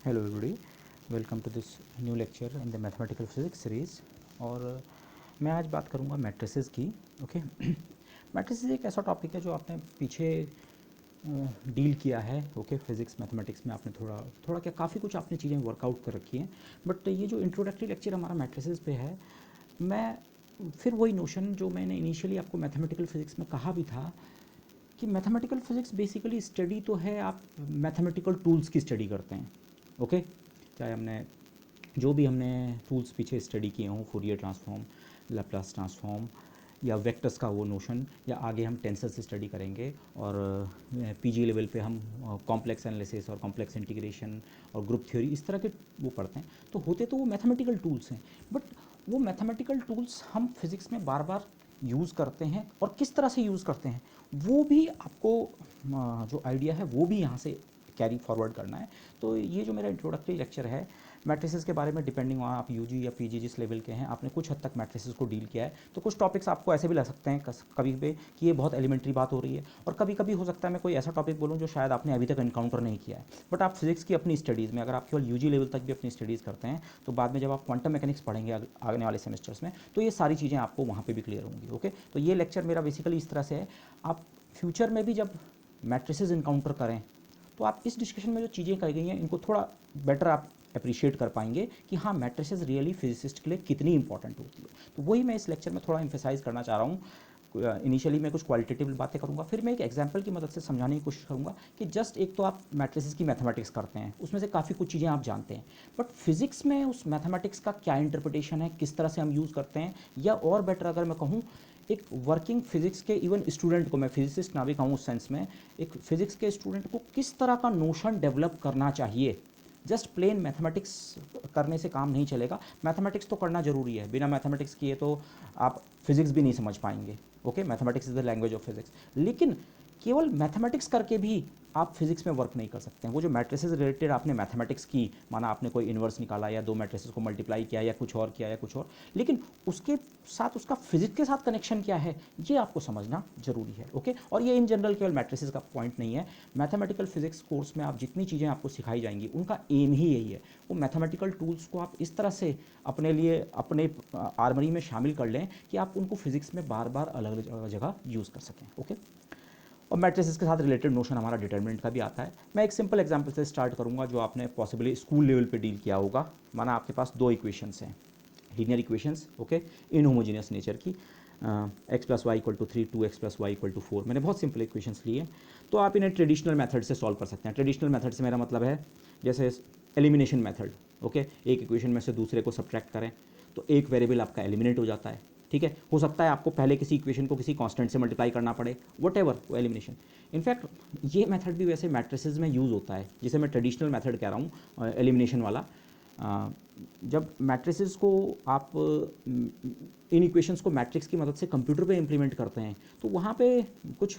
Hello everybody, welcome to this new lecture in the mathematical physics series. और मैं आज बात करूंगा मैट्रिसेस की। ओके मैट्रिसेस एक ऐसा टॉपिक है जो आपने पीछे डील किया है। ओके फिज़िक्स मैथमेटिक्स में आपने थोड़ा थोड़ा क्या काफ़ी कुछ आपने चीज़ें वर्कआउट कर रखी हैं, बट ये जो इंट्रोडक्टरी लेक्चर हमारा मैट्रिसेस पे है, मैं फिर वही नोशन जो मैंने इनिशियली आपको मैथमेटिकल फिज़िक्स में कहा भी था कि मैथमेटिकल फिज़िक्स बेसिकली स्टडी तो है, आप मैथमेटिकल टूल्स की स्टडी करते हैं। ओके चाहे हमने जो भी हमने टूल्स पीछे स्टडी किए हों, फूरियर ट्रांसफॉर्म, लैप्लास ट्रांसफॉर्म या वेक्टर्स का वो नोशन, या आगे हम टेंसर से स्टडी करेंगे और पीजी लेवल पे हम कॉम्प्लेक्स एनालिसिस और कॉम्प्लेक्स इंटीग्रेशन और ग्रुप थ्योरी इस तरह के वो पढ़ते हैं। तो होते तो वो मैथमेटिकल टूल्स हैं, बट वो मैथमेटिकल टूल्स हम फिज़िक्स में बार बार यूज़ करते हैं, और किस तरह से यूज़ करते हैं वो भी आपको जो आइडिया है वो भी यहाँ से कैरी फॉरवर्ड करना है। तो ये जो मेरा इंट्रोडक्टरी लेक्चर है मैट्रिसेस के बारे में, डिपेंडिंग ऑन आप यूजी या पीजी जिस लेवल के हैं, आपने कुछ हद तक मैट्रिसेस को डील किया है, तो कुछ टॉपिक्स आपको ऐसे भी लग सकते हैं कभी भी कि ये बहुत एलिमेंट्री बात हो रही है, और कभी कभी हो सकता है मैं कोई ऐसा टॉपिक बोलूँ जो शायद आपने अभी तक इनकाउंटर नहीं किया है। बट आप फिजिक्स की अपनी स्टडीज़ में अगर आप केवल यूजी लेवल तक भी अपनी स्टडीज़ करते हैं, तो बाद में जब आप क्वांटम मैकेनिक्स पढ़ेंगे आने वाले सेमेस्टर्स में, तो ये सारी चीज़ें आपको वहाँ पर भी क्लियर होंगी। ओके तो ये लेक्चर मेरा बेसिकली इस तरह से है, आप फ्यूचर में भी जब मैट्रिसेस इनकाउंटर करें तो आप इस डिस्कशन में जो चीज़ें कही गई हैं इनको थोड़ा बेटर आप अप्रिशिएट कर पाएंगे कि हाँ मैट्रिसेस रियली फिजिसिस्ट के लिए कितनी इंपॉर्टेंट होती है। तो वही मैं इस लेक्चर में थोड़ा एम्फेसाइज करना चाह रहा हूँ। इनिशियली मैं कुछ क्वालिटेटिव बातें करूँगा, फिर मैं एक एग्जांपल की मदद से समझाने की कोशिश करूँगा कि जस्ट एक तो आप मैट्रिसेस की मैथमेटिक्स करते हैं, उसमें से काफ़ी कुछ चीज़ें आप जानते हैं, बट फिजिक्स में उस मैथमेटिक्स का क्या इंटरप्रिटेशन है, किस तरह से हम यूज़ करते हैं, या और बेटर अगर मैं कहूँ एक वर्किंग फिजिक्स के इवन स्टूडेंट को, मैं फिजिसिस्ट ना भी कहूँ उस सेंस में, एक फिजिक्स के स्टूडेंट को किस तरह का नोशन डेवलप करना चाहिए। जस्ट प्लेन मैथमेटिक्स करने से काम नहीं चलेगा, मैथमेटिक्स तो करना ज़रूरी है, बिना मैथमेटिक्स किए तो आप फिज़िक्स भी नहीं समझ पाएंगे। Okay mathematics is the language of physics, लेकिन केवल मैथमेटिक्स करके भी आप फिजिक्स में वर्क नहीं कर सकते हैं। वो जो मैट्रिसेस रिलेटेड आपने मैथमेटिक्स की, माना आपने कोई इन्वर्स निकाला या दो मैट्रिसेस को मल्टीप्लाई किया या कुछ और किया या कुछ और, लेकिन उसके साथ उसका फिजिक्स के साथ कनेक्शन क्या है ये आपको समझना जरूरी है। ओके और ये इन जनरल केवल मैट्रिसेस का पॉइंट नहीं है, मैथमेटिकल फिजिक्स कोर्स में आप जितनी चीज़ें आपको सिखाई जाएंगी उनका एम ही यही है, वो मैथमेटिकल टूल्स को आप इस तरह से अपने लिए अपने आर्मरी में शामिल कर लें कि आप उनको फिजिक्स में बार बार अलग अलग जगह यूज़ कर सकें। ओके और मैट्रिसेस के साथ रिलेटेड नोशन हमारा डिटरमिनेंट का भी आता है। मैं एक सिंपल एग्जांपल से स्टार्ट करूंगा जो आपने पॉसिबली स्कूल लेवल पे डील किया होगा। माना आपके पास दो इक्वेशंस हैं, linear equations, okay, inhomogeneous nature की, x plus Y equal to 3, 2x plus Y equal to 4। मैंने बहुत सिंपल इक्वेशंस लिए, तो आप इन्हें ट्रेडिशनल मेथड से सॉल्व कर सकते हैं। ट्रेडिशनल मेथड से मेरा मतलब है जैसे एलिमिनेशन मेथड। ओके एक इक्वेशन में से दूसरे को सब्ट्रैक्ट करें तो एक वेरिएबल आपका एलिमिनेट हो जाता है। ठीक है, हो सकता है आपको पहले किसी इक्वेशन को किसी कांस्टेंट से मल्टीप्लाई करना पड़े, वट एवर वो एलिमिनेशन। इनफैक्ट ये मेथड भी वैसे मैट्रिसेस में यूज़ होता है, जिसे मैं ट्रेडिशनल मेथड कह रहा हूँ, एलिमिनेशन वाला। जब मैट्रिसेस को आप इन इक्वेशंस को मैट्रिक्स की मदद से कंप्यूटर पे इम्प्लीमेंट करते हैं, तो वहाँ पे कुछ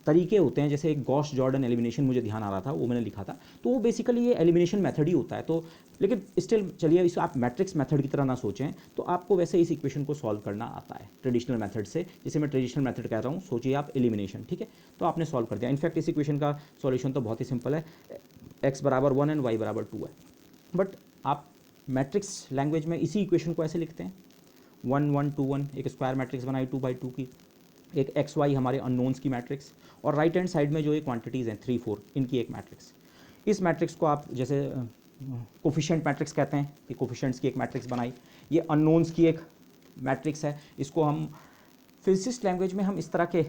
तरीके होते हैं, जैसे एक गॉस जॉर्डन एलिमिनेशन मुझे ध्यान आ रहा था, वो मैंने लिखा था, तो वो बेसिकली ये एलिमिनेशन मेथड ही होता है। तो लेकिन स्टिल चलिए इसे आप मैट्रिक्स मेथड की तरह ना सोचें, तो आपको वैसे इस इक्वेशन को सॉल्व करना आता है ट्रेडिशनल मेथड से, जिसे मैं ट्रेडिशनल मेथड कह रहा हूँ। सोचिए आप एलिमिनेशन, ठीक है, तो आपने सॉल्व कर दिया। इनफैक्ट इस इक्वेशन का सॉल्यूशन तो बहुत ही सिंपल है, x बराबर 1 एंड y बराबर 2 है, बट आप मैट्रिक्स लैंग्वेज में इसी इक्वेशन को ऐसे लिखते हैं, 1 1 2 1, एक स्क्वायर मैट्रिक्स बनाई 2/2 की, एक एक्स वाई हमारे अननोन्स की मैट्रिक्स, और राइट हैंड साइड में जो ये क्वांटिटीज़ हैं 3 4 इनकी एक मैट्रिक्स। इस मैट्रिक्स को आप जैसे कोफिशिएंट मैट्रिक्स कहते हैं कि कोफिशिएंट्स की एक मैट्रिक्स बनाई, ये अननोन्स की एक मैट्रिक्स है। इसको हम फिजिसिस्ट लैंग्वेज में हम इस तरह के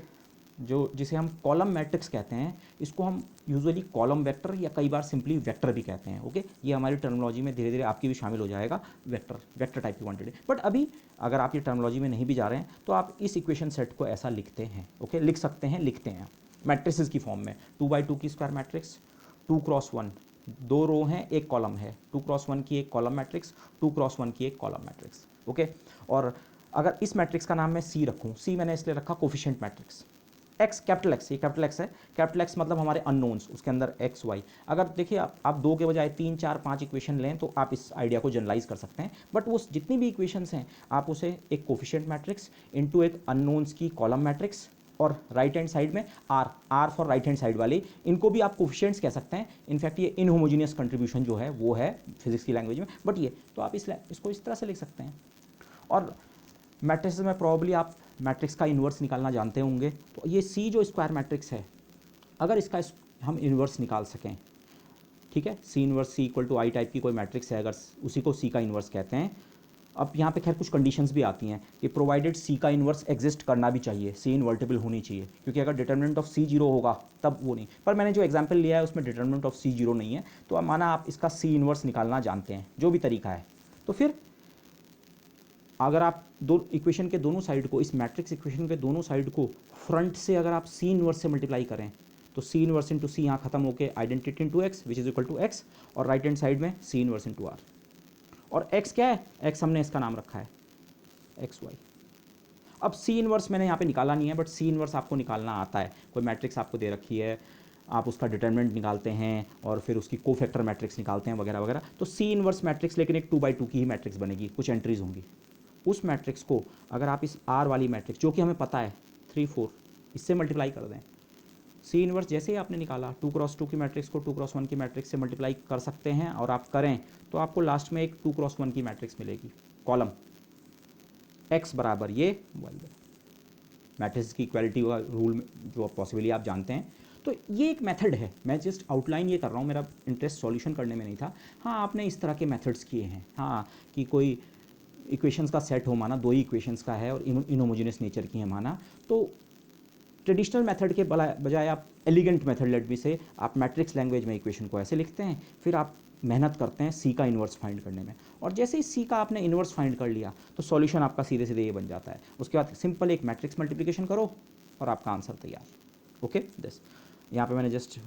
जो जिसे हम कॉलम मैट्रिक्स कहते हैं, इसको हम यूजुअली कॉलम वेक्टर या कई बार सिंपली वेक्टर भी कहते हैं। ओके ये हमारी टर्मिनोलॉजी में धीरे धीरे आपकी भी शामिल हो जाएगा, वेक्टर वेक्टर टाइप की क्वांटिटी। बट अभी अगर आप ये टर्मिनोलॉजी में नहीं भी जा रहे हैं तो आप इस इक्वेशन सेट को ऐसा लिखते हैं। ओके लिख सकते हैं, लिखते हैं मैट्रिसेस की फॉर्म में, 2/2 की स्क्वायर मैट्रिक्स, 2x1, दो रो हैं एक कॉलम है, 2x1 की एक कॉलम मैट्रिक्स, 2x1 की एक कॉलम मैट्रिक्स। ओके और अगर इस मैट्रिक्स का नाम मैं सी रखूँ, सी मैंने इसलिए रखा coefficient matrix, x capital x, ये कैपिटल एक्स है, कैपिटल एक्स मतलब हमारे अननोन्स, उसके अंदर एक्स वाई। अगर देखिए आप दो के बजाय 3 4 5 इक्वेशन लें तो आप इस आइडिया को जनरलाइज कर सकते हैं, बट वो जितनी भी इक्वेशंस हैं आप उसे एक कोफिशिएंट मैट्रिक्स इनटू एक अननोन्स की कॉलम मैट्रिक्स और राइट हैंड साइड में R for right hand side वाले, इनको भी आप कोफिशिएंट्स कह सकते हैं। इनफैक्ट ये इनहोमोजीनियस कंट्रीब्यूशन जो है वो है फिजिक्स की लैंग्वेज में, बट ये तो आप इसको इस तरह से लिख सकते हैं। और मैट्रिक्स में प्रॉब्ली आप मैट्रिक्स का इन्वर्स निकालना जानते होंगे। तो ये सी जो स्क्वायर मैट्रिक्स है, अगर इसका हम इन्वर्स निकाल सकें, ठीक है, C inverse C equal to I type की कोई मैट्रिक्स है, अगर उसी को सी का इन्वर्स कहते हैं। अब यहाँ पे खैर कुछ कंडीशंस भी आती हैं कि प्रोवाइडेड सी का इन्वर्स एग्जिस्ट करना भी चाहिए, सी इन्वर्टिबल होनी चाहिए, क्योंकि अगर डिटर्मिनेंट ऑफ सी जीरो होगा तब वो नहीं। पर मैंने जो एग्जांपल लिया है उसमें डिटर्मिनेंट ऑफ सी जीरो नहीं है, तो अब माना आप इसका सी इन्वर्स निकालना जानते हैं, जो भी तरीका है, तो फिर अगर आप दो इक्वेशन के दोनों साइड को, इस मैट्रिक्स इक्वेशन के दोनों साइड को फ्रंट से अगर आप सी इन्वर्स से मल्टीप्लाई करें, तो सी इन्वर्स इंटू सी यहाँ खत्म होकर identity into X which is equal to X, और राइट हैंड साइड में सी इन्वर्स इंटू आर। और एक्स क्या है, एक्स हमने इसका नाम रखा है एक्स वाई। अब सी इन्वर्स मैंने यहाँ पे निकाला नहीं है, बट सी इन्वर्स आपको निकालना आता है। कोई मैट्रिक्स आपको दे रखी है, आप उसका डिटर्मिनेंट निकालते हैं और फिर उसकी कोफैक्टर मैट्रिक्स निकालते हैं वगैरह वगैरह। तो सी इन्वर्स मैट्रिक्स लेकिन एक 2x2 की ही मैट्रिक्स बनेगी, कुछ एंट्रीज होंगी। उस मैट्रिक्स को अगर आप इस आर वाली मैट्रिक्स जो कि हमें पता है 3 4 इससे मल्टीप्लाई कर दें, सी इन्वर्स जैसे ही आपने निकाला 2x2 की मैट्रिक्स को 2x1 की मैट्रिक्स से मल्टीप्लाई कर सकते हैं, और आप करें तो आपको लास्ट में एक 2x1 की मैट्रिक्स मिलेगी, कॉलम x बराबर ये y। मैट्रिक्स की इक्वालिटी का रूल जो पॉसिबली आप जानते हैं। तो ये एक मेथड है, मैं जस्ट आउटलाइन ये कर रहा हूँ, मेरा इंटरेस्ट सॉल्यूशन करने में नहीं था। हाँ, आपने इस तरह के मेथड्स किए हैं, हाँ, कि कोई इक्वेशंस का सेट हो, माना 2 ही इक्वेशंस का है और इनहोमोजेनियस नेचर की है माना, तो ट्रेडिशनल मेथड के बजाय आप एलिगेंट मेथड लेट बी से आप मैट्रिक्स लैंग्वेज में इक्वेशन को ऐसे लिखते हैं, फिर आप मेहनत करते हैं सी का इन्वर्स फाइंड करने में, और जैसे ही सी का आपने इन्वर्स फाइंड कर लिया तो सॉल्यूशन आपका सीधे सीधे ये बन जाता है। उसके बाद सिंपल एक मैट्रिक्स मल्टीप्लिकेशन करो और आपका आंसर तैयार। ओके, दिस यहाँ पे मैंने जस्ट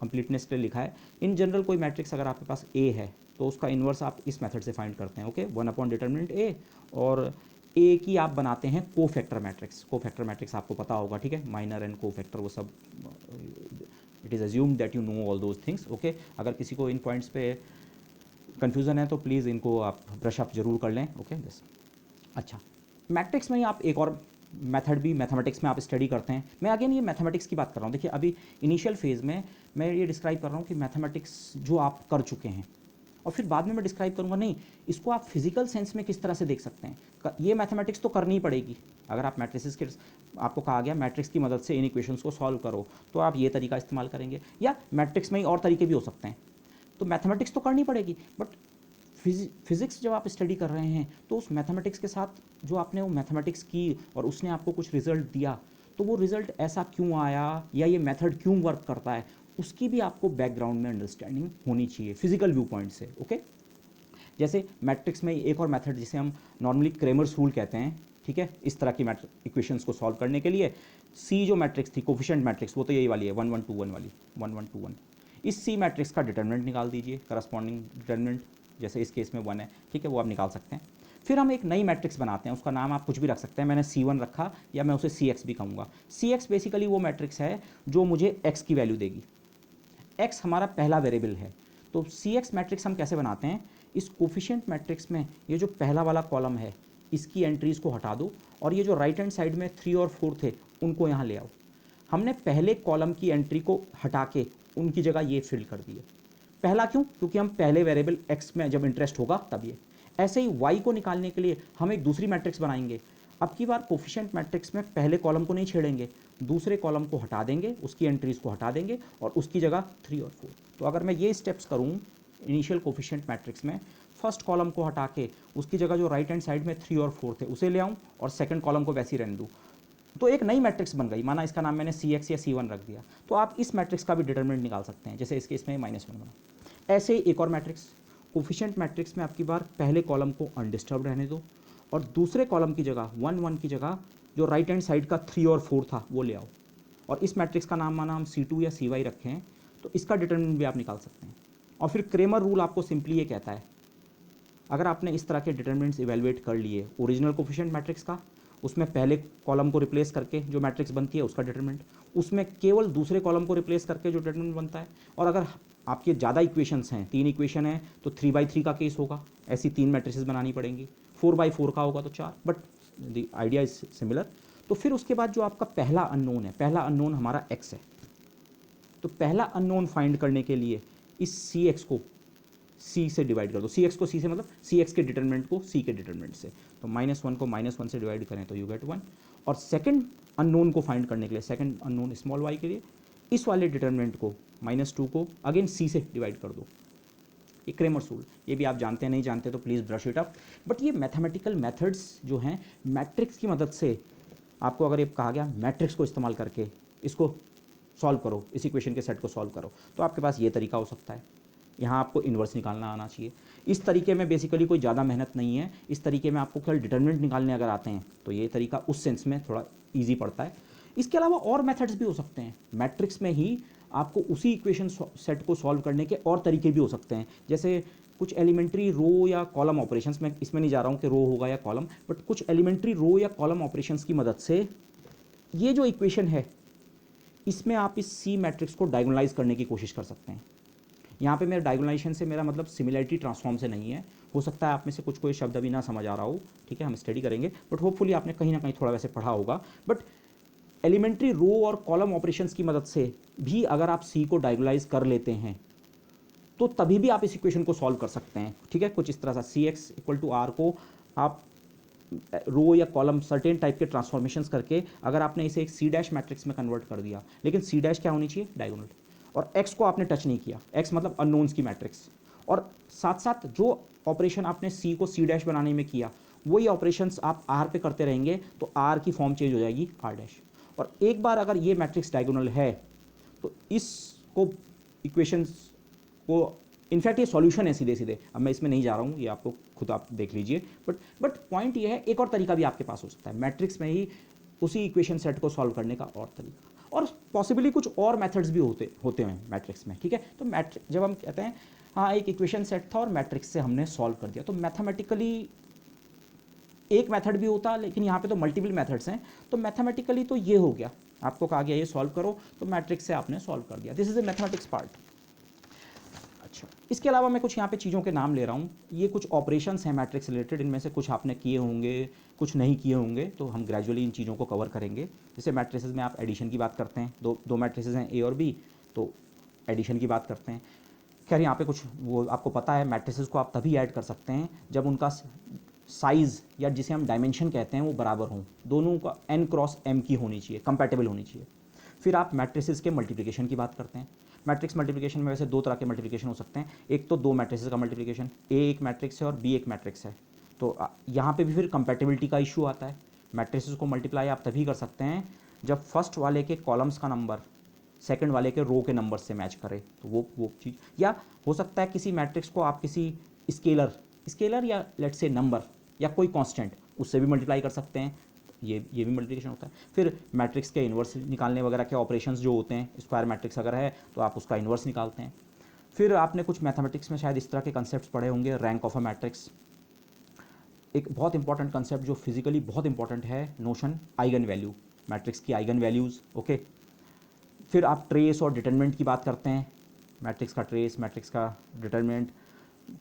कंप्लीटनेस के लिए लिखा है। इन जनरल कोई मैट्रिक्स अगर आपके पास ए है तो उसका इन्वर्स आप इस मेथड से फाइंड करते हैं। ओके, 1/डिटर्मिनेंट ए, और ए की आप बनाते हैं कोफैक्टर मैट्रिक्स। कोफैक्टर मैट्रिक्स आपको पता होगा, ठीक है, माइनर एंड कोफैक्टर वो सब, it is assumed that you know all those things. Okay, अगर किसी को इन पॉइंट्स पे कन्फ्यूज़न है तो प्लीज़ इनको आप ब्रश अप जरूर कर लें। ओके, बस। अच्छा, मैट्रिक्स में ही आप एक और मेथड भी मैथमेटिक्स में आप स्टडी करते हैं। मैं अगेन ये मैथमेटिक्स की बात कर रहा हूँ। देखिए, अभी इनिशियल फेज़ में मैं ये डिस्क्राइब कर रहा हूँ कि मैथमेटिक्स जो आप कर चुके हैं, और फिर बाद में मैं डिस्क्राइब करूँगा नहीं इसको आप फिजिकल सेंस में किस तरह से देख सकते हैं। ये मैथमेटिक्स तो करनी ही पड़ेगी। अगर आप मैट्रिसेस के, आपको कहा गया मैट्रिक्स की मदद से इन इक्वेशंस को सॉल्व करो, तो आप ये तरीका इस्तेमाल करेंगे, या मैट्रिक्स में ही और तरीके भी हो सकते हैं। तो मैथमेटिक्स तो करनी पड़ेगी, बट फिजिक्स जब आप स्टडी कर रहे हैं तो उस मैथमेटिक्स के साथ जो आपने वो मैथमेटिक्स की और उसने आपको कुछ रिजल्ट दिया, तो वो रिजल्ट ऐसा क्यों आया या ये मेथड क्यों वर्क करता है, उसकी भी आपको बैकग्राउंड में अंडरस्टैंडिंग होनी चाहिए फिजिकल व्यू पॉइंट से। ओके, जैसे मैट्रिक्स में एक और मेथड जिसे हम नॉर्मली क्रेमर्स रूल कहते हैं, ठीक है, इस तरह की इक्वेशंस को सॉल्व करने के लिए सी जो मैट्रिक्स थी कोफिशिएंट मैट्रिक्स, वो तो यही वाली है 1 1 2 1 वाली, 1 1 2 1। इस सी मैट्रिक्स का डिटर्मिनेंट निकाल दीजिए, करस्पॉन्डिंग डिटर्मिनेंट, जैसे इस केस में 1 है, ठीक है, वो आप निकाल सकते हैं। फिर हम एक नई मैट्रिक्स बनाते हैं, उसका नाम आप कुछ भी रख सकते हैं। मैंने C1 रखा, या मैं उसे CX भी कहूँगा। CX बेसिकली वो मैट्रिक्स है जो मुझे X की वैल्यू देगी। X हमारा पहला वेरिएबल है। तो CX मैट्रिक्स हम कैसे बनाते हैं, इस कोफिशिएंट मैट्रिक्स में ये जो पहला वाला कॉलम है इसकी एंट्रीज़ को हटा दो, और ये जो राइट हैंड साइड में 3 और 4 थे उनको यहाँ ले आओ। हमने पहले कॉलम की एंट्री को हटा के उनकी जगह ये फिल कर दिए। पहला क्यों, क्योंकि हम पहले वेरिएबल x में जब इंटरेस्ट होगा तब ये। ऐसे ही y को निकालने के लिए हम एक दूसरी मैट्रिक्स बनाएंगे। अब की बार कोफिशिएंट मैट्रिक्स में पहले कॉलम को नहीं छेड़ेंगे, दूसरे कॉलम को हटा देंगे, उसकी एंट्रीज़ को हटा देंगे और उसकी जगह 3 और 4। तो अगर मैं ये स्टेप्स करूँ इनिशियल कोफिशिएंट मैट्रिक्स में, फर्स्ट कॉलम को हटा के उसकी जगह जो राइट हैंड साइड में 3 और 4 थे उसे ले आऊँ, और सेकंड कॉलम को वैसे ही रहने दूँ, तो एक नई मैट्रिक्स बन गई। माना इसका नाम मैंने CX या C1 रख दिया। तो आप इस मैट्रिक्स का भी डिटर्मिनेंट निकाल सकते हैं, जैसे इसके इसमें -1 बना। ऐसे ही एक और मैट्रिक्स, कोफिशिएंट मैट्रिक्स में आपकी बार पहले कॉलम को अनडिस्टर्ब रहने दो, और दूसरे कॉलम की जगह 1 1 की जगह जो राइट हैंड साइड का 3 और 4 था वो ले आओ, और इस मैट्रिक्स का नाम माना हम C2 या CY रखें हैं, तो इसका डिटर्मिनेंट भी आप निकाल सकते हैं। और फिर क्रेमर रूल आपको सिंपली ये कहता है, अगर आपने इस तरह के डिटर्मिनेंट्स इवेलुएट कर लिए ओरिजिनल कोफिशिएंट मैट्रिक्स का, उसमें पहले कॉलम को रिप्लेस करके जो मैट्रिक्स बनती है उसका डिटरमिनेंट, उसमें केवल दूसरे कॉलम को रिप्लेस करके जो डिटरमिनेंट बनता है, और अगर आपके ज़्यादा इक्वेशंस हैं, 3 इक्वेशन है तो 3/3 का केस होगा, ऐसी 3 मैट्रिसेस बनानी पड़ेंगी। 4/4 का होगा तो 4, but the idea is similar. तो फिर उसके बाद जो आपका पहला अननोन है, पहला अननोन हमारा x है, तो पहला अननोन फाइंड करने के लिए इस सी एक्स को सी से डिवाइड कर दो। सी एक्स को सी से मतलब सी एक्स के डिटरमिनेंट को सी के डिटरमिनेंट से, तो -1 को -1 से डिवाइड करें तो यू गेट 1। और सेकंड अननोन को फाइंड करने के लिए, सेकंड अननोन स्मॉल y के लिए इस वाले डिटरमिनेंट को -2 को अगेन सी से डिवाइड कर दो। ये क्रेमर्स रूल, ये भी आप जानते हैं, नहीं जानते तो please brush it up. But ये मैथमेटिकल मेथड्स जो हैं मैट्रिक्स की मदद से, आपको अगर ये कहा गया मैट्रिक्स को इस्तेमाल करके इसको सॉल्व करो, इस इक्वेशन के सेट को सॉल्व करो, तो आपके पास ये तरीका हो सकता है। यहाँ आपको इन्वर्स निकालना आना चाहिए। इस तरीके में बेसिकली कोई ज़्यादा मेहनत नहीं है। इस तरीके में आपको केवल डिटरमिनेंट निकालने अगर आते हैं तो ये तरीका उस सेंस में थोड़ा ईजी पड़ता है। इसके अलावा और मेथड्स भी हो सकते हैं। मैट्रिक्स में ही आपको उसी इक्वेशन सेट को सॉल्व करने के और तरीके भी हो सकते हैं, जैसे कुछ एलिमेंट्री रो या कॉलम ऑपरेशंस, में इसमें नहीं जा रहा हूँ कि रो होगा या कॉलम, बट कुछ एलिमेंट्री रो या कॉलम ऑपरेशंस की मदद से ये जो इक्वेशन है इसमें आप इस सी मैट्रिक्स को डायगोनलाइज करने की कोशिश कर सकते हैं। यहाँ पे मेरा डायगोनलाइजेशन से मेरा मतलब सिमिलरिटी ट्रांसफॉर्म से नहीं है। हो सकता है आप में से कुछ कोई शब्द अभी ना समझ आ रहा हो, ठीक है, हम स्टडी करेंगे, बट होपफुली आपने कहीं ना कहीं थोड़ा वैसे पढ़ा होगा। बट एलिमेंट्री रो और कॉलम ऑपरेशंस की मदद से भी अगर आप सी को डायगोनलाइज कर लेते हैं तो तभी भी आप इस इक्वेशन को सॉल्व कर सकते हैं, ठीक है। कुछ इस तरह से सी एक्स इक्वल टू आर को आप रो या कॉलम सर्टेन टाइप के ट्रांसफॉर्मेशंस करके अगर आपने इसे एक सी डैश मैट्रिक्स में कन्वर्ट कर दिया, लेकिन सी डैश क्या होनी चाहिए, डायगोनल, और एक्स को आपने टच नहीं किया, एक्स मतलब अननोन्स की मैट्रिक्स, और साथ साथ जो ऑपरेशन आपने सी को सी डैश बनाने में किया वही ऑपरेशंस आप आर पे करते रहेंगे तो आर की फॉर्म चेंज हो जाएगी आर डैश। और एक बार अगर ये मैट्रिक्स डायगोनल है तो इसको इक्वेशंस को, इनफैक्ट ये सॉल्यूशन है सीधे सीधे, अब मैं इसमें नहीं जा रहा हूँ, ये आपको खुद आप देख लीजिए। बट पॉइंट ये है, एक और तरीका भी आपके पास हो सकता है मैट्रिक्स में ही उसी इक्वेशन सेट को सॉल्व करने का और तरीका, और पॉसिबली कुछ और मेथड्स भी होते हैं मैट्रिक्स में, ठीक है। तो मैट्रिक्स जब हम कहते हैं हाँ एक इक्वेशन सेट था और मैट्रिक्स से हमने सॉल्व कर दिया, तो मैथमेटिकली एक मेथड भी होता, लेकिन यहाँ पे तो मल्टीपल मेथड्स हैं, तो मैथमेटिकली तो ये हो गया, आपको कहा गया ये सॉल्व करो तो मैट्रिक्स से आपने सॉल्व कर दिया। This is a mathematics part. अच्छा, इसके अलावा मैं कुछ यहाँ पे चीज़ों के नाम ले रहा हूँ, ये कुछ ऑपरेशंस हैं मैट्रिक्स रिलेटेड, इनमें से कुछ आपने किए होंगे कुछ नहीं किए होंगे, तो हम ग्रेजुअली इन चीज़ों को कवर करेंगे। जैसे मैट्रिसेस में आप एडिशन की बात करते हैं, दो मैट्रिसेस हैं ए और बी, तो एडिशन की बात करते हैं। खैर यहाँ पे कुछ वो आपको पता है, मैट्रिसेस को आप तभी ऐड कर सकते हैं जब उनका साइज़ या जिसे हम डायमेंशन कहते हैं वो बराबर हों, दोनों का n क्रॉस m की होनी चाहिए, कंपैटिबल होनी चाहिए। फिर आप मैट्रिसेस के मल्टीप्लिकेशन की बात करते हैं। मैट्रिक्स मल्टीप्लिकेशन में वैसे दो तरह के मल्टीप्लिकेशन हो सकते हैं, एक तो दो मैट्रिसेस का मल्टीप्लिकेशन, ए एक मैट्रिक्स है और बी एक मैट्रिक्स है, तो यहाँ पे भी फिर कंपैटिबिलिटी का इशू आता है। मैट्रिसेस को मल्टीप्लाई आप तभी कर सकते हैं जब फर्स्ट वाले के कॉलम्स का नंबर सेकंड वाले के रो के नंबर से मैच करे, तो वो चीज़, या हो सकता है किसी मैट्रिक्स को आप किसी स्केलर या लेट्स से नंबर या कोई कांस्टेंट उससे भी मल्टीप्लाई कर सकते हैं, ये भी मल्टीप्लिकेशन होता है। फिर मैट्रिक्स के इन्वर्स निकालने वगैरह के ऑपरेशंस जो होते हैं, स्क्वायर मैट्रिक्स अगर है तो आप उसका इन्वर्स निकालते हैं। फिर आपने कुछ मैथमेटिक्स में शायद इस तरह के कंसेप्ट पढ़े होंगे, रैंक ऑफ अ मैट्रिक्स, एक बहुत इंपॉर्टेंट कंसेप्ट जो फिजिकली बहुत इंपॉर्टेंट है, नोशन आइगन वैल्यू, मैट्रिक्स की आइगन वैल्यूज़, ओके। फिर आप ट्रेस और डिटरमिनेंट की बात करते हैं, मैट्रिक्स का ट्रेस, मैट्रिक्स का डिटरमिनेंट।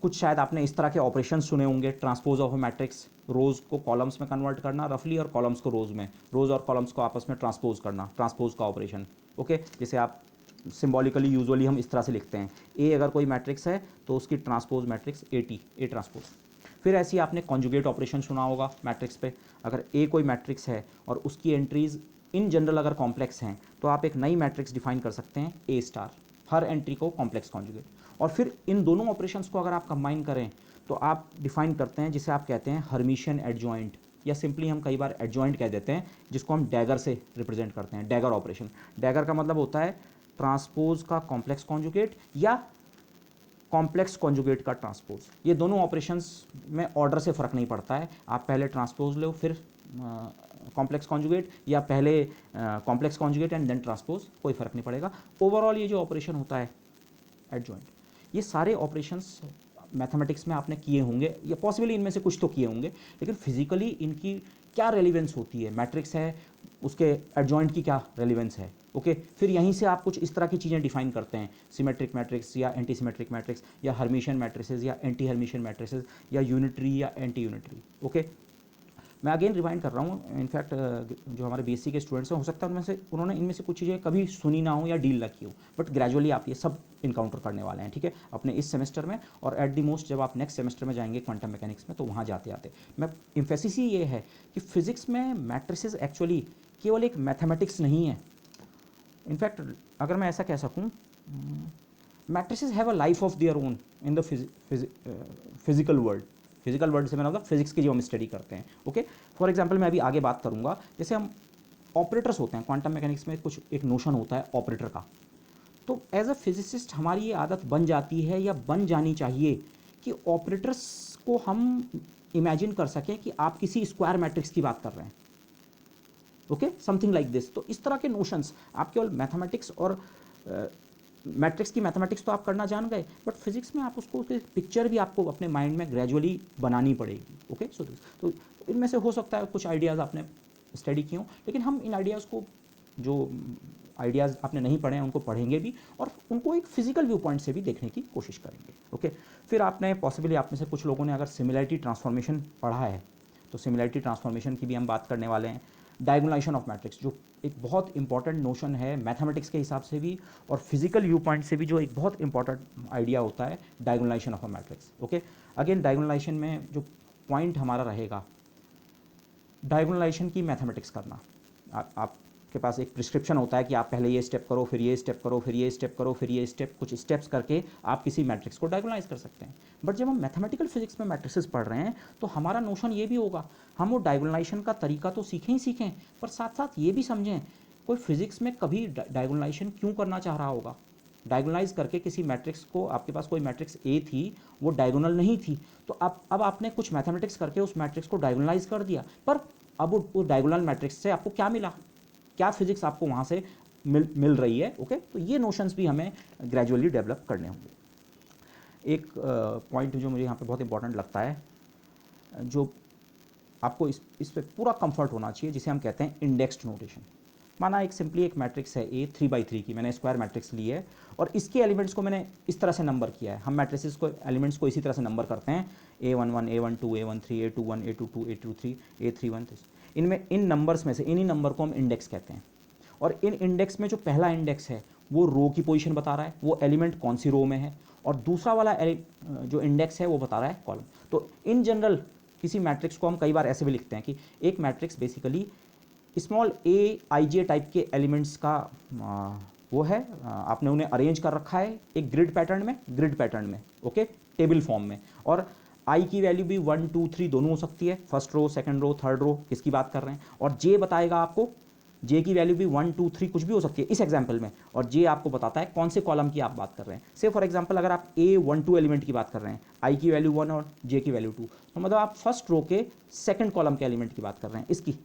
कुछ शायद आपने इस तरह के ऑपरेशन सुने होंगे, ट्रांसपोज ऑफ मैट्रिक्स, रोज़ को कॉलम्स में कन्वर्ट करना रफली और कॉलम्स को रोज़ में, रोज़ और कॉलम्स को आपस में ट्रांसपोज करना, ट्रांसपोज का ऑपरेशन, ओके। जिसे आप सिम्बॉलिकली यूजुअली हम इस तरह से लिखते हैं, ए अगर कोई मैट्रिक्स है तो उसकी ट्रांसपोज मैट्रिक्स ए ट्रांसपोज। फिर ऐसी आपने कॉन्जुगेट ऑपरेशन सुना होगा मैट्रिक्स पे, अगर ए कोई मैट्रिक्स है और उसकी एंट्रीज इन जनरल अगर कॉम्प्लेक्स हैं तो आप एक नई मैट्रिक्स डिफाइन कर सकते हैं ए स्टार, हर एंट्री को कॉम्प्लेक्स कॉन्जुगेट। और फिर इन दोनों ऑपरेशंस को अगर आप कंबाइन करें तो आप डिफाइन करते हैं जिसे आप कहते हैं हर्मिशियन एडजॉइंट, या सिंपली हम कई बार एडजॉइंट कह देते हैं, जिसको हम डैगर से रिप्रेजेंट करते हैं, डैगर ऑपरेशन। डैगर का मतलब होता है ट्रांसपोज का कॉम्प्लेक्स कॉन्जुगेट या कॉम्प्लेक्स कॉन्जुगेट का ट्रांसपोज। ये दोनों ऑपरेशंस में ऑर्डर से फ़र्क नहीं पड़ता है, आप पहले ट्रांसपोज लो फिर कॉम्प्लेक्स कॉन्जुगेट, या पहले complex conjugate and then transpose, कोई फ़र्क नहीं पड़ेगा। ओवरऑल ये जो ऑपरेशन होता है एडजॉइंट, ये सारे ऑपरेशंस मैथमेटिक्स में आपने किए होंगे, या पॉसिबली इनमें से कुछ तो किए होंगे, लेकिन फिजिकली इनकी क्या रेलिवेंस होती है, मैट्रिक्स है उसके एडजॉइंट की क्या रेलिवेंस है, ओके। फिर यहीं से आप कुछ इस तरह की चीज़ें डिफाइन करते हैं, सिमेट्रिक मैट्रिक्स या एंटी सिमेट्रिक मैट्रिक्स, या हर्मिशियन मैट्रिसेस या एंटी हर्मिशियन मैट्रिसेस, या यूनिटरी या एंटी यूनिटरी, ओके। मैं अगेन रिवाइंड कर रहा हूँ, इनफैक्ट जो हमारे बीएससी के स्टूडेंट्स हैं हो सकता है उनमें से उन्होंने इनमें से कुछ चीज़ें कभी सुनी ना हो या डील ना की हो, बट ग्रेजुअली आप ये सब इनकाउंटर करने वाले हैं, ठीक है, अपने इस सेमेस्टर में। और एट दी मोस्ट जब आप नेक्स्ट सेमेस्टर में जाएंगे क्वांटम मैकेनिक्स में, तो वहाँ जाते आते मैं इम्फेसिस ही ये है कि फिजिक्स में मैट्रिसेस एक्चुअली केवल एक मैथमेटिक्स नहीं है। इनफैक्ट अगर मैं ऐसा कह सकूँ, matrices have a life of their own in the physical world. Physical world से मैंने मतलब फिजिक्स की जो हम स्टडी करते हैं, ओके। फॉर एग्जांपल मैं अभी आगे बात करूंगा, जैसे हम ऑपरेटर्स होते हैं क्वांटम मैकेनिक्स में, कुछ एक नोशन होता है ऑपरेटर का। तो एज अ फिजिसिस्ट हमारी ये आदत बन जाती है या बन जानी चाहिए कि ऑपरेटर्स को हम इमेजिन कर सकें कि आप किसी स्क्वायर मैट्रिक्स की बात कर रहे हैं, ओके, समथिंग लाइक दिस। तो इस तरह के नोशंस आप केवल मैथमेटिक्स और मैट्रिक्स की मैथमेटिक्स तो आप करना जान गए, बट फिजिक्स में आप उसको पिक्चर भी आपको अपने माइंड में ग्रेजुअली बनानी पड़ेगी, ओके। सो तो इनमें से हो सकता है कुछ आइडियाज़ आपने स्टडी किए हों, लेकिन हम इन आइडियाज़ को, जो आइडियाज़ आपने नहीं पढ़े हैं उनको पढ़ेंगे भी और उनको एक फिजिकल व्यू पॉइंट से भी देखने की कोशिश करेंगे, ओके। फिर आपने पॉसिबली आप में से कुछ लोगों ने अगर सिमिलैरिटी ट्रांसफॉर्मेशन पढ़ा है, तो सिमिलैरिटी ट्रांसफॉर्मेशन की भी हम बात करने वाले हैं। डायगोनलाइजेशन ऑफ मैट्रिक्स जो एक बहुत इंपॉर्टेंट नोशन है मैथमेटिक्स के हिसाब से भी और फिजिकल व्यू पॉइंट से भी, जो एक बहुत इंपॉर्टेंट आइडिया होता है diagonalization of a matrix, okay. Again diagonalization में जो पॉइंट हमारा रहेगा, डायगोनलाइजेशन की मैथमेटिक्स करना। आपके पास एक प्रिस्क्रिप्शन होता है कि आप पहले ये स्टेप करो, फिर ये स्टेप करो, फिर ये स्टेप करो, फिर ये स्टेप, कुछ स्टेप्स करके आप किसी मैट्रिक्स को डायगोनलाइज कर सकते हैं। बट जब हम मैथमेटिकल फिजिक्स में मैट्रिसेस पढ़ रहे हैं, तो हमारा नोशन ये भी होगा, हम वो डायगोनलाइजेशन का तरीका तो सीखें ही सीखें, पर साथ साथ ये भी समझें कोई फिजिक्स में कभी डायगोनलाइजेशन क्यों करना चाह रहा होगा। डायगोनलाइज करके किसी मैट्रिक्स को, आपके पास कोई मैट्रिक्स ए थी, वो डायगोनल नहीं थी, तो अब आपने कुछ मैथमेटिक्स करके उस मैट्रिक्स को डायगोनलाइज कर दिया, पर अब वो डायगोनल मैट्रिक्स से आपको क्या मिला, क्या फिजिक्स आपको वहाँ से मिल रही है, ओके। तो ये नोशंस भी हमें ग्रेजुअली डेवलप करने होंगे। एक पॉइंट जो मुझे यहाँ पे बहुत इंपॉर्टेंट लगता है, जो आपको इस पे पूरा कंफर्ट होना चाहिए, जिसे हम कहते हैं इंडेक्स्ड नोटेशन। माना एक सिंपली एक मैट्रिक्स है ए 3/3 की, मैंने स्क्वायर मैट्रिक्स ली है और इसके एलिमेंट्स को मैंने इस तरह से नंबर किया है। हम मैट्रिसेस को एलिमेंट्स को इसी तरह से नंबर करते हैं, A11 A12 A13 A21 A22 A23 A31। इनमें इन नंबर्स में से इन्हीं नंबर को हम इंडेक्स कहते हैं। और इन इंडेक्स में जो पहला इंडेक्स है वो रो की पोजीशन बता रहा है, वो एलिमेंट कौन सी रो में है, और दूसरा वाला जो इंडेक्स है वो बता रहा है कॉलम। तो इन जनरल किसी मैट्रिक्स को हम कई बार ऐसे भी लिखते हैं कि एक मैट्रिक्स बेसिकली स्मॉल ए आई जे टाइप के एलिमेंट्स का वो है, आपने उन्हें अरेंज कर रखा है एक ग्रिड पैटर्न में, ओके, टेबल फॉर्म में। और आई की वैल्यू भी 1 2 3 दोनों हो सकती है, first row, second row, third row, किसकी बात कर रहे हैं। और जे बताएगा आपको, जे की वैल्यू भी 1 2 3 कुछ भी हो सकती है इस एग्जाम्पल में, और जे आपको बताता है कौन से कॉलम की आप बात कर रहे हैं। से फॉर एग्जाम्पल अगर आप A12 एलिमेंट की बात कर रहे हैं, आई की वैल्यू 1 और जे की वैल्यू 2, तो मतलब आप फर्स्ट रो के सेकंड कॉलम के एलिमेंट की बात कर रहे हैं, इसकी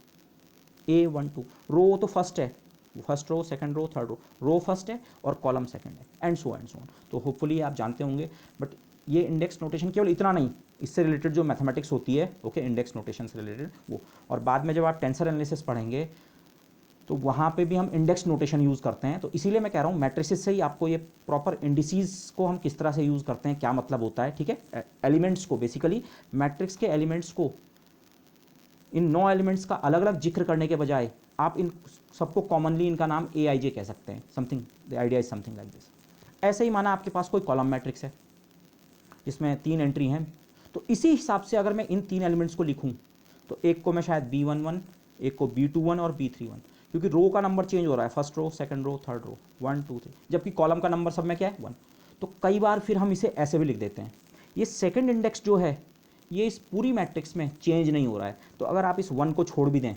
A12। रो तो फर्स्ट है, first row, second row, third row first है और कॉलम सेकंड है, एंड सो ऑन। तो होपफुली आप जानते होंगे, बट ये इंडेक्स नोटेशन केवल इतना नहीं, इससे रिलेटेड जो मैथमेटिक्स होती है, ओके, इंडेक्स नोटेशन से रिलेटेड वो। और बाद में जब आप टेंसर एनालिसिस पढ़ेंगे तो वहाँ पे भी हम इंडेक्स नोटेशन यूज़ करते हैं। तो इसीलिए मैं कह रहा हूँ मैट्रिसेस से ही आपको ये प्रॉपर इंडिसीज को हम किस तरह से यूज़ करते हैं, क्या मतलब होता है, ठीक है। एलिमेंट्स को बेसिकली मैट्रिक्स के एलिमेंट्स को, इन 9 एलिमेंट्स का अलग अलग जिक्र करने के बजाय आप इन सबको कॉमनली इनका नाम AIJ कह सकते हैं, something, the idea is something like this. ऐसे ही माना आपके पास कोई कॉलम मैट्रिक्स है जिसमें 3 एंट्री हैं, तो इसी हिसाब से अगर मैं इन 3 एलिमेंट्स को लिखूं, तो एक को मैं शायद B11, एक को B21 और B31, क्योंकि रो का नंबर चेंज हो रहा है, first row, second row, third row, 1 2 3, जबकि कॉलम का नंबर सब में क्या है 1। तो कई बार फिर हम इसे ऐसे भी लिख देते हैं, ये सेकंड इंडेक्स जो है ये इस पूरी मैट्रिक्स में चेंज नहीं हो रहा है। तो अगर आप इस 1 को छोड़ भी दें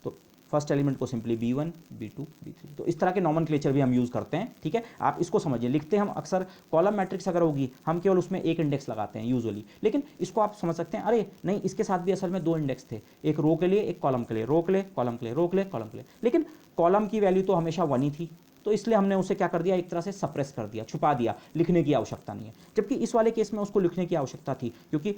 तो फर्स्ट एलिमेंट को सिंपली B1 B2 B3, तो इस तरह के नॉमेनक्लेचर भी हम यूज़ करते हैं, ठीक है। आप इसको समझिए, लिखते हम अक्सर कॉलम मैट्रिक्स अगर होगी हम केवल उसमें एक इंडेक्स लगाते हैं यूजुअली, लेकिन इसको आप समझ सकते हैं, अरे नहीं, इसके साथ भी असल में 2 इंडेक्स थे, एक रो के लिए, एक कॉलम के लिए, रो के लिए, कॉलम के लिए, रो के लिए, कॉलम के लिए, लेकिन कॉलम की वैल्यू तो हमेशा 1 ही थी, तो इसलिए हमने उसे क्या कर दिया, एक तरह से सप्रेस कर दिया, छुपा दिया, लिखने की आवश्यकता नहीं है। जबकि इस वाले केस में उसको लिखने की आवश्यकता थी, क्योंकि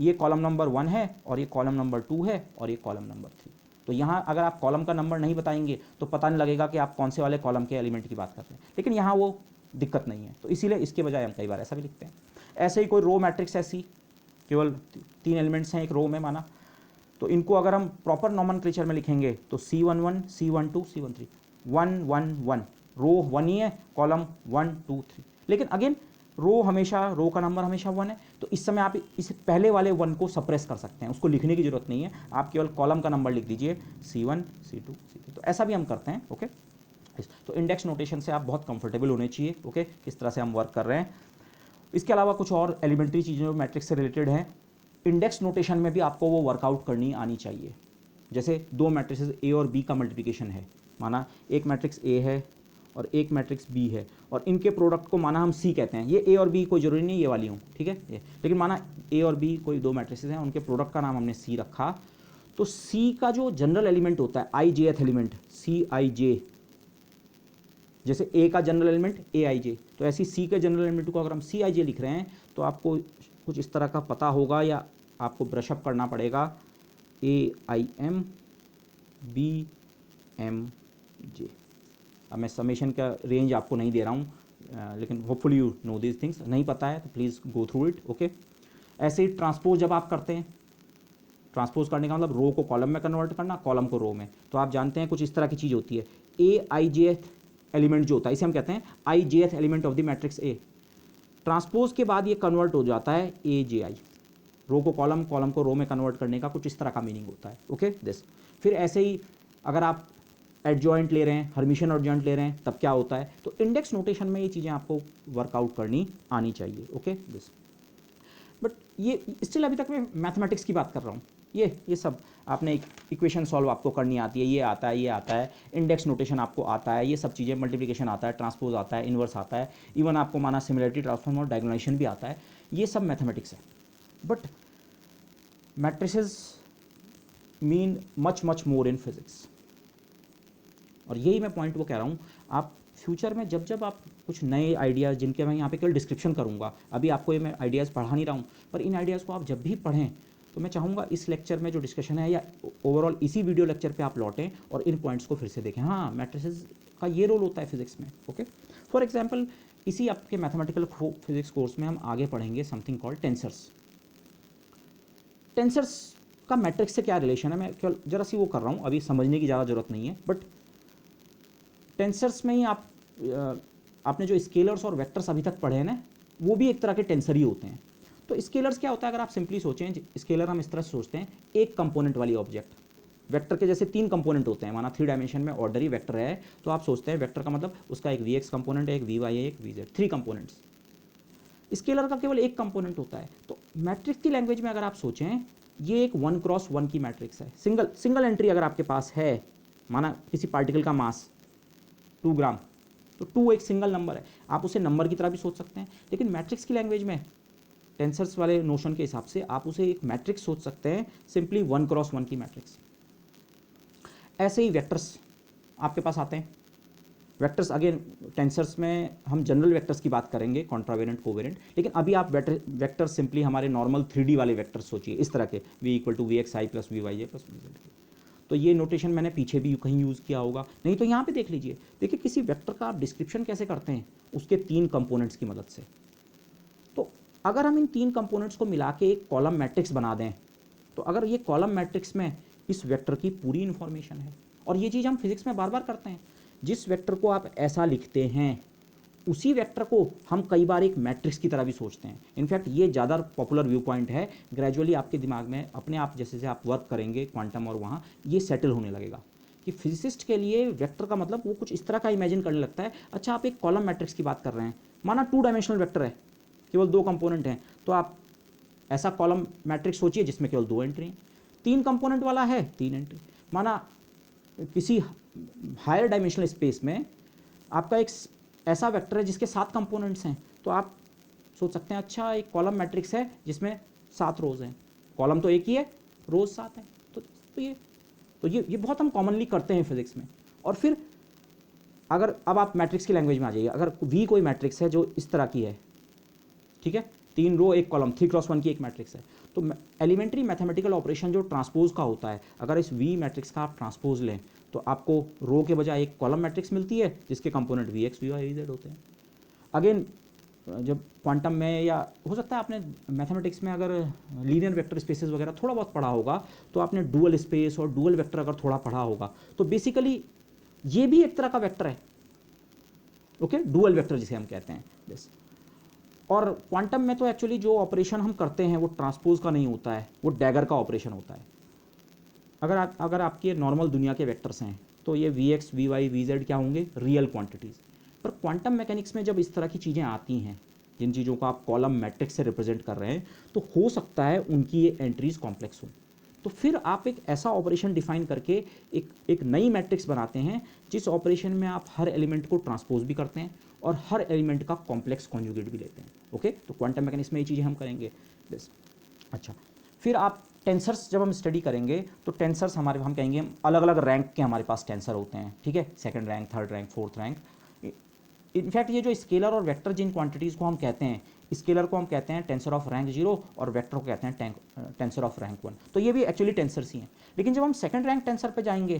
ये कॉलम नंबर 1 है और ये कॉलम नंबर 2 है और ये कॉलम नंबर 3। तो यहाँ अगर आप कॉलम का नंबर नहीं बताएंगे तो पता नहीं लगेगा कि आप कौन से वाले कॉलम के एलिमेंट की बात कर रहे हैं, लेकिन यहाँ वो दिक्कत नहीं है, तो इसीलिए इसके बजाय हम कई बार ऐसा भी लिखते हैं। ऐसे ही कोई रो मैट्रिक्स ऐसी, केवल 3 एलिमेंट्स हैं एक रो में, माना तो इनको अगर हम प्रॉपर नॉमेनक्लेचर में लिखेंगे तो C11, C12, C13, 1 1 1, रो 1 ही है, कॉलम 1 2 3, लेकिन अगेन रो हमेशा, रो का नंबर हमेशा 1 है, तो इस समय आप इस पहले वाले 1 को सप्रेस कर सकते हैं, उसको लिखने की जरूरत नहीं है, आप केवल कॉलम का नंबर लिख दीजिए C1 C2 C3, तो ऐसा भी हम करते हैं। ओके, तो इंडेक्स नोटेशन से आप बहुत कंफर्टेबल होने चाहिए। ओके, किस तरह से हम वर्क कर रहे हैं। इसके अलावा कुछ और एलिमेंट्री चीज़ें जो मैट्रिक्स से रिलेटेड हैं, इंडेक्स नोटेशन में भी आपको वो वर्कआउट करनी आनी चाहिए। जैसे दो मैट्रिसेस ए और बी का मल्टीप्लिकेशन है, माना एक मैट्रिक्स ए है और एक मैट्रिक्स बी है, और इनके प्रोडक्ट को माना हम सी कहते हैं। ये ए और बी कोई जरूरी नहीं ये वाली हूँ, ठीक है ये, लेकिन माना ए और बी कोई दो मैट्रिसेस हैं, उनके प्रोडक्ट का नाम हमने सी रखा, तो सी का जो जनरल एलिमेंट होता है, आई जे एथ एलिमेंट, सी आई जे, जैसे ए का जनरल एलिमेंट ए आई जे, तो ऐसी सी के जनरल एलिमेंट को अगर हम सी आई जे लिख रहे हैं तो आपको कुछ इस तरह का पता होगा, या आपको ब्रशअप करना पड़ेगा, a i m b m j. अब मैं समेशन का रेंज आपको नहीं दे रहा हूँ, लेकिन hopefully you know these things. नहीं पता है तो please go through it. Okay, ऐसे ही ट्रांसपोज जब आप करते हैं, ट्रांसपोज करने का मतलब रो को कॉलम में कन्वर्ट करना, कॉलम को रो में, तो आप जानते हैं कुछ इस तरह की चीज़ होती है। ए आई जे एलिमेंट जो होता है, इसे हम कहते हैं i j th element of the matrix a. Transpose के बाद ये कन्वर्ट हो जाता है ए जे आई, रो को कॉलम, कॉलम को रो में कन्वर्ट करने का कुछ इस तरह का मीनिंग होता है। Okay this. फिर ऐसे ही अगर आप एडजॉइंट ले रहे हैं, हर्मिशन एडजॉइंट ले रहे हैं, तब क्या होता है, तो इंडेक्स नोटेशन में ये चीज़ें आपको वर्कआउट करनी आनी चाहिए। Okay this. बट ये स्टिल अभी तक मैं मैथमेटिक्स की बात कर रहा हूँ। ये सब आपने इक्वेशन सॉल्व आपको करनी आती है, ये आता है, ये आता है, इंडेक्स नोटेशन आपको आता है, ये सब चीज़ें, मल्टीप्लिकेशन आता है, ट्रांसपोज आता है, इन्वर्स आता है, इवन आपको माना सिमिलरिटी ट्रांसफॉर्म और डायगोनलाइजेशन भी आता है, ये सब मैथमेटिक्स है। But matrices mean much much more in physics, और यही मैं पॉइंट वो कह रहा हूँ। आप फ्यूचर में जब जब आप कुछ नए आइडियाज़, जिनके मैं यहाँ पे केवल डिस्क्रिप्शन करूँगा, अभी आपको ये मैं आइडियाज़ पढ़ा नहीं रहा हूँ, पर इन आइडियाज़ को आप जब भी पढ़ें तो मैं चाहूँगा इस लेक्चर में जो डिस्कशन है, या ओवरऑल इसी वीडियो लेक्चर पे आप लौटें और इन पॉइंट्स को फिर से देखें। हाँ, मैट्रिसेस का ये रोल होता है फिजिक्स में। ओके, फॉर एग्जाम्पल इसी आपके मैथमेटिकल फिजिक्स कोर्स में हम आगे पढ़ेंगे समथिंग कॉल्ड टेंसर्स। टेंसर्स का मैट्रिक्स से क्या रिलेशन है, मैं केवल जरा सी वो कर रहा हूँ, अभी समझने की ज़्यादा ज़रूरत नहीं है। बट टेंसर्स में ही आपने जो स्केलर्स और वेक्टर्स अभी तक पढ़े हैं ना, वो भी एक तरह के टेंसर ही होते हैं। तो स्केलर्स क्या होता है, अगर आप सिंपली सोचें, स्केलर हम इस तरह से सोचते हैं, एक कंपोनेंट वाली ऑब्जेक्ट। वेक्टर के जैसे 3 कंपोनेंट होते हैं, माना 3 डायमेंशन में ऑर्डरी वेक्टर है, तो आप सोचते हैं वेक्टर का मतलब उसका एक वी एक्स कंपोनेंट है, एक वी वाई है, एक वी जेड, 3 कंपोनेंट्स। स्केलर का केवल एक कंपोनेंट होता है। तो मैट्रिक्स की लैंग्वेज में अगर आप सोचें, ये एक 1x1 की मैट्रिक्स है। सिंगल एंट्री अगर आपके पास है, माना किसी पार्टिकल का मास 2 ग्राम, तो 2 एक सिंगल नंबर है, आप उसे नंबर की तरह भी सोच सकते हैं। लेकिन मैट्रिक्स की लैंग्वेज में, टेंसर्स वाले नोशन के हिसाब से, आप उसे एक मैट्रिक्स सोच सकते हैं, सिंपली 1x1 की मैट्रिक्स। ऐसे ही वेक्टर्स आपके पास आते हैं। वेक्टर्स अगेन टेंसर्स में हम जनरल वेक्टर्स की बात करेंगे, कॉन्ट्रावेरेंट, कोवेरेंट, लेकिन अभी आप वेक्टर सिंपली हमारे नॉर्मल 3D वाले वेक्टर्स सोचिए, इस तरह के v = vxi + vyj + vz। तो ये नोटेशन मैंने पीछे भी कहीं यूज़ किया होगा, नहीं तो यहाँ पे देख लीजिए। देखिए किसी वेक्टर का आप डिस्क्रिप्शन कैसे करते हैं, उसके 3 कंपोनेंट्स की मदद से। तो अगर हम इन 3 कंपोनेंट्स को मिला के एक कॉलम मैट्रिक्स बना दें, तो अगर ये कॉलम मैट्रिक्स में इस वेक्टर की पूरी इन्फॉर्मेशन है, और ये चीज़ हम फिजिक्स में बार बार करते हैं। जिस वेक्टर को आप ऐसा लिखते हैं, उसी वेक्टर को हम कई बार एक मैट्रिक्स की तरह भी सोचते हैं। इनफैक्ट ये ज़्यादा पॉपुलर व्यू पॉइंट है। ग्रेजुअली आपके दिमाग में अपने आप जैसे जैसे आप वर्क करेंगे क्वांटम और वहाँ, ये सेटल होने लगेगा कि फिजिसिस्ट के लिए वेक्टर का मतलब वो कुछ इस तरह का इमेजिन करने लगता है। अच्छा, आप एक कॉलम मैट्रिक्स की बात कर रहे हैं, माना 2 डायमेंशनल वेक्टर है, केवल 2 कंपोनेंट हैं, तो आप ऐसा कॉलम मैट्रिक्स सोचिए जिसमें केवल 2 एंट्री हैं। 3 कंपोनेंट वाला है, 3 एंट्री। माना किसी हायर डायमेंशनल स्पेस में आपका एक ऐसा वेक्टर है जिसके 7 कंपोनेंट्स हैं, तो आप सोच सकते हैं अच्छा एक कॉलम मैट्रिक्स है जिसमें 7 रोज़ हैं। कॉलम तो एक ही है, रोज़ 7 हैं। तो ये बहुत हम कॉमनली करते हैं फिजिक्स में। और फिर अगर अब आप मैट्रिक्स की लैंग्वेज में आ जाइए, अगर वी कोई मैट्रिक्स है जो इस तरह की है, ठीक है, 3 रो 1 कॉलम, 3x1 की एक मैट्रिक्स है, तो एलिमेंट्री मैथमेटिकल ऑपरेशन जो ट्रांसपोज का होता है, अगर इस वी मैट्रिक्स का आप ट्रांसपोज लें तो आपको रो के बजाय एक कॉलम मैट्रिक्स मिलती है जिसके component V X V Y V Z होते हैं। अगेन जब क्वांटम में, या हो सकता है आपने मैथमेटिक्स में अगर लीनियर वेक्टर स्पेसेस वगैरह थोड़ा बहुत पढ़ा होगा, तो आपने डुअल स्पेस और डुअल वेक्टर अगर थोड़ा पढ़ा होगा, तो बेसिकली ये भी एक तरह का वेक्टर है, ओके, डुअल वेक्टर जिसे हम कहते हैं बस। और क्वांटम में तो एक्चुअली जो ऑपरेशन हम करते हैं वो ट्रांसपोज का नहीं होता है, वो डैगर का ऑपरेशन होता है। अगर आपके नॉर्मल दुनिया के वेक्टर्स हैं तो ये V X V Y V Z क्या होंगे, रियल क्वांटिटीज़। पर क्वांटम मैकेनिक्स में जब इस तरह की चीज़ें आती हैं, जिन चीज़ों को आप कॉलम मैट्रिक्स से रिप्रेजेंट कर रहे हैं, तो हो सकता है उनकी ये एंट्रीज कॉम्प्लेक्स हो। तो फिर आप एक ऐसा ऑपरेशन डिफाइन करके एक नई मैट्रिक्स बनाते हैं, जिस ऑपरेशन में आप हर एलिमेंट को ट्रांसपोज भी करते हैं और हर एलिमेंट का कॉम्प्लेक्स कॉन्जुगेट भी लेते हैं। ओके, तो क्वांटम मैकेनिक्स में ये चीज़ें हम करेंगे बस। अच्छा, फिर आप टेंसर्स जब हम स्टडी करेंगे तो टेंसर्स हमारे, हम कहेंगे अलग अलग रैंक के हमारे पास टेंसर होते हैं, ठीक है, second rank, third rank, fourth rank. In fact ये जो स्केलर और वेक्टर जिन क्वांटिटीज़ को हम कहते हैं, स्केलर को हम कहते हैं टेंसर ऑफ रैंक 0 और वेक्टर को कहते हैं टेंसर ऑफ रैंक 1। तो ये भी एक्चुअली टेंसर्स ही हैं। लेकिन जब हम सेकंड रैंक टेंसर पे जाएंगे,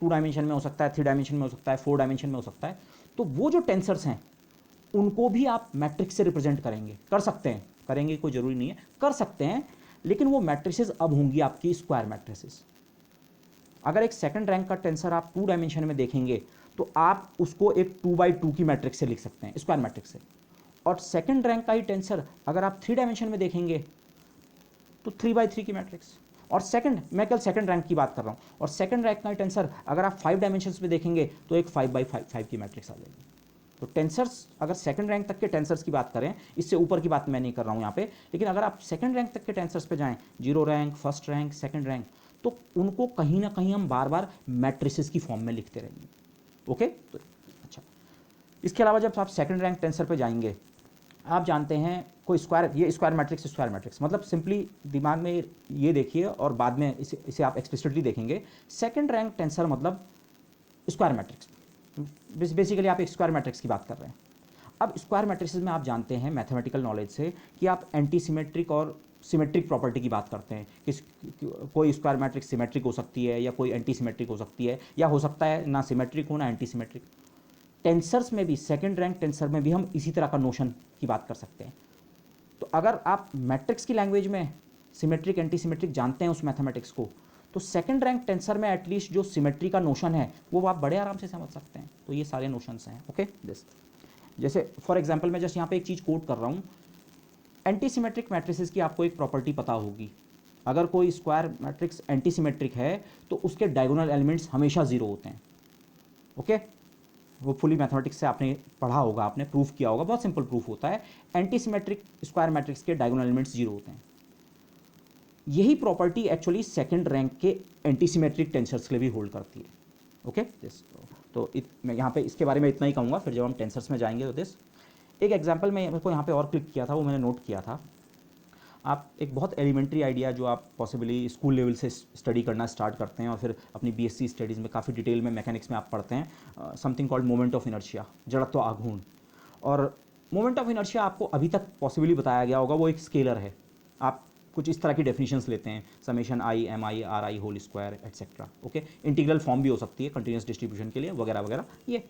2 डायमेंशन में हो सकता है, 3 डायमेंशन में हो सकता है, 4 डायमेंशन में हो सकता है, तो वो जो टेंसर्स हैं उनको भी आप मैट्रिक्स से रिप्रेजेंट करेंगे, कर सकते हैं, करेंगे कोई ज़रूरी नहीं है, कर सकते हैं, लेकिन वो मैट्रिसेस अब होंगी आपकी स्क्वायर मैट्रिसेस। अगर एक सेकंड रैंक का टेंसर आप 2 डायमेंशन में देखेंगे तो आप उसको एक 2x2 की मैट्रिक्स से लिख सकते हैं, स्क्वायर मैट्रिक्स से। और सेकंड रैंक का ही टेंसर अगर आप 3 डायमेंशन में देखेंगे तो 3x3 की मैट्रिक्स। और सेकंड, मैं कल सेकंड रैंक की बात कर रहा हूँ, और सेकंड रैंक का ही टेंसर अगर आप 5 डायमेंशंस में देखेंगे तो एक 5x5 की मैट्रिक्स आ जाएगी। तो टेंसर्स, अगर सेकंड रैंक तक के टेंसर्स की बात करें, इससे ऊपर की बात मैं नहीं कर रहा हूँ यहाँ पे, लेकिन अगर आप सेकंड रैंक तक के टेंसर्स पे जाएं, 0 rank, first rank, second rank, तो उनको कहीं ना कहीं हम बार बार मैट्रिसेस की फॉर्म में लिखते रहेंगे। ओके, तो अच्छा, इसके अलावा जब आप सेकंड रैंक टेंसर पे जाएंगे, आप जानते हैं कोई स्क्वायर, ये स्क्वायर मैट्रिक्स मतलब सिंपली दिमाग में ये देखिए और बाद में इसे आप एक्सप्लिसिटली देखेंगे। सेकंड रैंक टेंसर मतलब स्क्वायर मैट्रिक्स, बेसिकली आप एक स्क्वायर मैट्रिक्स की बात कर रहे हैं। अब स्क्वायर मैट्रिक्स में आप जानते हैं मैथमेटिकल नॉलेज से कि आप एंटी सिमेट्रिक और सिमेट्रिक प्रॉपर्टी की बात करते हैं कि कोई स्क्वायर मैट्रिक्स सिमेट्रिक हो सकती है या कोई एंटी सिमेट्रिक हो सकती है, या हो सकता है ना सिमेट्रिक हो ना एंटी सिमेट्रिक। टेंसर्स में भी, सेकंड रैंक टेंसर में भी हम इसी तरह का नोशन की बात कर सकते हैं। तो अगर आप मैट्रिक्स की लैंग्वेज में सिमेट्रिक एंटी सिमेट्रिक जानते हैं उस मैथमेटिक्स को, तो सेकंड रैंक टेंसर में एटलीस्ट जो सिमेट्री का नोशन है वो आप बड़े आराम से समझ सकते हैं। तो ये सारे नोशंस हैं। ओके, दिस जैसे फॉर एग्जांपल मैं जस्ट यहाँ पे एक चीज़ कोट कर रहा हूँ, एंटी सिमेट्रिक मैट्रिसेस की आपको एक प्रॉपर्टी पता होगी, अगर कोई स्क्वायर मैट्रिक्स एंटी सिमेट्रिक है तो उसके डायगोनल एलिमेंट्स हमेशा 0 होते हैं। ओके, वो फुली मैथमेटिक्स से आपने पढ़ा होगा, आपने प्रूफ किया होगा, बहुत सिंपल प्रूफ होता है, एंटी सिमेट्रिक स्क्वायर मैट्रिक्स के डायगोनल एलिमेंट्स 0 होते हैं। यही प्रॉपर्टी एक्चुअली सेकंड रैंक के एंटी सिमेट्रिक टेंसर्स के लिए भी होल्ड करती है। ओके, दिस तो मैं यहाँ पे इसके बारे में इतना ही कहूँगा, फिर जब हम टेंसर्स में जाएंगे तो दिस एक एग्जांपल मैं को यहाँ पे और क्लिक किया था, वो मैंने नोट किया था। आप एक बहुत एलिमेंट्री आइडिया जो आप पॉसिबली स्कूल लेवल से स्टडी करना स्टार्ट करते हैं और फिर अपनी बीएससी स्टडीज़ में काफ़ी डिटेल में मैकेनिक्स में आप पढ़ते हैं, something called moment of inertia, जड़त्व आघूर्ण। और मोमेंट ऑफ इनर्शिया आपको अभी तक पॉसिबली बताया गया होगा, वो एक स्केलर है। आप कुछ इस तरह की डेफिनेशंस लेते हैं, summation I M I R I whole square etcetera. Okay, integral form भी हो सकती है कंटिन्यूस डिस्ट्रीब्यूशन के लिए वगैरह वगैरह। ये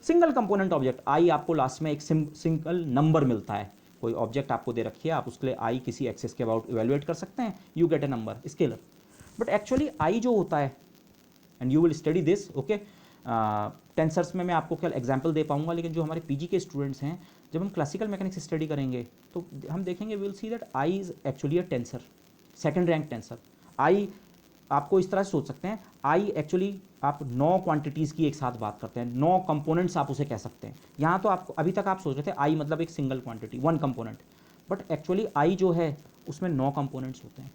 सिंगल कंपोनेंट ऑब्जेक्ट आई, आपको लास्ट में एक सिंगल नंबर मिलता है, कोई ऑब्जेक्ट आपको दे रखी है, आप उसके लिए आई किसी एक्सेस के अबाउट इवेलुएट कर सकते हैं, you get A number, scalar. But actually I जो होता है, and you will study this, okay, tensors में मैं आपको केवल एग्जांपल दे पाऊंगा, लेकिन जो हमारे पीजी के स्टूडेंट्स हैं, जब हम क्लासिकल मैकेनिक्स स्टडी करेंगे तो हम देखेंगे, will see that i is actually a tensor, second rank tensor. I आपको इस तरह से सोच सकते हैं, आई एक्चुअली आप 9 क्वांटिटीज़ की एक साथ बात करते हैं, 9 कंपोनेंट्स आप उसे कह सकते हैं। यहाँ तो आपको अभी तक आप सोच रहे थे आई मतलब एक single quantity, 1 component, but actually I जो है उसमें 9 कंपोनेंट्स होते हैं।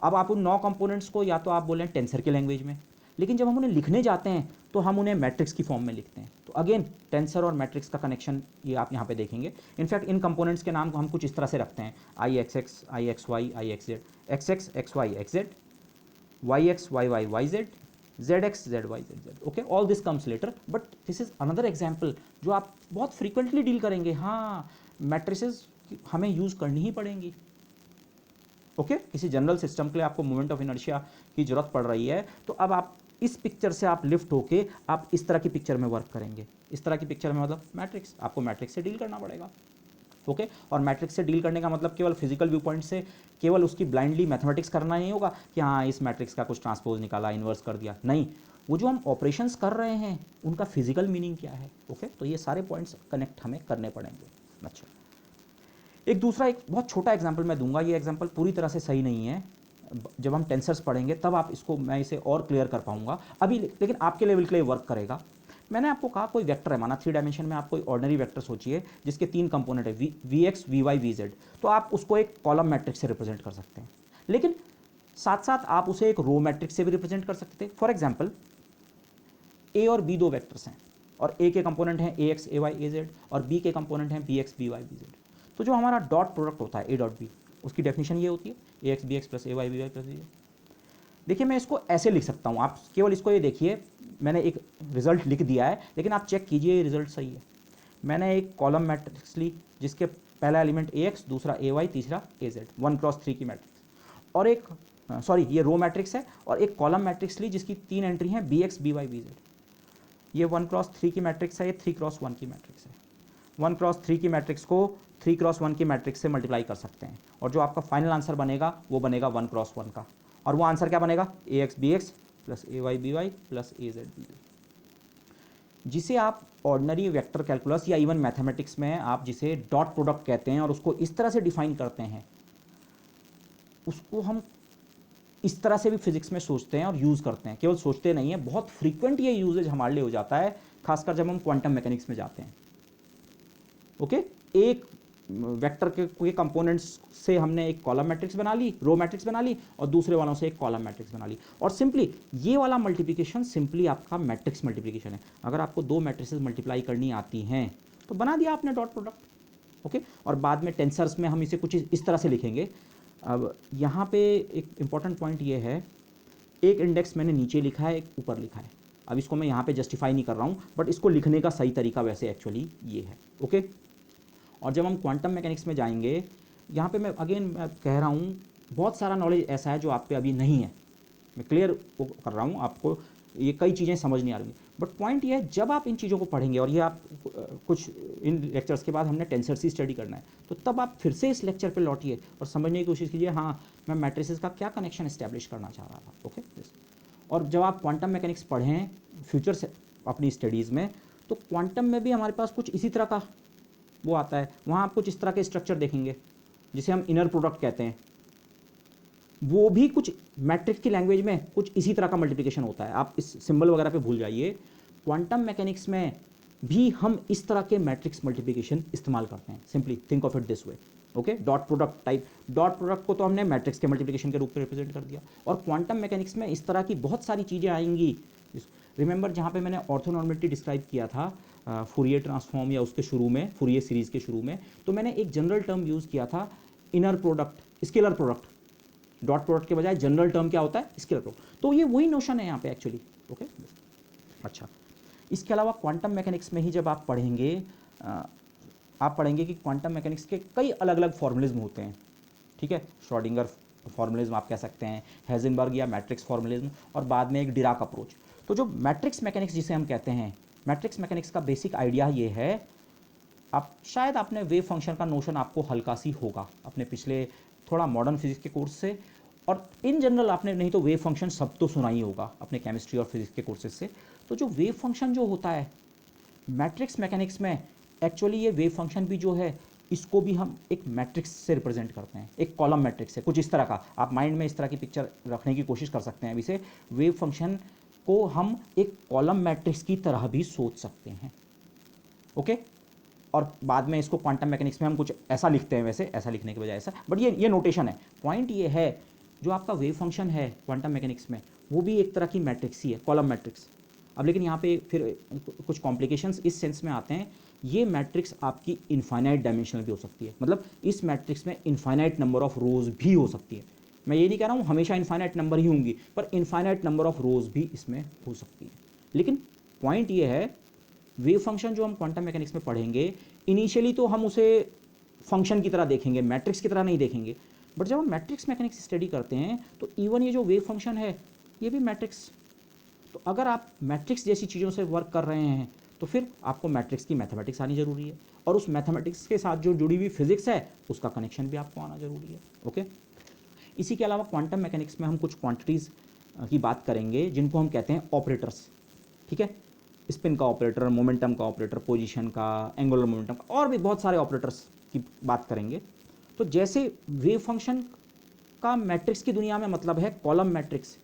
अब आप उन 9 कंपोनेंट्स को या तो आप बोलें टेंसर की लैंग्वेज में, लेकिन जब हम उन्हें लिखने जाते हैं तो हम उन्हें मैट्रिक्स की फॉर्म में लिखते हैं। तो अगेन टेंसर और मैट्रिक्स का कनेक्शन ये आप यहाँ पे देखेंगे। इनफैक्ट इन कंपोनेंट्स के नाम को हम कुछ इस तरह से रखते हैं, i x x, i x y, i x z, x x x y x z, y x y y y z, z x z y z z. Okay, all this comes later, but this is another example जो आप बहुत frequently deal करेंगे। हाँ, matrices हमें use करनी ही पड़ेंगी। Okay, किसी general system के लिए आपको मोमेंट ऑफ इनर्शिया की जरूरत पड़ रही है, तो अब आप इस पिक्चर से आप लिफ्ट होके आप इस तरह की पिक्चर में वर्क करेंगे। इस तरह की पिक्चर में मतलब मैट्रिक्स, आपको मैट्रिक्स से डील करना पड़ेगा। ओके। और मैट्रिक्स से डील करने का मतलब केवल फिजिकल व्यू पॉइंट से केवल उसकी ब्लाइंडली मैथमेटिक्स करना नहीं होगा कि हाँ इस मैट्रिक्स का कुछ ट्रांसपोज निकाला, इन्वर्स कर दिया, नहीं, वो जो हम ऑपरेशंस कर रहे हैं उनका फिजिकल मीनिंग क्या है। ओके, तो ये सारे पॉइंट्स कनेक्ट हमें करने पड़ेंगे। अच्छा, एक दूसरा एक बहुत छोटा एग्जाम्पल मैं दूंगा, ये एग्जाम्पल पूरी तरह से सही नहीं है, जब हम टेंसर्स पढ़ेंगे तब आप इसको, मैं इसे और क्लियर कर पाऊंगा अभी, लेकिन आपके लेवल के लिए वर्क करेगा। मैंने आपको कहा कोई वेक्टर है, माना 3 डायमेंशन में आप कोई ऑर्डिनरी वेक्टर सोचिए जिसके 3 कंपोनेंट है, V X, V Y, V Z, तो आप उसको एक कॉलम मैट्रिक्स से रिप्रेजेंट कर सकते हैं, लेकिन साथ साथ आप उसे एक रो मैट्रिक्स से भी रिप्रेजेंट कर सकते हैं। फॉर एग्जाम्पल ए और बी दो वेक्टर्स हैं, और ए के कंपोनेंट हैं a x a y a z, और बी के कंपोनेंट हैं B x B Y B z. तो जो हमारा डॉट प्रोडक्ट होता है ए डॉट बी, उसकी डेफिनेशन ये होती है a x b x plus a y b y plus b z. देखिए मैं इसको ऐसे लिख सकता हूँ, आप केवल इसको ये देखिए, मैंने एक रिजल्ट लिख दिया है, लेकिन आप चेक कीजिए ये रिजल्ट सही है। मैंने एक कॉलम मैट्रिक्स ली जिसके पहला एलिमेंट ए एक्स, दूसरा ए वाई, तीसरा ए जेड, 1x3 की मैट्रिक्स, और एक सॉरी ये रो मैट्रिक्स है, और एक कॉलम मैट्रिक्स ली जिसकी 3 एंट्री हैं B x B Y B Z. ये 1x3 की मैट्रिक्स है, ये 3x1 की मैट्रिक्स है। 1x3 की मैट्रिक्स को 3x1 की मैट्रिक्स से मल्टीप्लाई कर सकते हैं, और जो आपका फाइनल आंसर बनेगा वो बनेगा 1x1 का, और वो आंसर क्या बनेगा, ए x b x plus a y b y plus A Z B Z, जिसे आप ऑर्डिनरी वेक्टर कैलकुलस या इवन मैथमेटिक्स में आप जिसे डॉट प्रोडक्ट कहते हैं और उसको इस तरह से डिफाइन करते हैं, उसको हम इस तरह से भी फिजिक्स में सोचते हैं और यूज़ करते हैं, केवल सोचते नहीं है, बहुत फ्रीक्वेंट ये यूजेज हमारे लिए हो जाता है, खासकर जब हम क्वांटम मैकेनिक्स में जाते हैं। ओके, एक वेक्टर के कंपोनेंट्स से हमने एक कॉलम मैट्रिक्स बना ली, रो मैट्रिक्स बना ली, और दूसरे वालों से एक कॉलम मैट्रिक्स बना ली, और सिंपली ये वाला मल्टीप्लिकेशन सिंपली आपका मैट्रिक्स मल्टीप्लिकेशन है। अगर आपको दो मैट्रिक्सेस मल्टीप्लाई करनी आती हैं तो बना दिया आपने डॉट प्रोडक्ट। ओके, और बाद में टेंसर्स में हम इसे कुछ इस तरह से लिखेंगे। अब यहाँ पे एक इंपॉर्टेंट पॉइंट ये है, एक इंडेक्स मैंने नीचे लिखा है, एक ऊपर लिखा है। अब इसको मैं यहाँ पे जस्टिफाई नहीं कर रहा हूँ, बट इसको लिखने का सही तरीका वैसे एक्चुअली ये है। ओके, और जब हम क्वांटम मैकेनिक्स में जाएंगे, यहाँ पे मैं अगेन मैं कह रहा हूँ बहुत सारा नॉलेज ऐसा है जो आप पे अभी नहीं है, मैं क्लियर कर रहा हूँ, आपको ये कई चीज़ें समझ नहीं आ रही, बट पॉइंट ये है जब आप इन चीज़ों को पढ़ेंगे, और ये आप कुछ इन लेक्चर्स के बाद हमने टेंसर्स ही स्टडी करना है, तो तब आप फिर से इस लेक्चर पे लौटिए और समझने की कोशिश कीजिए, हाँ मैं मैट्रिसेस का क्या कनेक्शन इस्टेब्लिश करना चाह रहा था। ओके, और जब आप क्वांटम मैकेनिक्स पढ़ें फ्यूचर से अपनी स्टडीज़ में, तो क्वांटम में भी हमारे पास कुछ इसी तरह का वो आता है, वहाँ आप कुछ इस तरह के स्ट्रक्चर देखेंगे जिसे हम इनर प्रोडक्ट कहते हैं, वो भी कुछ मैट्रिक्स की लैंग्वेज में कुछ इसी तरह का मल्टीप्लिकेशन होता है। आप इस सिंबल वगैरह पे भूल जाइए, क्वांटम मैकेनिक्स में भी हम इस तरह के मैट्रिक्स मल्टीप्लिकेशन इस्तेमाल करते हैं। Simply think of it this way. Okay, dot product type, dot product को तो हमने मैट्रिक्स के मल्टीप्लिकेशन के रूप में रिप्रेजेंट कर दिया, और क्वांटम मैकेनिक्स में इस तरह की बहुत सारी चीज़ें आएंगी। रिमेंबर जहाँ पे मैंने ऑर्थोनॉर्मेलिटी डिस्क्राइब किया था फूरियर ट्रांसफॉर्म या उसके शुरू में, फूरियर सीरीज़ के शुरू में, तो मैंने एक जनरल टर्म यूज़ किया था inner product, scalar product. Dot product के बजाय जनरल टर्म क्या होता है, स्केलर प्रोडक्ट। तो ये वही नोशन है यहाँ पे एक्चुअली। ओके, अच्छा, इसके अलावा क्वांटम मैकेनिक्स में ही जब आप पढ़ेंगे, आप पढ़ेंगे कि क्वांटम मैकेनिक्स के कई अलग अलग फॉर्मुलिज्म होते हैं। ठीक है, श्रोडिंगर फॉर्मुलिज्म आप कह सकते हैं, हेजनबर्ग या मैट्रिक्स फॉर्मुलिज्म, और बाद में एक डिराक अप्रोच। तो जो मैट्रिक्स मैकेनिक्स जिसे हम कहते हैं, मैट्रिक्स मैकेनिक्स का बेसिक आइडिया ये है, आप शायद आपने वेव फंक्शन का नोशन आपको हल्का सी होगा अपने पिछले थोड़ा मॉडर्न फिजिक्स के कोर्स से, और इन जनरल आपने नहीं तो वेव फंक्शन सब तो सुना ही होगा अपने केमिस्ट्री और फिजिक्स के कोर्सेज से। तो जो वेव फंक्शन जो होता है मैट्रिक्स मैकेनिक्स में, एक्चुअली ये वेव फंक्शन भी जो है इसको भी हम एक मैट्रिक्स से रिप्रेजेंट करते हैं, एक कॉलम मैट्रिक्स से, कुछ इस तरह का। आप माइंड में इस तरह की पिक्चर रखने की कोशिश कर सकते हैं। इसे वेव फंक्शन को हम एक कॉलम मैट्रिक्स की तरह भी सोच सकते हैं। ओके, और बाद में इसको क्वांटम मैकेनिक्स में हम कुछ ऐसा लिखते हैं, वैसे ऐसा लिखने के बजाय ऐसा, बट ये नोटेशन है। पॉइंट ये है जो आपका वेव फंक्शन है क्वांटम मैकेनिक्स में, वो भी एक तरह की मैट्रिक्स ही है, कॉलम मैट्रिक्स। अब लेकिन यहाँ पे फिर कुछ कॉम्प्लिकेशंस इस सेंस में आते हैं, ये मैट्रिक्स आपकी इनफाइनाइट डायमेंशनल भी हो सकती है, मतलब इस मैट्रिक्स में इनफाइनाइट नंबर ऑफ रोज भी हो सकती है। मैं ये नहीं कह रहा हूँ हमेशा इनफाइनाइट नंबर ही होंगी, पर इनफाइनाइट नंबर ऑफ रोज भी इसमें हो सकती है। लेकिन पॉइंट ये है, वेव फंक्शन जो हम क्वांटम मैकेनिक्स में पढ़ेंगे, इनिशियली तो हम उसे फंक्शन की तरह देखेंगे, मैट्रिक्स की तरह नहीं देखेंगे, बट जब हम मैट्रिक्स मैकेनिक्स स्टडी करते हैं तो इवन ये जो वेव फंक्शन है ये भी मैट्रिक्स। तो अगर आप मैट्रिक्स जैसी चीज़ों से वर्क कर रहे हैं तो फिर आपको मैट्रिक्स की मैथमेटिक्स आनी जरूरी है, और उस मैथमेटिक्स के साथ जो जुड़ी हुई फिजिक्स है उसका कनेक्शन भी आपको आना जरूरी है। ओके, इसी के अलावा क्वांटम मैकेनिक्स में हम कुछ क्वांटिटीज़ की बात करेंगे जिनको हम कहते हैं ऑपरेटर्स। ठीक है, स्पिन का ऑपरेटर, मोमेंटम का ऑपरेटर, पोजीशन का, एंगुलर मोमेंटम का, और भी बहुत सारे ऑपरेटर्स की बात करेंगे। तो जैसे वेव फंक्शन का मैट्रिक्स की दुनिया में मतलब है कॉलम मैट्रिक्स,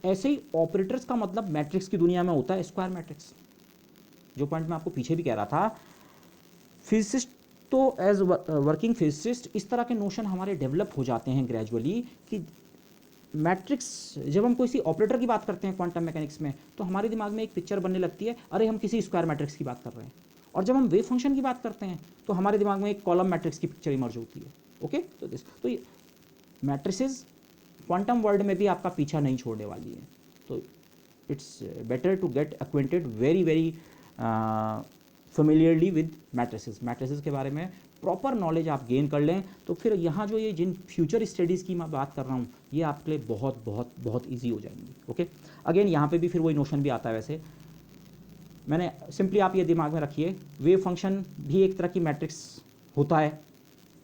ऐसे ही ऑपरेटर्स का मतलब मैट्रिक्स की दुनिया में होता है स्क्वायर मैट्रिक्स। जो पॉइंट मैं आपको पीछे भी कह रहा था, फिजिसिस्ट तो एज वर्किंग फिजिसिस्ट इस तरह के नोशन हमारे डेवलप हो जाते हैं ग्रेजुअली कि मैट्रिक्स, जब हम कोई सी ऑपरेटर की बात करते हैं क्वांटम मैकेनिक्स में, तो हमारे दिमाग में एक पिक्चर बनने लगती है, अरे हम किसी स्क्वायर मैट्रिक्स की बात कर रहे हैं। और जब हम वेव फंक्शन की बात करते हैं तो हमारे दिमाग में एक कॉलम मैट्रिक्स की पिक्चर इमर्ज होती है। ओके, तो ये मैट्रिसेस क्वांटम वर्ल्ड में भी आपका पीछा नहीं छोड़ने वाली है। तो it's better to get acquainted very very familiarly with matrices. Matrices के बारे में प्रॉपर नॉलेज आप गेन कर लें तो फिर यहाँ जो ये जिन फ्यूचर स्टडीज़ की मैं बात कर रहा हूँ ये आपके लिए बहुत बहुत बहुत ईजी हो जाएंगी। ओके, अगेन यहाँ पे भी फिर वही नोशन भी आता है। वैसे मैंने सिंपली, आप ये दिमाग में रखिए, वेव फंक्शन भी एक तरह की मैट्रिक्स होता है,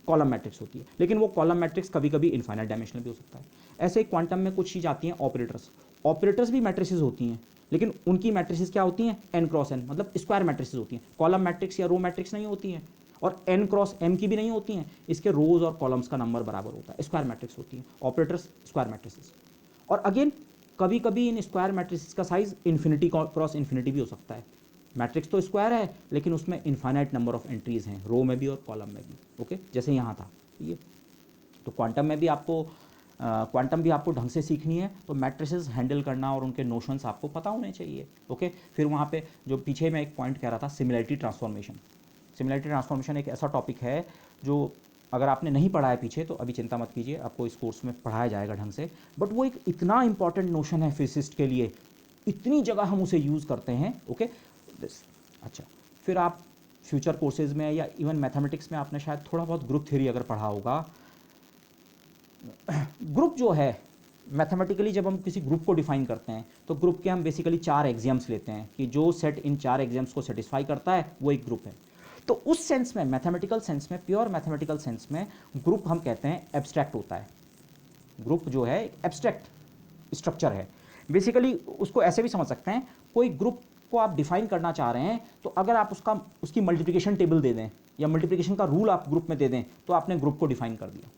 कॉलम मैट्रिक्स होती है, लेकिन वो कॉलम मैट्रिक्स कभी कभी इनफाइनाइट डायमेंशनल भी हो सकता है। ऐसे ही क्वांटम में कुछ चीज़ आती हैं ऑपरेटर्स। ऑपरेटर्स भी मैट्रिसेस होती हैं, लेकिन उनकी मैट्रिसेस क्या होती हैं, n क्रॉस n, मतलब स्क्वायर मैट्रिसेस होती हैं। कॉलम मैट्रिक्स या रो मैट्रिक्स नहीं होती हैं, और n क्रॉस m की भी नहीं होती हैं। इसके रोज और कॉलम्स का नंबर बराबर होता है, स्क्वायर मैट्रिक्स होती हैं ऑपरेटर्स, स्क्वायर मैट्रिसेस। और अगेन कभी कभी इन स्क्वायर मैट्रिसेस का साइज इन्फिनिटी क्रॉस इन्फिनिटी भी हो सकता है। मैट्रिक्स तो स्क्वायर है लेकिन उसमें इनफाइनाइट नंबर ऑफ एंट्रीज हैं, रो में भी और कॉलम में भी। ओके, जैसे यहाँ था ये। तो क्वांटम में भी आपको क्वांटम भी आपको ढंग से सीखनी है तो मैट्रिसेस हैंडल करना और उनके नोशंस आपको पता होने चाहिए। ओके, फिर वहाँ पे जो पीछे मैं एक पॉइंट कह रहा था, सिमिलैरिटी ट्रांसफॉर्मेशन। सिमिलैरिटी ट्रांसफॉर्मेशन एक ऐसा टॉपिक है जो अगर आपने नहीं पढ़ा है पीछे तो अभी चिंता मत कीजिए, आपको इस कोर्स में पढ़ाया जाएगा ढंग से। बट वो एक इतना इंपॉर्टेंट नोशन है फिजिसिस्ट के लिए, इतनी जगह हम उसे यूज़ करते हैं। ओके, अच्छा, फिर आप फ्यूचर कोर्सेज में या इवन मैथमेटिक्स में आपने शायद थोड़ा बहुत ग्रुप थ्योरी अगर पढ़ा होगा। ग्रुप जो है मैथमेटिकली जब हम किसी ग्रुप को डिफाइन करते हैं तो ग्रुप के हम बेसिकली 4 एग्जाम्स लेते हैं कि जो सेट इन 4 एग्जाम्स को सेटिस्फाई करता है वो एक ग्रुप है। तो उस सेंस में, मैथमेटिकल सेंस में, प्योर मैथमेटिकल सेंस में ग्रुप हम कहते हैं एब्स्ट्रैक्ट होता है। ग्रुप जो है एब्स्ट्रैक्ट स्ट्रक्चर है। बेसिकली उसको ऐसे भी समझ सकते हैं, कोई ग्रुप को आप डिफाइन करना चाह रहे हैं तो अगर आप उसकी मल्टीप्लिकेशन टेबल दे दें या मल्टीप्लिकेशन का रूल आप ग्रुप में दे दें तो आपने ग्रुप को डिफाइन कर दिया।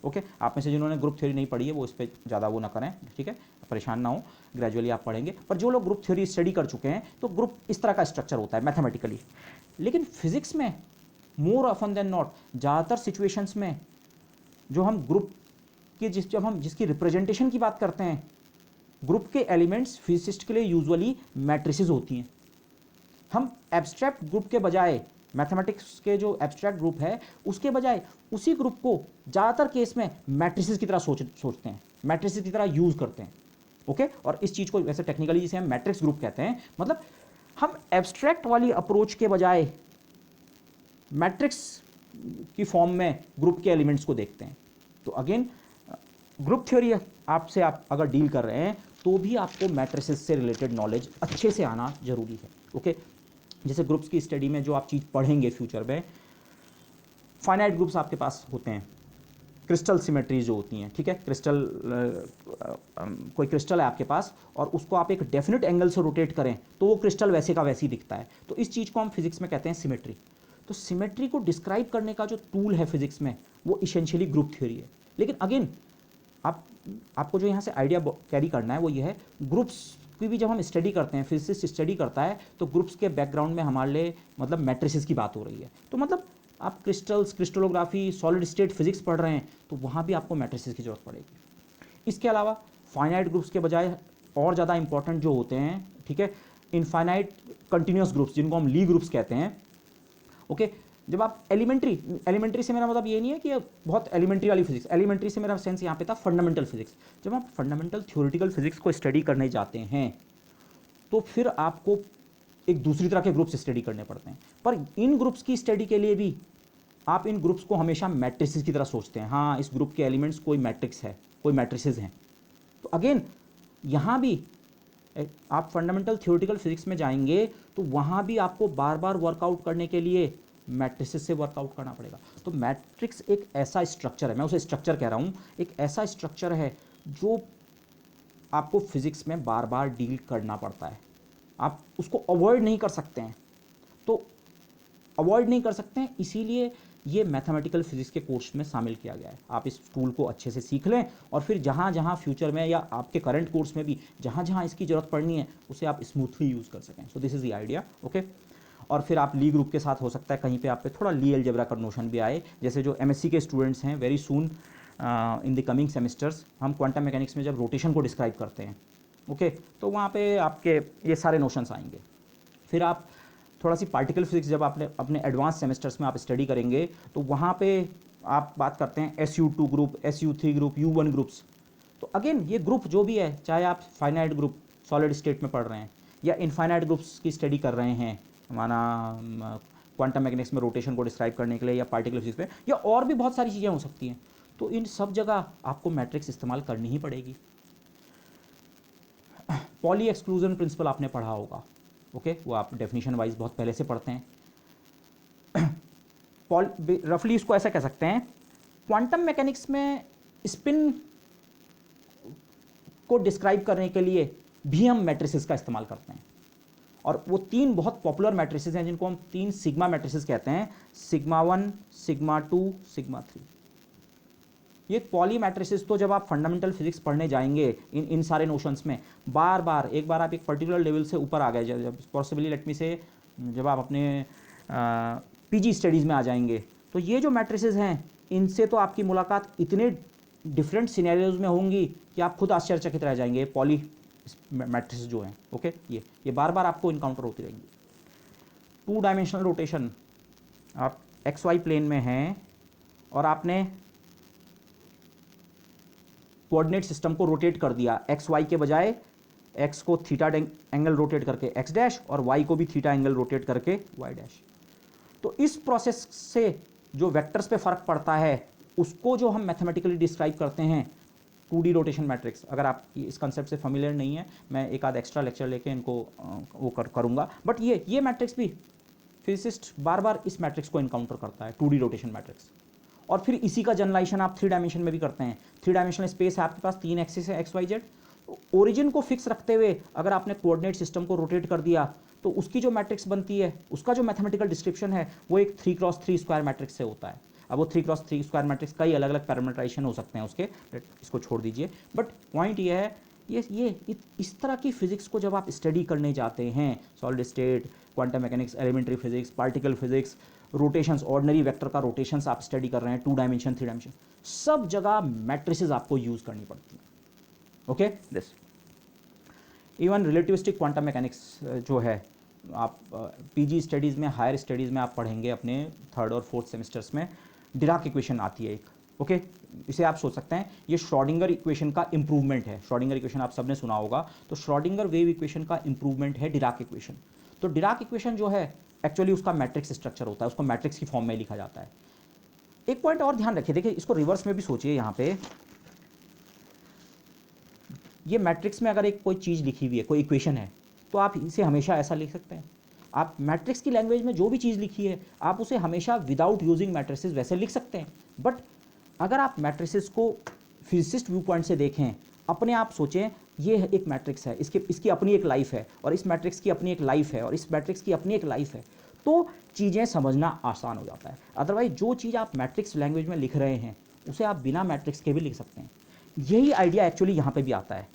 ओके, आप में से जिन्होंने ग्रुप थ्योरी नहीं पढ़ी है वो इस पर ज़्यादा वो ना करें, ठीक है, परेशान ना हो, ग्रेजुअली आप पढ़ेंगे। पर जो लोग ग्रुप थ्योरी स्टडी कर चुके हैं तो ग्रुप इस तरह का स्ट्रक्चर होता है मैथमेटिकली। लेकिन फिजिक्स में मोर ऑफन देन नॉट, ज़्यादातर सिचुएशंस में जो हम ग्रुप के जब हम जिसकी रिप्रेजेंटेशन की बात करते हैं, ग्रुप के एलिमेंट्स फिजिसिस्ट के लिए यूजुअली मैट्रिसेस होती हैं। हम एब्स्ट्रैक्ट ग्रुप के बजाय, मैथमेटिक्स के जो एब्स्ट्रैक्ट ग्रुप है उसके बजाय उसी ग्रुप को ज़्यादातर केस में मैट्रिसेस की तरह सोचते हैं, मैट्रिसेस की तरह यूज़ करते हैं। ओके, और इस चीज़ को वैसे टेक्निकली जिसे हम मैट्रिक्स ग्रुप कहते हैं, मतलब हम एब्स्ट्रैक्ट वाली अप्रोच के बजाय मैट्रिक्स की फॉर्म में ग्रुप के एलिमेंट्स को देखते हैं। तो अगेन ग्रुप थ्योरी आपसे आप अगर डील कर रहे हैं तो भी आपको मैट्रिसेस से रिलेटेड नॉलेज अच्छे से आना जरूरी है। ओके, जैसे ग्रुप्स की स्टडी में जो आप चीज़ पढ़ेंगे फ्यूचर में, फाइनाइट ग्रुप्स आपके पास होते हैं, क्रिस्टल सिमेट्रीज जो होती हैं, ठीक है, क्रिस्टल कोई क्रिस्टल है आपके पास और उसको आप एक डेफिनेट एंगल से रोटेट करें तो वो क्रिस्टल वैसे का वैसे ही दिखता है। तो इस चीज़ को हम फिजिक्स में कहते हैं सिमेट्री। तो सिमेट्री को डिस्क्राइब करने का जो टूल है फिजिक्स में वो इसेंशियली ग्रुप थ्योरी है। लेकिन अगेन आपको जो यहाँ से आइडिया कैरी करना है वो ये है, ग्रुप्स की भी जब हम स्टडी करते हैं, फिजिसिस्ट स्टडी करता है तो ग्रुप्स के बैकग्राउंड में हमारे लिए मतलब मैट्रिसेस की बात हो रही है। तो मतलब आप crystals, crystallography, solid state physics पढ़ रहे हैं तो वहाँ भी आपको मैट्रिसेस की जरूरत पड़ेगी। इसके अलावा फाइनाइट ग्रुप्स के बजाय और ज़्यादा इंपॉर्टेंट जो होते हैं, ठीक है, इनफाइनाइट कंटिन्यूस ग्रुप्स जिनको हम ली ग्रुप्स कहते हैं। ओके, जब आप एलिमेंट्री से मेरा मतलब ये नहीं है कि बहुत एलिमेंट्री वाली फिजिक्स, एलिमेंट्री से मेरा सेंस यहाँ पे था फंडामेंटल फिजिक्स। जब आप फंडामेंटल थ्योरेटिकल फिजिक्स को स्टडी करने जाते हैं तो फिर आपको एक दूसरी तरह के ग्रुप्स स्टडी करने पड़ते हैं। पर इन ग्रुप्स की स्टडी के लिए भी आप इन ग्रुप्स को हमेशा मैट्रिसेस की तरह सोचते हैं, हाँ इस ग्रुप के एलिमेंट्स कोई मैट्रिक्स है, कोई मैट्रिसेस हैं। तो अगेन यहाँ भी आप फंडामेंटल थ्योरेटिकल फिजिक्स में जाएंगे तो वहाँ भी आपको बार बार वर्कआउट करने के लिए मैट्रिसेस से वर्कआउट करना पड़ेगा। तो मैट्रिक्स एक ऐसा स्ट्रक्चर है, मैं उसे स्ट्रक्चर कह रहा हूँ, एक ऐसा स्ट्रक्चर है जो आपको फिजिक्स में बार बार डील करना पड़ता है, आप उसको अवॉइड नहीं कर सकते हैं। तो अवॉइड नहीं कर सकते हैं, इसीलिए ये मैथमेटिकल फिजिक्स के कोर्स में शामिल किया गया है। आप इस टूल को अच्छे से सीख लें और फिर जहाँ जहाँ फ्यूचर में या आपके करंट कोर्स में भी जहाँ जहाँ इसकी ज़रूरत पड़नी है उसे आप स्मूथली यूज़ कर सकें। So this is the idea, okay. और फिर आप ली ग्रुप के साथ हो सकता है कहीं पे आप पे थोड़ा ली अलजेब्रा का नोशन भी आए, जैसे जो एमएससी के स्टूडेंट्स हैं, very soon in the coming semesters हम क्वांटम मैकेनिक्स में जब रोटेशन को डिस्क्राइब करते हैं, ओके, तो वहाँ पे आपके ये सारे नोशंस आएंगे। फिर आप थोड़ा सी पार्टिकल फिजिक्स जब आपने अपने एडवांस सेमेस्टर्स में आप स्टडी करेंगे तो वहाँ पे आप बात करते हैं SU2 group, SU3 group, U1 groups. तो अगेन ये ग्रुप जो भी है, चाहे आप फाइनाइट ग्रुप सॉलिड स्टेट में पढ़ रहे हैं या इनफाइनाइट ग्रुप्स की स्टडी कर रहे हैं, माना क्वांटम मैकेनिक्स में रोटेशन को डिस्क्राइब करने के लिए या पार्टिकल फिजिक्स में, या और भी बहुत सारी चीज़ें हो सकती हैं, तो इन सब जगह आपको मैट्रिक्स इस्तेमाल करनी ही पड़ेगी। पॉली एक्सक्लूजन प्रिंसिपल आपने पढ़ा होगा, ओके, वो आप डेफिनेशन वाइज बहुत पहले से पढ़ते हैं। रफली इसको ऐसा कह सकते हैं, क्वांटम मैकेनिक्स में स्पिन को डिस्क्राइब करने के लिए भी हम मैट्रिसेस का इस्तेमाल करते हैं, और वो तीन बहुत पॉपुलर मैट्रिसेस हैं जिनको हम तीन सिग्मा मैट्रिसेस कहते हैं, सिग्मा 1, सिग्मा 2, सिग्मा 3। ये पॉली मैट्रिसेस तो जब आप फंडामेंटल फिजिक्स पढ़ने जाएंगे इन सारे नोशंस में, बार बार एक बार आप एक पर्टिकुलर लेवल से ऊपर आ गए, जब पॉसिबली लेट मी से जब आप अपने पीजी स्टडीज़ में आ जाएंगे, तो ये जो मैट्रिसेस हैं इनसे तो आपकी मुलाकात इतने डिफरेंट सिनेरियोज में होंगी कि आप खुद आश्चर्यचकित रह जाएंगे। पॉली मैट्रिसेस जो हैं, ओके, ये बार बार आपको इनकाउंटर होती रहेंगी। 2 डायमेंशनल रोटेशन, आप XY प्लेन में हैं और आपने कोऑर्डिनेट सिस्टम को रोटेट कर दिया, XY के बजाय x को थीटा एंगल रोटेट करके x डैश और y को भी थीटा एंगल रोटेट करके y डैश। तो इस प्रोसेस से जो वेक्टर्स पे फर्क पड़ता है उसको जो हम मैथमेटिकली डिस्क्राइब करते हैं 2D रोटेशन मैट्रिक्स। अगर आप इस कंसेप्ट से फेमिलियर नहीं है, मैं एक आध एक्स्ट्रा लेक्चर लेके इनको वो करूँगा, बट ये मैट्रिक्स भी फिजिसिस्ट बार बार इस मैट्रिक्स को इनकाउंटर करता है, 2D रोटेशन मैट्रिक्स। और फिर इसी का जनरलाइजेशन आप 3 डायमेंशन में भी करते हैं। 3 डायमेंशनल स्पेस है, आपके पास 3 एक्सिस है, XYZ। ओरिजिन को फिक्स रखते हुए अगर आपने कोऑर्डिनेट सिस्टम को रोटेट कर दिया तो उसकी जो मैट्रिक्स बनती है, उसका जो मैथमेटिकल डिस्क्रिप्शन है वो एक 3x3 स्क्वायर मैट्रिक्स से होता है। अब वो 3x3 स्क्वायर मैट्रिक्स कई अलग अलग पैरामीटराइजेशन हो सकते हैं उसके, इसको छोड़ दीजिए, बट पॉइंट ये है, इस तरह की फिजिक्स को जब आप स्टडी करने जाते हैं, solid state, quantum mechanics, elementary physics, particle physics, rotations, ordinary vector का रोटेशंस आप स्टडी कर रहे हैं, 2 डायमेंशन, 3 डायमेंशन, सब जगह मैट्रिसेस आपको यूज करनी पड़ती हैं, okay. This even relativistic quantum mechanics जो है, आप पीजी स्टडीज़ में, हायर स्टडीज़ में आप पढ़ेंगे अपने 3rd और 4th सेमेस्टर्स में, डिराक इक्वेशन आती है एक, ओके। इसे आप सोच सकते हैं ये श्रोडिंगर इक्वेशन का इंप्रूवमेंट है। श्रोडिंगर इक्वेशन आप सबने सुना होगा, तो श्रोडिंगर वेव इक्वेशन का इंप्रूवमेंट है डिराक इक्वेशन। तो डिराक इक्वेशन जो है एक्चुअली उसका मैट्रिक्स स्ट्रक्चर होता है, उसको मैट्रिक्स की फॉर्म में लिखा जाता है। एक पॉइंट और ध्यान रखिए, देखिए इसको रिवर्स में भी सोचिए, यहाँ पे ये मैट्रिक्स में अगर एक कोई चीज़ लिखी हुई है, कोई इक्वेशन है, तो आप इसे हमेशा ऐसा लिख सकते हैं। आप मैट्रिक्स की लैंग्वेज में जो भी चीज़ लिखी है आप उसे हमेशा विदाउट यूजिंग मैट्रिसेस वैसे लिख सकते हैं, बट अगर आप मैट्रिसेस को फिजिसिस्ट व्यू पॉइंट से देखें, अपने आप सोचें ये एक मैट्रिक्स है, इसकी अपनी एक लाइफ है, और इस मैट्रिक्स की अपनी एक लाइफ है, और इस मैट्रिक्स की अपनी एक लाइफ है, तो चीज़ें समझना आसान हो जाता है। अदरवाइज जो चीज़ आप मैट्रिक्स लैंग्वेज में लिख रहे हैं उसे आप बिना मैट्रिक्स के भी लिख सकते हैं। यही आइडिया एक्चुअली यहाँ पे भी आता है।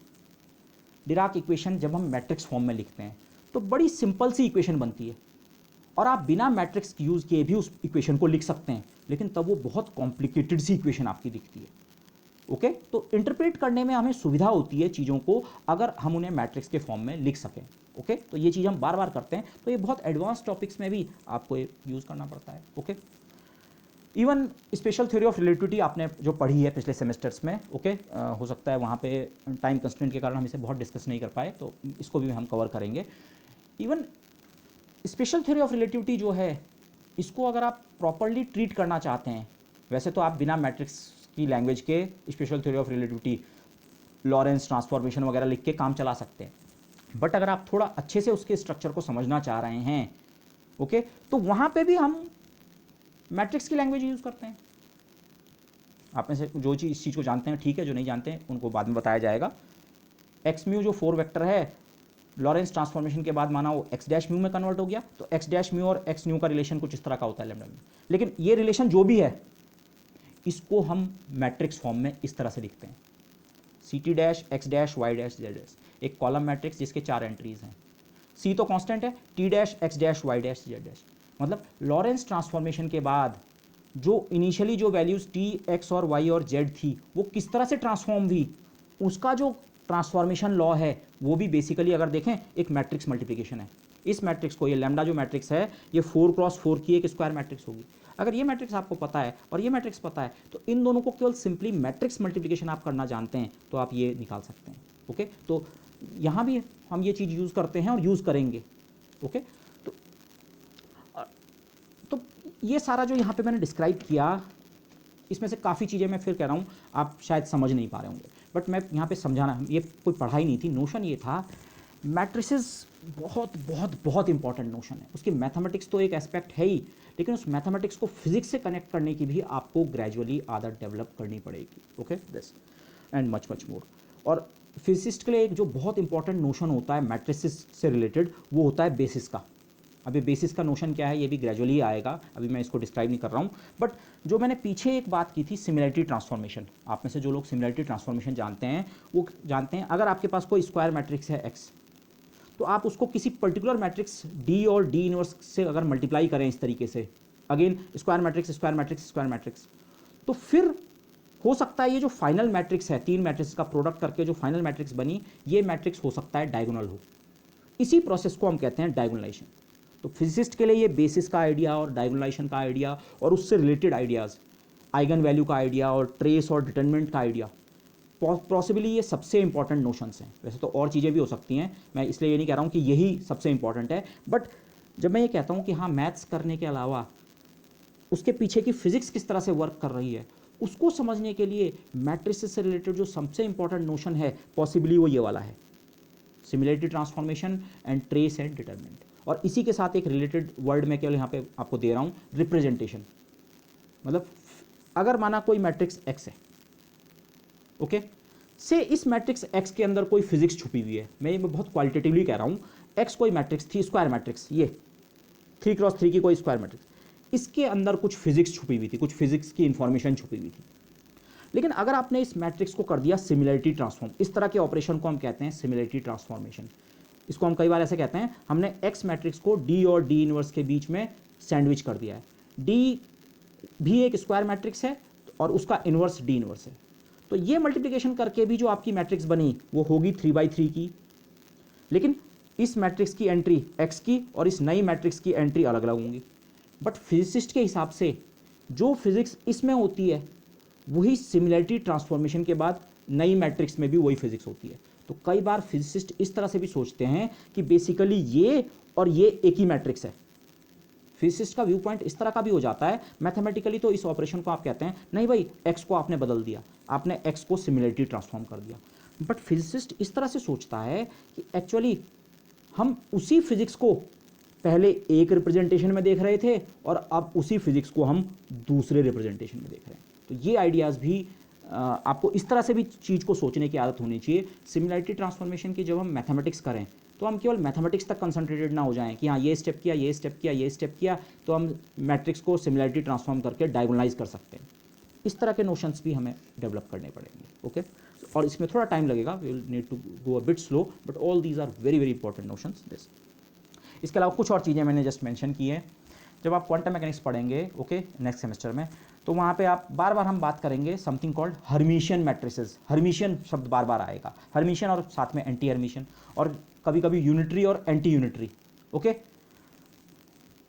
डिराक इक्वेशन जब हम मैट्रिक्स फॉर्म में लिखते हैं तो बड़ी सिंपल सी इक्वेशन बनती है, और आप बिना मैट्रिक्स यूज़ किए भी उस इक्वेशन को लिख सकते हैं, लेकिन तब वो बहुत कॉम्प्लिकेटेड सी इक्वेशन आपकी दिखती है, ओके। तो इंटरप्रेट करने में हमें सुविधा होती है चीज़ों को, अगर हम उन्हें मैट्रिक्स के फॉर्म में लिख सकें, ओके। तो ये चीज़ हम बार बार करते हैं, तो ये बहुत एडवांस टॉपिक्स में भी आपको ये यूज़ करना पड़ता है, okay. Even special theory of relativity आपने जो पढ़ी है पिछले सेमेस्टर्स में, ओके, हो सकता है वहाँ पे टाइम कंस्ट्रेंट के कारण हम इसे बहुत डिस्कस नहीं कर पाए, तो इसको भी हम कवर करेंगे। Even special theory of relativity जो है, इसको अगर आप प्रॉपरली ट्रीट करना चाहते हैं, वैसे तो आप बिना मैट्रिक्स की लैंग्वेज के special theory of relativity, Lorentz transformation वगैरह लिख के काम चला सकते हैं, बट अगर आप थोड़ा अच्छे से उसके स्ट्रक्चर को समझना चाह रहे हैं, ओके, तो वहाँ पे भी हम मैट्रिक्स की लैंग्वेज यूज़ करते हैं। आप में से जो चीज़ इस चीज़ को जानते हैं ठीक है, जो नहीं जानते हैं उनको बाद में बताया जाएगा। एक्स म्यू जो 4 वेक्टर है, लॉरेंस ट्रांसफॉर्मेशन के बाद माना वो एक्स डैश म्यू में कन्वर्ट हो गया, तो एक्स डैश म्यू और एक्स न्यू का रिलेशन कुछ इस तरह का होता है लैम्डा में। लेकिन ये रिलेशन जो भी है इसको हम मैट्रिक्स फॉर्म में इस तरह से लिखते हैं, C T dash X dash Y dash Z dash, एक कॉलम मैट्रिक्स जिसके 4 एंट्रीज हैं। सी तो कांस्टेंट है, T dash X dash Y dash Z dash, मतलब लॉरेंस ट्रांसफॉर्मेशन के बाद जो इनिशियली जो वैल्यूज टी एक्स और वाई और जेड थी वो किस तरह से ट्रांसफॉर्म हुई, उसका जो ट्रांसफॉर्मेशन लॉ है वो भी बेसिकली अगर देखें एक मैट्रिक्स मल्टीप्लिकेशन है। इस मैट्रिक्स को, ये लैम्डा जो मैट्रिक्स है ये 4x4 की एक स्क्वायर मैट्रिक्स होगी। अगर ये मैट्रिक्स आपको पता है और ये मैट्रिक्स पता है तो इन दोनों को केवल सिंपली मैट्रिक्स मल्टीप्लिकेशन आप करना जानते हैं तो आप ये निकाल सकते हैं। ओके, तो यहाँ भी हम ये चीज़ यूज़ करते हैं और यूज़ करेंगे। ओके, तो ये सारा जो यहाँ पे मैंने डिस्क्राइब किया, इसमें से काफ़ी चीज़ें मैं फिर कह रहा हूँ आप शायद समझ नहीं पा रहे होंगे, बट मैं यहाँ पे समझाना, ये कोई पढ़ाई नहीं थी, नोशन ये था मैट्रिसेस बहुत बहुत बहुत इंपॉर्टेंट नोशन है। उसकी मैथमेटिक्स तो एक एस्पेक्ट है ही, लेकिन उस मैथमेटिक्स को फिजिक्स से कनेक्ट करने की भी आपको ग्रेजुअली आदत डेवलप करनी पड़ेगी। Okay, this and much much more. और फिजिसिस्ट के लिए एक जो बहुत इंपॉर्टेंट नोशन होता है मैट्रिसेस से रिलेटेड, वो होता है बेसिस का। अभी बेसिस का नोशन क्या है ये भी ग्रेजुअली आएगा, अभी मैं इसको डिस्क्राइब नहीं कर रहा हूँ। बट जो मैंने पीछे एक बात की थी सिमिलरिटी ट्रांसफॉर्मेशन, आप में से जो लोग सिमिलरिटी ट्रांसफॉर्मेशन जानते हैं वो जानते हैं अगर आपके पास कोई स्क्वायर मैट्रिक्स है एक्स, तो आप उसको किसी पर्टिकुलर मैट्रिक्स डी और डी इनवर्स से अगर मल्टीप्लाई करें इस तरीके से, again square matrix square matrix square matrix, तो फिर हो सकता है ये जो फाइनल मैट्रिक्स है, 3 मैट्रिक्स का प्रोडक्ट करके जो फाइनल मैट्रिक्स बनी, ये मैट्रिक्स हो सकता है डायगोनल हो। इसी प्रोसेस को हम कहते हैं डायगोनलाइजेशन। तो फिजिसिस्ट के लिए ये बेसिस का आइडिया और डायगोनलाइजेशन का आइडिया और उससे रिलेटेड आइडियाज़, आइगन वैल्यू का आइडिया और ट्रेस और डिटरमिनेंट का आइडिया, पॉसिबली ये सबसे इंपॉर्टेंट नोशंस हैं। वैसे तो और चीज़ें भी हो सकती हैं, मैं इसलिए ये नहीं कह रहा हूँ कि यही सबसे इंपॉर्टेंट है, बट जब मैं ये कहता हूँ कि हाँ मैथ्स करने के अलावा उसके पीछे की फिजिक्स किस तरह से वर्क कर रही है, उसको समझने के लिए मैट्रिसेस से रिलेटेड जो सबसे इंपॉर्टेंट नोशन है पॉसिबली वो ये वाला है, similarity transformation and trace and determinant. और इसी के साथ एक रिलेटेड वर्ड मैं केवल यहाँ पे आपको दे रहा हूँ, रिप्रेजेंटेशन। मतलब अगर माना कोई मैट्रिक्स एक्स है, ओके, से इस मैट्रिक्स एक्स के अंदर कोई फिजिक्स छुपी हुई है, मैं ये बहुत क्वालिटेटिवली कह रहा हूँ, एक्स कोई मैट्रिक्स थी, स्क्वायर मैट्रिक्स, ये 3x3 की कोई स्क्वायर मैट्रिक्स, इसके अंदर कुछ फिजिक्स छुपी हुई थी, कुछ फिजिक्स की इंफॉर्मेशन छुपी हुई थी। लेकिन अगर आपने इस मैट्रिक्स को कर दिया सिमिलरिटी ट्रांसफॉर्म, इस तरह के ऑपरेशन को हम कहते हैं सिमिलरिटी ट्रांसफॉर्मेशन। इसको हम कई बार ऐसे कहते हैं, हमने एक्स मैट्रिक्स को डी और डी इनवर्स के बीच में सैंडविच कर दिया है। डी भी एक स्क्वायर मैट्रिक्स है और उसका इनवर्स डी इनवर्स है, तो ये मल्टीप्लिकेशन करके भी जो आपकी मैट्रिक्स बनी वो होगी 3/3 की। लेकिन इस मैट्रिक्स की एंट्री एक्स की और इस नई मैट्रिक्स की एंट्री अलग अलग होंगी। बट फिजिसिस्ट के हिसाब से जो फिजिक्स इसमें होती है वही सिमिलरिटी ट्रांसफॉर्मेशन के बाद नई मैट्रिक्स में भी वही फिजिक्स होती है। तो कई बार फिजिसिस्ट इस तरह से भी सोचते हैं कि बेसिकली ये और ये एक ही मैट्रिक्स है। फिजिसिस्ट का व्यू पॉइंट इस तरह का भी हो जाता है। मैथमेटिकली तो इस ऑपरेशन को आप कहते हैं नहीं भाई, एक्स को आपने बदल दिया, आपने एक्स को सिमिलरिटी ट्रांसफॉर्म कर दिया। बट फिजिसिस्ट इस तरह से सोचता है कि एक्चुअली हम उसी फिजिक्स को पहले एक रिप्रेजेंटेशन में देख रहे थे और अब उसी फिजिक्स को हम दूसरे रिप्रेजेंटेशन में देख रहे हैं। तो ये आइडियाज़ भी आपको इस तरह से भी चीज़ को सोचने की आदत होनी चाहिए। सिमिलरिटी ट्रांसफॉर्मेशन की जब हम मैथमेटिक्स करें तो हम केवल मैथमेटिक्स तक कंसंट्रेटेड ना हो जाएं कि हाँ ये स्टेप किया, ये स्टेप किया, ये स्टेप किया, तो हम मैट्रिक्स को सिमिलरिटी ट्रांसफॉर्म करके डायगोनलाइज कर सकते हैं। इस तरह के नोशंस भी हमें डेवलप करने पड़ेंगे। ओके, और इसमें थोड़ा टाइम लगेगा, we will need to go a bit slow, but all these are very very important notions this. इसके अलावा कुछ और चीज़ें मैंने जस्ट मेंशन की हैं। जब आप क्वांटम मैकेनिक्स पढ़ेंगे ओके नेक्स्ट सेमेस्टर में, तो वहाँ पे आप बार बार हम बात करेंगे something called Hermitian matrices. Hermitian शब्द बार बार आएगा, हर्मिशियन और साथ में एंटी हर्मिशियन, और कभी कभी यूनिटरी और एंटी यूनिटरी। ओके,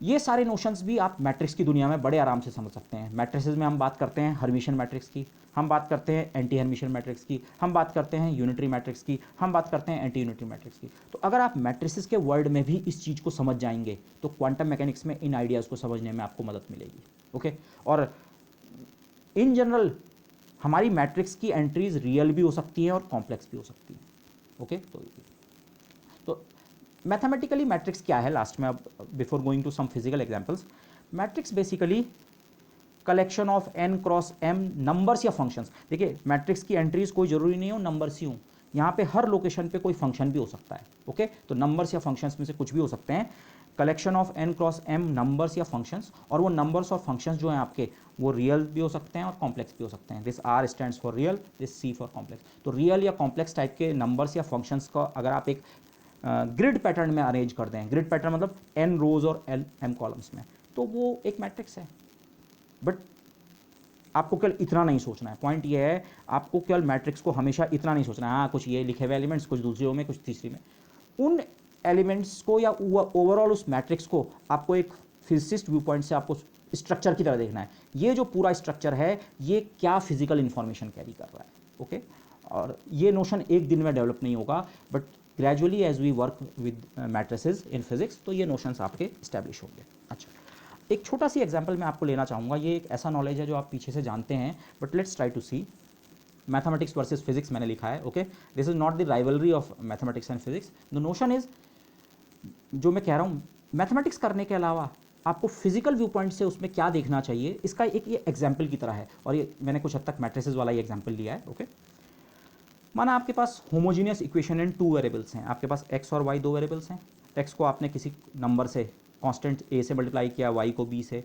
ये सारे नोशंस भी आप मैट्रिक्स की दुनिया में बड़े आराम से समझ सकते हैं। मैट्रिसेस में हम बात करते हैं हर्मिशियन मैट्रिक्स की, हम बात करते हैं एंटी हर्मिशियन मैट्रिक्स की, हम बात करते हैं यूनिटरी मैट्रिक्स की, हम बात करते हैं एंटी यूनिटरी मैट्रिक्स की। तो अगर आप मैट्रिसेस के वर्ल्ड में भी इस चीज़ को समझ जाएंगे तो क्वांटम मैकेनिक्स में इन आइडियाज़ को समझने में आपको मदद मिलेगी। ओके, और इन जनरल हमारी मैट्रिक्स की एंट्रीज रियल भी हो सकती हैं और कॉम्प्लेक्स भी हो सकती हैं। ओके, तो मैथमेटिकली मैट्रिक्स क्या है, लास्ट में, अब before going to some physical examples, matrix basically collection of n cross m numbers या फंक्शंस। देखिए मैट्रिक्स की एंट्रीज कोई जरूरी नहीं हो नंबर्स ही हो, यहाँ पे हर लोकेशन पे कोई फंक्शन भी हो सकता है। ओके, तो नंबर्स या फंक्शंस में से कुछ भी हो सकते हैं। Collection of n cross m numbers या फंक्शंस, और वो नंबर्स और फंक्शंस जो हैं आपके वो रियल भी हो सकते हैं और कॉम्प्लेक्स भी हो सकते हैं। This R stands for real, this C for complex. तो रियल या कॉम्प्लेक्स टाइप के नंबर्स या फंक्शंस का अगर आप एक ग्रिड पैटर्न में अरेंज कर दें, ग्रिड पैटर्न मतलब n रोज और m कॉलम्स में, तो वो एक मैट्रिक्स है। बट आपको केवल इतना नहीं सोचना है, पॉइंट ये है आपको केवल मैट्रिक्स को हमेशा इतना नहीं सोचना है, हाँ कुछ ये लिखे हुए एलिमेंट्स, कुछ दूसरी रो में, कुछ तीसरी में। उन एलिमेंट्स को या ओवरऑल उस मैट्रिक्स को आपको एक फिजिसिस्ट व्यू पॉइंट से आपको स्ट्रक्चर की तरह देखना है। ये जो पूरा स्ट्रक्चर है ये क्या फिजिकल इंफॉर्मेशन कैरी कर रहा है। ओके, और ये नोशन एक दिन में डेवलप नहीं होगा, but gradually as we work with matrices in physics तो ये नोशंस आपके इस्टेब्लिश होंगे। अच्छा, एक छोटा सी एग्जांपल मैं आपको लेना चाहूँगा। ये एक ऐसा नॉलेज है जो आप पीछे से जानते हैं, but let's try to see. Mathematics versus physics मैंने लिखा है। Okay, this is not the rivalry of mathematics and physics. The notion is, जो मैं कह रहा हूँ, मैथमेटिक्स करने के अलावा आपको फिजिकल व्यू पॉइंट से उसमें क्या देखना चाहिए, इसका एक ये एग्जाम्पल की तरह है। और ये मैंने कुछ हद तक मैट्रिसेस वाला ही एग्जाम्पल लिया है। ओके, माना आपके पास होमोजीनियस इक्वेशन इन 2 वेरिएबल्स हैं, आपके पास x और y 2 वेरिएबल्स हैं। x को आपने किसी नंबर से कांस्टेंट a से मल्टीप्लाई किया, y को b से,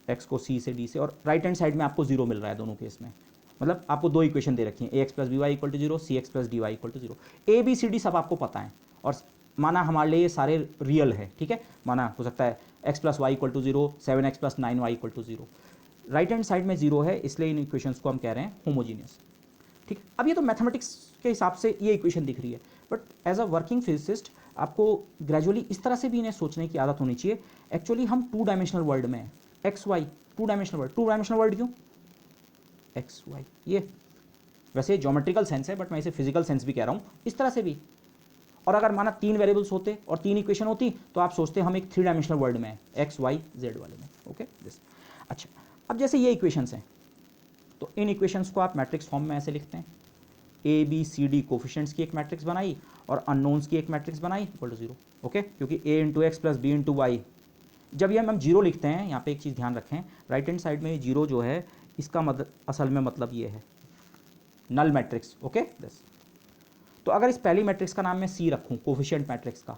x को c से, d से, और राइट हैंड साइड में आपको 0 मिल रहा है दोनों केस में। मतलब आपको 2 इक्वेशन दे रखी हैं, ax plus B Y equal to 0, C x plus D Y equal to 0। A B C D सब आपको पता है, और माना हमारे लिए ये सारे रियल है। ठीक है, माना हो सकता है x plus Y equal to 0, 7x plus 9y equal to 0। Right hand side में 0 है, इसलिए इन इक्वेशंस को हम कह रहे हैं होमोजीनियस। ठीक, अब ये तो मैथमेटिक्स के हिसाब से ये इक्वेशन दिख रही है, but as a working physicist आपको ग्रेजुअली इस तरह से भी इन्हें सोचने की आदत होनी चाहिए। एक्चुअली हम 2 डायमेंशनल वर्ल्ड में हैं, X Y 2 dimensional world. 2 dimensional world क्यों? एक्स वाई, ये वैसे ज्योमेट्रिकल सेंस है, बट मैं इसे फिजिकल सेंस भी कह रहा हूँ, इस तरह से भी। और अगर माना 3 वेरिएबल्स होते और 3 इक्वेशन होती तो आप सोचते हम एक 3 डायमेंशनल वर्ल्ड में है, एक्स वाई जेड वाले में। Okay, this. अच्छा, अब जैसे ये इक्वेशंस हैं, तो इन इक्वेशंस को आप मैट्रिक्स फॉर्म में ऐसे लिखते हैं, A B C D coefficients की एक मैट्रिक्स बनाई और अननोन्स की एक मैट्रिक्स बनाई इक्वल टू 0। ओके, क्योंकि a into x plus b into y, जब ये हम 0 लिखते हैं, यहाँ पे एक चीज़ ध्यान रखें, राइट हैंड साइड में ये 0 जो है इसका असल में मतलब ये है नल मैट्रिक्स। Okay, this. तो अगर इस पहली मैट्रिक्स का नाम मैं सी रखूँ, कोफिशिएंट मैट्रिक्स का,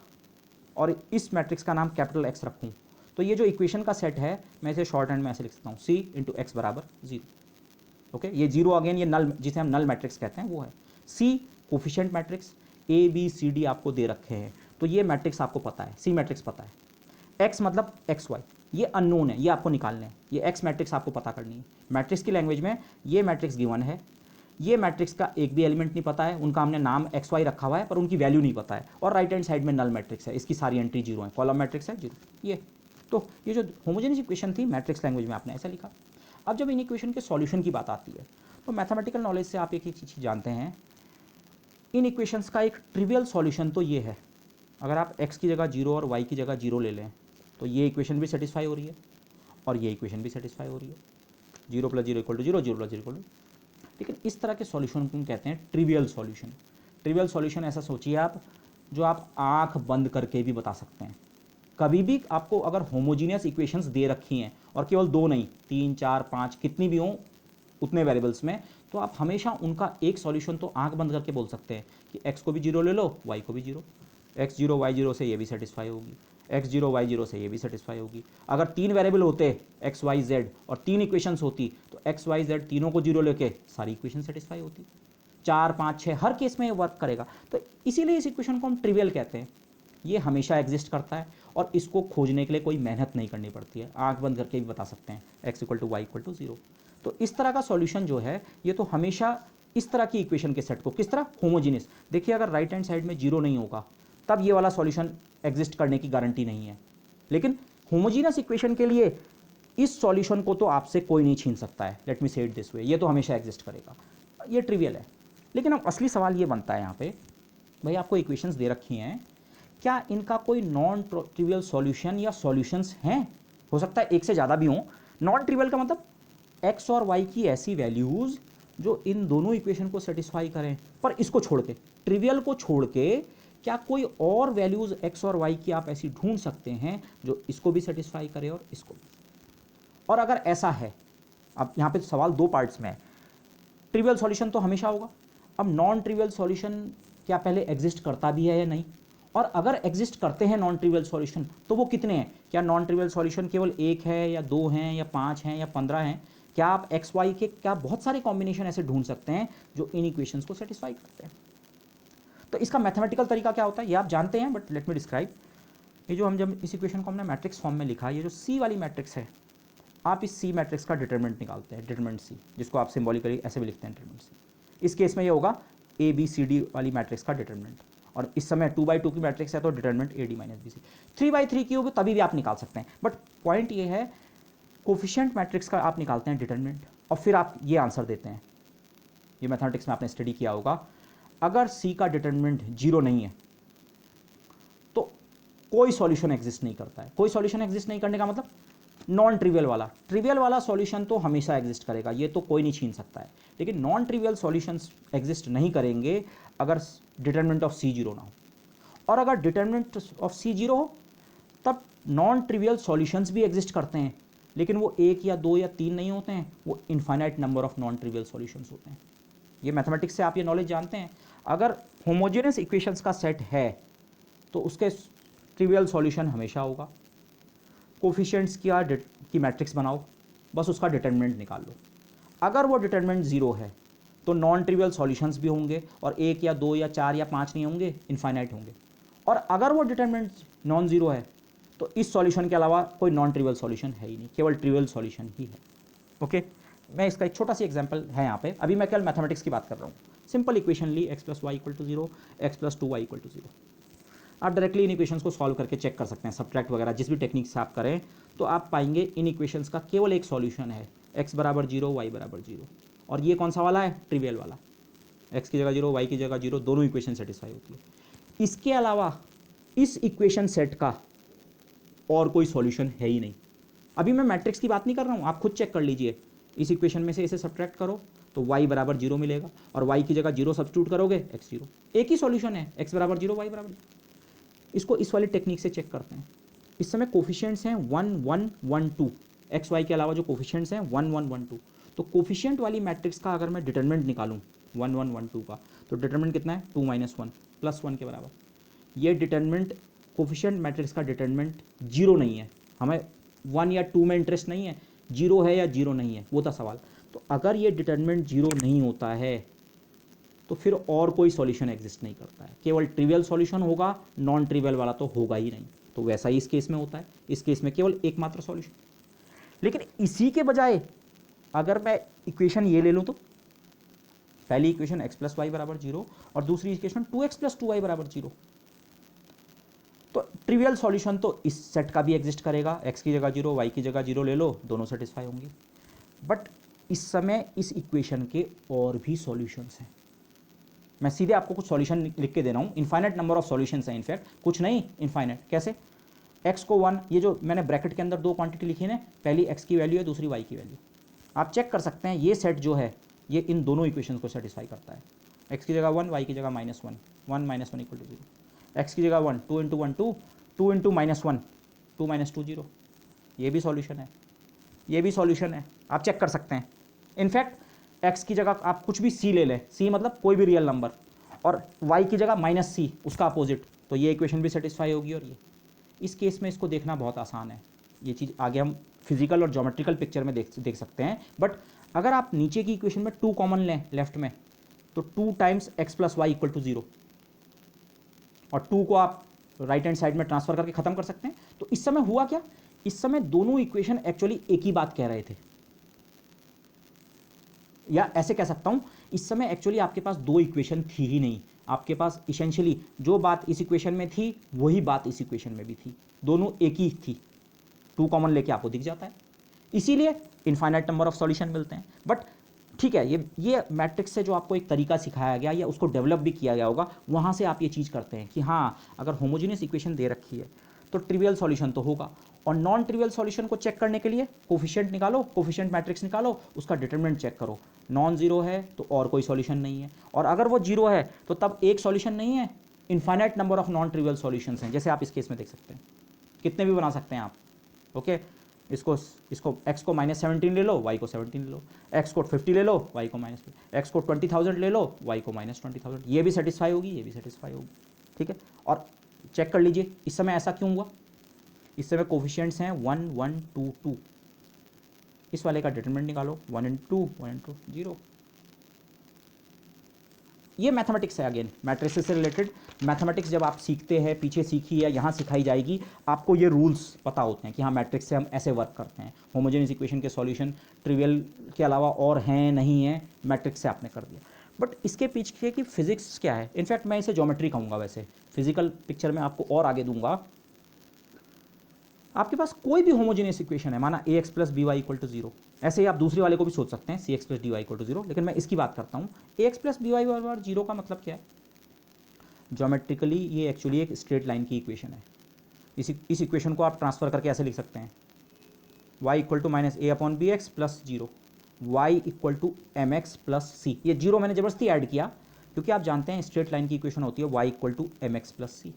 और इस मैट्रिक्स का नाम कैपिटल एक्स रखूँ, तो ये जो इक्वेशन का सेट है मैं इसे शॉर्ट हैंड में ऐसे लिख सकता हूँ, सी इंटू एक्स बराबर 0। ओके, ये 0 अगेन ये नल, जिसे हम नल मैट्रिक्स कहते हैं, वो है c coefficient matrix. A B C d आपको दे रखे हैं, तो ये मैट्रिक्स आपको पता है, सी मैट्रिक्स पता है। एक्स मतलब एक्स वाई, ये अननोन है, ये आपको निकालना है। ये एक्स मैट्रिक्स आपको पता करनी है। मैट्रिक्स की लैंग्वेज में ये मैट्रिक्स गिवन है, ये मैट्रिक्स का एक भी एलिमेंट नहीं पता है, उनका हमने नाम एक्स वाई रखा हुआ है, पर उनकी वैल्यू नहीं पता है। और राइट हैंड साइड में नल मैट्रिक्स है, इसकी सारी एंट्री 0 है, कॉलम मैट्रिक्स है 0। ये तो ये जो होमोजेनियस इक्वेशन थी मैट्रिक्स लैंग्वेज में आपने ऐसा लिखा। अब जब इन इक्वेशन के सॉल्यूशन की बात आती है, तो मैथमेटिकल नॉलेज से आप एक ही चीज़ जानते हैं, इन इक्वेशंस का एक ट्रिवियल सॉल्यूशन तो ये है, अगर आप x की जगह 0 और y की जगह 0 ले लें तो ये इक्वेशन भी सेटिस्फाई हो रही है और ये इक्वेशन भी सेटिस्फाई हो रही है। 0 plus 0 equal to 0, 0 plus 0 equal to. लेकिन इस तरह के सॉल्यूशन को हम कहते हैं ट्रिवियल सॉल्यूशन। ट्रिवियल सॉल्यूशन ऐसा सोचिए आप, जो आप आँख बंद करके भी बता सकते हैं। कभी भी आपको अगर होमोजीनियस इक्वेशंस दे रखी हैं, और केवल 2 नहीं, 3 4 5 कितनी भी हों उतने वेरिएबल्स में, तो आप हमेशा उनका एक सॉल्यूशन तो आंख बंद करके बोल सकते हैं कि x को भी 0 ले लो, y को भी 0, x 0 y 0 से ये भी सेटिस्फाई होगी, x 0 y 0 से ये भी सेटिस्फाई होगी। अगर 3 वेरिएबल होते x y z और 3 इक्वेशंस होती तो x y z तीनों को 0 लेके सारी इक्वेशन सेटिस्फाई होती। 4 5 6 हर केस में ये वर्क करेगा। तो इसीलिए इस इक्वेशन को हम ट्रिवियल कहते हैं। ये हमेशा एग्जिस्ट करता है और इसको खोजने के लिए कोई मेहनत नहीं करनी पड़ती है, आंख बंद करके भी बता सकते हैं x equal to Y equal to 0। तो इस तरह का सॉल्यूशन जो है ये तो हमेशा इस तरह की इक्वेशन के सेट को, किस तरह, होमोजीनियस। देखिए अगर राइट हैंड साइड में 0 नहीं होगा तब ये वाला सॉल्यूशन एग्जिस्ट करने की गारंटी नहीं है, लेकिन होमोजीनियस इक्वेशन के लिए इस सॉल्यूशन को तो आपसे कोई नहीं छीन सकता है। लेट मी से इट दिस वे, ये तो हमेशा एग्जिस्ट करेगा। ये ट्रिवियल है। लेकिन अब असली सवाल ये बनता है यहाँ पे, भाई आपको इक्वेशंस दे रखी हैं, क्या इनका कोई नॉन ट्रिवियल सॉल्यूशन या सॉल्यूशंस हैं? हो सकता है एक से ज़्यादा भी हों। नॉन ट्रिवियल का मतलब x और y की ऐसी वैल्यूज़ जो इन दोनों इक्वेशन को सेटिस्फाई करें, पर इसको छोड़ के, ट्रिवियल को छोड़ के क्या कोई और वैल्यूज़ x और y की आप ऐसी ढूंढ सकते हैं जो इसको भी सेटिस्फाई करे और इसको भी? और अगर ऐसा है, अब यहाँ पे सवाल दो पार्ट्स में है, ट्रिवियल सॉल्यूशन तो हमेशा होगा, अब नॉन ट्रिवियल सॉल्यूशन क्या पहले एग्जिस्ट करता भी है या नहीं, और अगर एग्जिस्ट करते हैं नॉन ट्रिवियल सॉल्यूशन तो वो कितने हैं? क्या नॉन ट्रिवियल सॉल्यूशन केवल एक है या दो हैं या पाँच हैं या 15 हैं? क्या आप एक्स वाई के क्या बहुत सारे कॉम्बिनेशन ऐसे ढूंढ सकते हैं जो इन इक्वेशंस को सेटिस्फाई करते हैं? तो इसका मैथमेटिकल तरीका क्या होता है ये आप जानते हैं, बट लेट मी डिस्क्राइब। ये जो हम जब इस इक्वेशन को हमने मैट्रिक्स फॉर्म में लिखा, ये जो सी वाली मैट्रिक्स है, आप इस सी मैट्रिक्स का डिटरमिनेंट निकालते हैं, डिटरमिनेंट सी, जिसको आप सिंबॉलिकली ऐसे भी लिखते हैं डिटरमिनेंट सी। इस केस में ये होगा ए बी सी डी वाली मैट्रिक्स का डिटरमिनेंट, और इस समय 2/2 की मैट्रिक्स है तो determinant A D minus B C. 3/3 की होगी तभी भी आप निकाल सकते हैं, बट पॉइंट ये है कोफिशिएंट मैट्रिक्स का आप निकालते हैं डिटरमिनेंट और फिर आप ये आंसर देते हैं। ये मैथमेटिक्स में आपने स्टडी किया होगा, अगर सी का डिटरमिनेंट 0 नहीं है तो कोई सॉल्यूशन एग्जिस्ट नहीं करता है। कोई सॉल्यूशन एग्जिस्ट नहीं करने का मतलब नॉन ट्रिवियल वाला, ट्रिवियल वाला सॉल्यूशन तो हमेशा एग्जिस्ट करेगा, ये तो कोई नहीं छीन सकता है, लेकिन नॉन ट्रिवियल सॉल्यूशंस एग्जिस्ट नहीं करेंगे अगर डिटरमिनेंट ऑफ सी 0 ना हो। और अगर डिटरमिनेंट ऑफ सी 0 हो तब नॉन ट्रिवियल सॉल्यूशंस भी एग्जिस्ट करते हैं, लेकिन वो एक या दो या तीन नहीं होते हैं, वो infinite number of non trivial solutions होते हैं। ये मैथमेटिक्स से आप ये नॉलेज जानते हैं। अगर होमोजेनियस इक्वेशंस का सेट है तो उसके ट्रिवियल सॉल्यूशन हमेशा होगा। कोफिशिएंट्स की मैट्रिक्स बनाओ, बस उसका डिटरमिनेंट निकाल लो। अगर वो डिटरमिनेंट 0 है तो नॉन ट्रिवियल सॉल्यूशंस भी होंगे, और एक या दो या चार या पाँच नहीं होंगे, इनफाइनाइट होंगे। और अगर वो डिटरमिनेंट नॉन ज़ीरो है तो इस सॉल्यूशन के अलावा कोई नॉन ट्रिवियल सॉल्यूशन है ही नहीं, केवल ट्रिवियल सॉल्यूशन ही है। ओके, मैं इसका एक छोटा सी एग्जांपल है यहाँ पे, अभी मैं केवल मैथमेटिक्स की बात कर रहा हूँ। सिंपल इक्वेशन ली, x + y = 0, x + 2y = 0। आप डायरेक्टली इन इक्वेशंस को सॉल्व करके चेक कर सकते हैं, सब्ट्रैक्ट वगैरह जिस भी टेक्निक से आप करें, तो आप पाएंगे इन इक्वेशंस का केवल एक सॉल्यूशन है, x = 0, y = 0। और ये कौन सा वाला है? ट्रिवियल वाला। x की जगह 0, y की जगह 0, दोनों इक्वेशन सेटिस्फाई होती है। इसके अलावा इस इक्वेशन सेट का और कोई सॉल्यूशन है ही नहीं। अभी मैं मैट्रिक्स की बात नहीं कर रहा हूँ, आप खुद चेक कर लीजिए। इस इक्वेशन में से इसे सब्ट्रैक्ट करो तो y = 0 मिलेगा, और y की जगह 0 सब्स्टिट्यूट करोगे x 0। एक ही सॉल्यूशन है, x = 0, y = 0। इसको इस वाली टेक्निक से चेक करते हैं। इस समय कोफिशिएंट्स हैं 1 1 1 2, एक्स वाई के अलावा जो कोफिशिएंट्स हैं 1 1 1 2। तो कोफिशिएंट वाली मैट्रिक्स का अगर मैं डिटरमिनेंट निकालूं 1 1 1 2 का, तो डिटरमिनेंट कितना है? 2 - 1 + 1 के बराबर। ये डिटरमिनेंट कोफिशिएंट मैट्रिक्स का डिटरमिनेंट 0 नहीं है, हमें 1 या 2 में इंटरेस्ट नहीं है, 0 है या 0 नहीं है वो था सवाल। तो अगर ये डिटरमिनेंट 0 नहीं होता है तो फिर और कोई सॉल्यूशन एग्जिस्ट नहीं करता है, केवल ट्रिवियल सॉल्यूशन होगा, नॉन ट्रिवियल वाला तो होगा ही नहीं। तो वैसा ही इस केस में होता है, इस केस में केवल एकमात्र सॉल्यूशन। लेकिन इसी के बजाय अगर मैं इक्वेशन ये ले लूँ, तो पहली इक्वेशन x + y = 0 और दूसरी इक्वेशन 2x + 2y = 0, तो ट्रिवियल सॉल्यूशन तो इस सेट का भी एग्जिस्ट करेगा, x की जगह 0, y की जगह 0 ले लो, दोनों सेटिस्फाई होंगे। बट इस समय इस इक्वेशन के और भी सॉल्यूशंस हैं। मैं सीधे आपको कुछ सॉल्यूशन लिख के दे रहा हूँ, इनफाइनाइट नंबर ऑफ सॉल्यूशंस हैं, इनफैक्ट कुछ नहीं, इनफाइनाइट। कैसे? x को 1, ये जो मैंने ब्रैकेट के अंदर दो क्वांटिटी लिखी है ना, पहली x की वैल्यू है, दूसरी y की वैल्यू। आप चेक कर सकते हैं ये सेट जो है ये इन दोनों इक्वेशंस को सेटिस्फाई करता है। x की जगह 1, y की जगह -1, 1 - 1 = 0। x की जगह 1, 2 × 1 2, 2 × -1 2 - 2 0। ये भी सॉल्यूशन है, ये भी सॉल्यूशन है, आप चेक कर सकते हैं। इनफैक्ट x की जगह आप कुछ भी c ले लें, c मतलब कोई भी रियल नंबर, और y की जगह -c उसका अपोजिट, तो ये इक्वेशन भी सेटिस्फाई होगी। और ये इस केस में इसको देखना बहुत आसान है, ये चीज़ आगे हम फिजिकल और ज्योमेट्रिकल पिक्चर में देख सकते हैं। बट अगर आप नीचे की इक्वेशन में 2 कॉमन लें लेफ्ट में, तो 2 × x + y = 0, और 2 को आप राइट हैंड साइड में ट्रांसफर करके खत्म कर सकते हैं। तो इस समय हुआ क्या, इस समय दोनों इक्वेशन एक्चुअली एक ही बात कह रहे थे, या ऐसे कह सकता हूं, इस समय एक्चुअली आपके पास दो इक्वेशन थी ही नहीं, आपके पास इसेंशियली जो बात इस इक्वेशन में थी वही बात इस इक्वेशन में भी थी, दोनों एक ही थी। 2 कॉमन लेके आपको दिख जाता है, इसीलिए इनफाइनाइट नंबर ऑफ सॉल्यूशन मिलते हैं। बट ठीक है, ये मैट्रिक्स से जो आपको एक तरीका सिखाया गया या उसको डेवलप भी किया गया होगा, वहाँ से आप ये चीज़ करते हैं कि हाँ, अगर होमोजेनियस इक्वेशन दे रखी है तो ट्रिवियल सॉल्यूशन तो होगा, और नॉन ट्रिवियल सॉल्यूशन को चेक करने के लिए कोफिशिएंट निकालो, कोफिशिएंट मैट्रिक्स निकालो, उसका डिटरमिनेंट चेक करो। नॉन जीरो है तो और कोई सॉल्यूशन नहीं है, और अगर वो जीरो है तो तब एक सॉल्यूशन नहीं है, infinite number of non trivial solutions हैं, जैसे आप इस केस में देख सकते हैं, कितने भी बना सकते हैं आप। ओके, इसको x को -17 ले लो, y को 17 ले लो, x को 50 ले लो, y को x को 20,000 ले लो, y को -20,000, ये भी सेटिस्फाई होगी, ये भी सेटिस्फाई होगी। ठीक है, और चेक कर लीजिए इस समय ऐसा क्यों हुआ। इस समय कोफिशिएंट्स हैं 1 1 2 2, इस वाले का डिटरमिनेंट निकालो, 1 into 2 0। ये मैथमेटिक्स है, अगेन मैट्रिसेस से रिलेटेड मैथमेटिक्स जब आप सीखते हैं, पीछे सीखी है, यहाँ सिखाई जाएगी, आपको ये रूल्स पता होते हैं कि हाँ मैट्रिक्स से हम ऐसे वर्क करते हैं। होमोजेनियस इक्वेशन के सॉल्यूशन ट्रिवियल के अलावा और हैं नहीं हैं, मैट्रिक्स से आपने कर दिया। बट इसके पीछे की फिजिक्स क्या है, इनफैक्ट मैं इसे ज्योमेट्री कहूँगा, वैसे फिजिकल पिक्चर में आपको और आगे दूंगा। आपके पास कोई भी होमोजेनियस इक्वेशन है, माना ax + by = 0, ऐसे ही आप दूसरे वाले को भी सोच सकते हैं cx + dy = 0, लेकिन मैं इसकी बात करता हूँ। ax + by = 0 का मतलब क्या है, ज्योमेट्रिकली ये एक्चुअली एक स्ट्रेट लाइन की इक्वेशन है। इस इक्वेशन को आप ट्रांसफर करके ऐसे लिख सकते हैं, y = -a/bx + 0, y = mx + c। ये 0 मैंने ज़बरदस्ती ऐड किया क्योंकि आप जानते हैं स्ट्रेट लाइन की इक्वेशन होती है y = mx + c।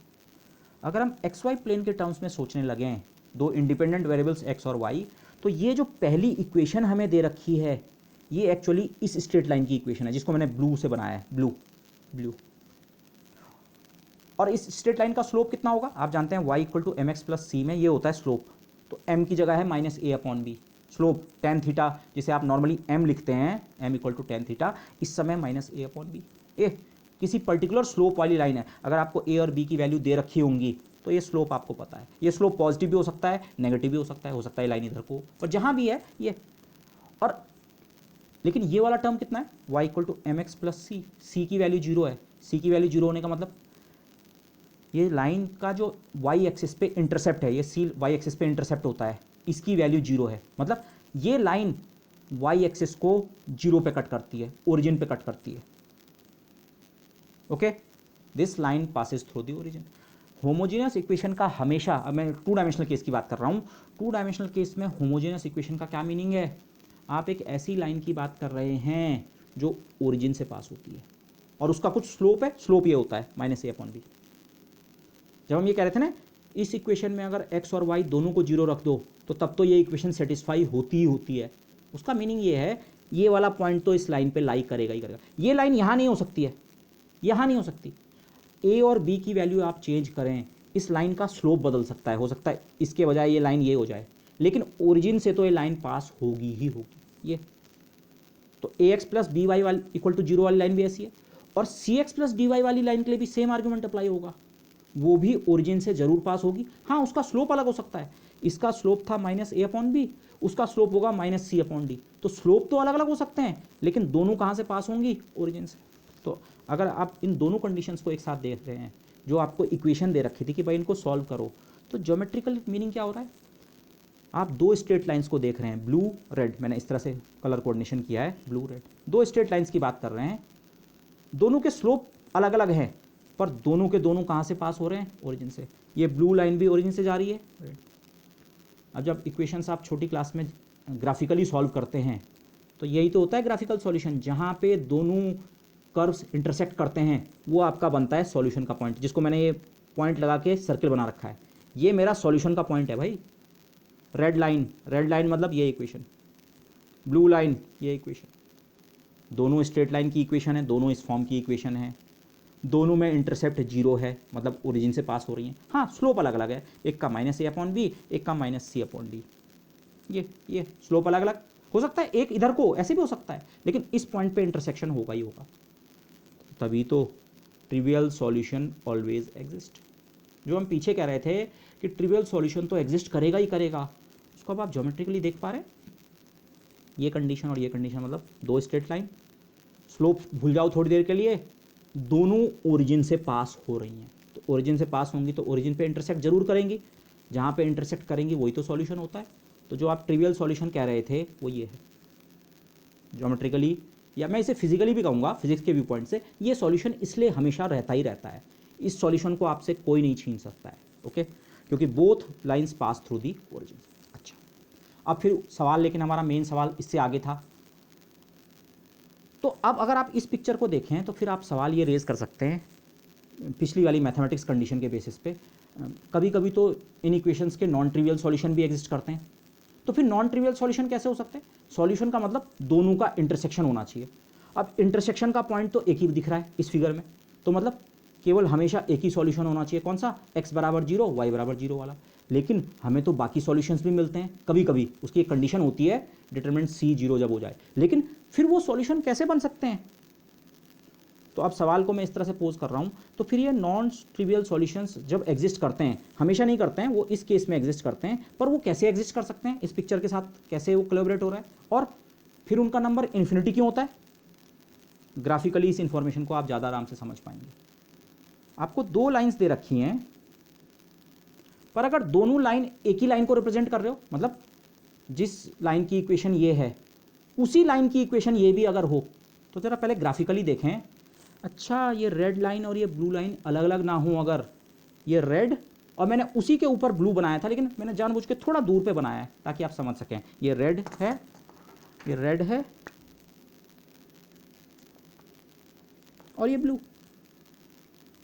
अगर हम xy प्लेन के टर्म्स में सोचने लगें, दो इंडिपेंडेंट वेरिएबल्स x और y, तो ये जो पहली इक्वेशन हमें दे रखी है, ये एक्चुअली इस स्ट्रेट लाइन की इक्वेशन है, जिसको मैंने ब्लू से बनाया है, ब्लू। और इस स्ट्रेट लाइन का स्लोप कितना होगा, आप जानते हैं y = mx + c में ये होता है स्लोप, तो m की जगह है -a/b। स्लोप tan थीटा, जिसे आप नॉर्मली m लिखते हैं, m = tan थीटा, इस समय -a/b। किसी पर्टिकुलर स्लोप वाली लाइन है, अगर आपको a और b की वैल्यू दे रखी होंगी तो ये स्लोप आपको पता है। ये स्लोप पॉजिटिव भी हो सकता है, नेगेटिव भी हो सकता है लाइन इधर को, और जहां भी है ये। और लेकिन ये वाला टर्म कितना है, y = mx + c, c की वैल्यू 0 है। c की वैल्यू 0 होने का मतलब ये लाइन का जो y एक्सिस पे इंटरसेप्ट है, ये c y एक्सिस पे इंटरसेप्ट होता है, इसकी वैल्यू 0 है। मतलब ये लाइन y एक्सिस को 0 पे कट करती है, ओरिजिन पे कट करती है। Okay, this line passes through the origin. Homogeneous equation का हमेशा, अब मैं 2 डायमेंशनल केस की बात कर रहा हूँ, 2 डायमेंशनल केस में होमोजेनियस इक्वेशन का क्या मीनिंग है, आप एक ऐसी लाइन की बात कर रहे हैं जो ओरिजिन से पास होती है और उसका कुछ स्लोप है, स्लोप ये होता है -a/b। जब हम ये कह रहे थे ना, इस इक्वेशन में अगर x और y दोनों को 0 रख दो तो तब तो ये इक्वेशन सेटिस्फाई होती ही होती है। उसका मीनिंग ये है, ये वाला पॉइंट तो इस लाइन पे लाई करेगा ही करेगा। ये लाइन यहाँ नहीं हो सकती है, यहाँ नहीं हो सकती। a और b की वैल्यू आप चेंज करें, इस लाइन का स्लोप बदल सकता है, हो सकता है इसके बजाय ये लाइन ये हो जाए, लेकिन ओरिजिन से तो ये लाइन पास होगी ही होगी। ये तो ax + by = 0 वाली लाइन भी ऐसी है, और cx + dy वाली लाइन के लिए भी सेम आर्ग्यूमेंट अप्लाई होगा, वो भी ओरिजिन से जरूर पास होगी। हाँ, उसका स्लोप अलग हो सकता है, इसका स्लोप था -a/b, उसका स्लोप होगा -c/d, तो स्लोप तो अलग अलग हो सकते हैं, लेकिन दोनों कहाँ से पास होंगी, ओरिजिन से। तो अगर आप इन दोनों कंडीशंस को एक साथ देख रहे हैं, जो आपको इक्वेशन दे रखी थी कि भाई इनको सॉल्व करो, तो ज्योमेट्रिकल मीनिंग क्या हो रहा है, आप दो स्ट्रेट लाइंस को देख रहे हैं, ब्लू रेड, मैंने इस तरह से कलर कोऑर्डिनेशन किया है, ब्लू रेड, दो स्ट्रेट लाइंस की बात कर रहे हैं, दोनों के स्लोप अलग अलग हैं, पर दोनों के दोनों कहाँ से पास हो रहे हैं, ओरिजिन से। ये ब्लू लाइन भी ओरिजिन से जा रही है, रेड। अब जब इक्वेशंस आप छोटी क्लास में ग्राफिकली सॉल्व करते हैं, तो यही तो होता है ग्राफिकल सॉल्यूशन, जहाँ पे दोनों कर्व्स इंटरसेक्ट करते हैं, वो आपका बनता है सॉल्यूशन का पॉइंट, जिसको मैंने ये पॉइंट लगा के सर्किल बना रखा है। ये मेरा सॉल्यूशन का पॉइंट है भाई, रेड लाइन मतलब ये इक्वेशन, ब्लू लाइन ये इक्वेशन, दोनों स्ट्रेट लाइन की इक्वेशन है, दोनों इस फॉर्म की इक्वेशन है, दोनों में इंटरसेप्ट 0 है, मतलब ओरिजिन से पास हो रही हैं। हाँ, स्लोप अलग अलग है, एक का -a/b, एक का -c/d, ये स्लोप अलग अलग हो सकता है, एक इधर को ऐसे भी हो सकता है, लेकिन इस पॉइंट पे इंटरसेक्शन होगा ही होगा। तभी तो ट्रिवियल सॉल्यूशन ऑलवेज एग्जिस्ट। जो हम पीछे कह रहे थे कि ट्रिवियल सॉल्यूशन तो एग्जिस्ट करेगा ही करेगा, उसको अब आप ज्योमेट्रिकली देख पा रहे हैं, ये कंडीशन और ये कंडीशन, मतलब दो स्ट्रेट लाइन, स्लोप भूल जाओ थोड़ी देर के लिए, दोनों ओरिजिन से पास हो रही हैं, तो ओरिजिन से पास होंगी तो ओरिजिन पे इंटरसेक्ट जरूर करेंगी, जहाँ पे इंटरसेक्ट करेंगी वही तो सॉल्यूशन होता है। तो जो आप ट्रिवियल सॉल्यूशन कह रहे थे वो ये है, ज्योमेट्रिकली, या मैं इसे फिजिकली भी कहूँगा, फिजिक्स के व्यू पॉइंट से, ये सॉल्यूशन इसलिए हमेशा रहता ही रहता है, इस सॉल्यूशन को आपसे कोई नहीं छीन सकता है। ओके, क्योंकि both lines pass through the origin. अच्छा, अब फिर सवाल, लेकिन हमारा मेन सवाल इससे आगे था। तो अब अगर आप इस पिक्चर को देखें तो फिर आप सवाल ये रेज कर सकते हैं, पिछली वाली मैथमेटिक्स कंडीशन के बेसिस पे कभी कभी तो इन इक्वेशंस के नॉन ट्रिवियल सॉल्यूशन भी एग्जिस्ट करते हैं। तो फिर नॉन ट्रिवियल सॉल्यूशन कैसे हो सकते हैं? सॉल्यूशन का मतलब दोनों का इंटरसेक्शन होना चाहिए। अब इंटरसेक्शन का पॉइंट तो एक ही दिख रहा है इस फिगर में, तो मतलब केवल हमेशा एक ही सॉल्यूशन होना चाहिए। कौन सा? x बराबर 0 y बराबर 0 वाला। लेकिन हमें तो बाकी सॉल्यूशंस भी मिलते हैं कभी कभी, उसकी एक कंडीशन होती है डिटरमिनेंट c 0 जब हो जाए। लेकिन फिर वो सॉल्यूशन कैसे बन सकते हैं? तो अब सवाल को मैं इस तरह से पोज कर रहा हूं, तो फिर ये नॉन ट्रिवियल सॉल्यूशंस जब एग्जिस्ट करते हैं, हमेशा नहीं करते हैं, वो इस केस में एग्जिस्ट करते हैं, पर वो कैसे एग्जिस्ट कर सकते हैं इस पिक्चर के साथ, कैसे वो कोलैबोरेट हो रहा है, और फिर उनका नंबर इन्फिनिटी क्यों होता है? ग्राफिकली इस इंफॉर्मेशन को आप ज़्यादा आराम से समझ पाएंगे। आपको दो लाइंस दे रखी हैं, पर अगर दोनों लाइन एक ही लाइन को रिप्रेजेंट कर रहे हो, मतलब जिस लाइन की इक्वेशन ये है उसी लाइन की इक्वेशन ये भी अगर हो, तो जरा पहले ग्राफिकली देखें। अच्छा, ये रेड लाइन और ये ब्लू लाइन अलग अलग ना हो, अगर ये रेड और मैंने उसी के ऊपर ब्लू बनाया था, लेकिन मैंने जानबूझ के थोड़ा दूर पे बनाया है ताकि आप समझ सकें। ये रेड है, ये रेड है और ये ब्लू।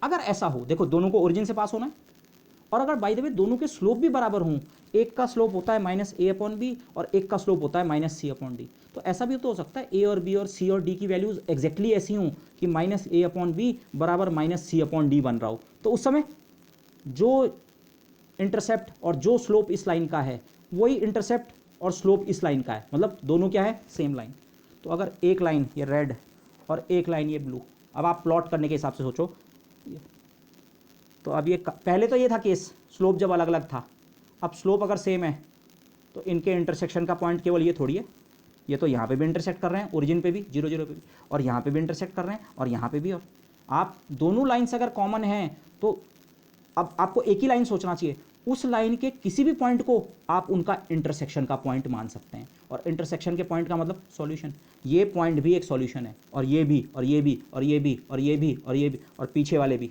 अगर ऐसा हो, देखो दोनों को ओरिजिन से पास होना है, और अगर बाय द वे दोनों के स्लोप भी बराबर हों, एक का स्लोप होता है -a/b और एक का स्लोप होता है -c/d, तो ऐसा भी तो हो सकता है a और b और c और d की वैल्यूज एग्जैक्टली ऐसी हों कि -a/b बराबर -c/d बन रहा हो। तो उस समय जो इंटरसेप्ट और जो स्लोप इस लाइन का है वही इंटरसेप्ट और स्लोप इस लाइन का है, मतलब दोनों क्या है? Same line. तो अगर एक लाइन ये रेड और एक लाइन ये ब्लू, अब आप प्लॉट करने के हिसाब से सोचो, तो अब ये पहले तो ये था केस स्लोप जब अलग अलग था, अब स्लोप अगर सेम है तो इनके इंटरसेक्शन का पॉइंट केवल ये थोड़ी है, ये तो यहाँ पे भी इंटरसेक्ट कर रहे हैं, ओरिजिन पे भी 0 0 पे भी, और यहाँ पे भी इंटरसेक्ट कर रहे हैं और यहाँ पे भी। और आप दोनों लाइन्स अगर कॉमन हैं तो अब आपको एक ही लाइन सोचना चाहिए, उस लाइन के किसी भी पॉइंट को आप उनका इंटरसेक्शन का पॉइंट मान सकते हैं। और इंटरसेक्शन के पॉइंट का मतलब सॉल्यूशन। ये पॉइंट भी एक सॉल्यूशन है, और ये भी और ये भी और ये भी और ये भी और ये भी और पीछे वाले भी।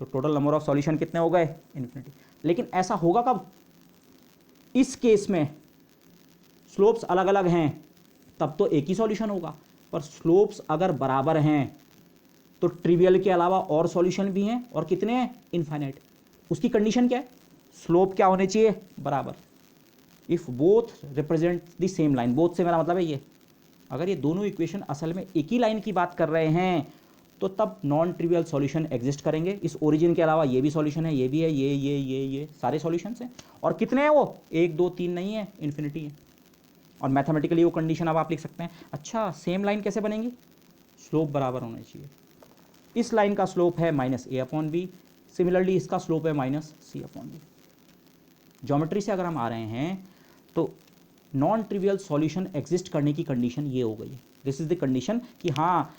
तो टोटल नंबर ऑफ सॉल्यूशन कितने हो गए? इन्फिनिटी। लेकिन ऐसा होगा कब? इस केस में स्लोप्स अलग अलग हैं तब तो एक ही सॉल्यूशन होगा, पर स्लोप्स अगर बराबर हैं तो ट्रिवियल के अलावा और सॉल्यूशन भी हैं, और कितने हैं? इनफाइनाइट। उसकी कंडीशन क्या है? स्लोप क्या होने चाहिए? बराबर। If both represent the same line, both से मेरा मतलब है ये, अगर ये दोनों इक्वेशन असल में एक ही लाइन की बात कर रहे हैं तो तब नॉन ट्रिवियल सॉल्यूशन एग्जिस्ट करेंगे। इस ओरिजिन के अलावा ये भी सॉल्यूशन है, ये भी है, ये सारे सॉल्यूशंस हैं। और कितने हैं वो? 1 2 3 नहीं है, इन्फिनिटी है। और मैथमेटिकली वो कंडीशन अब आप लिख सकते हैं। अच्छा, सेम लाइन कैसे बनेंगी? स्लोप बराबर होने चाहिए। इस लाइन का स्लोप है -a/b, सिमिलरली इसका स्लोप है -c/d। ज्योमेट्री से अगर हम आ रहे हैं तो नॉन ट्रिवियल सॉल्यूशन एग्जिस्ट करने की कंडीशन ये हो गई। दिस इज द कंडीशन कि हाँ,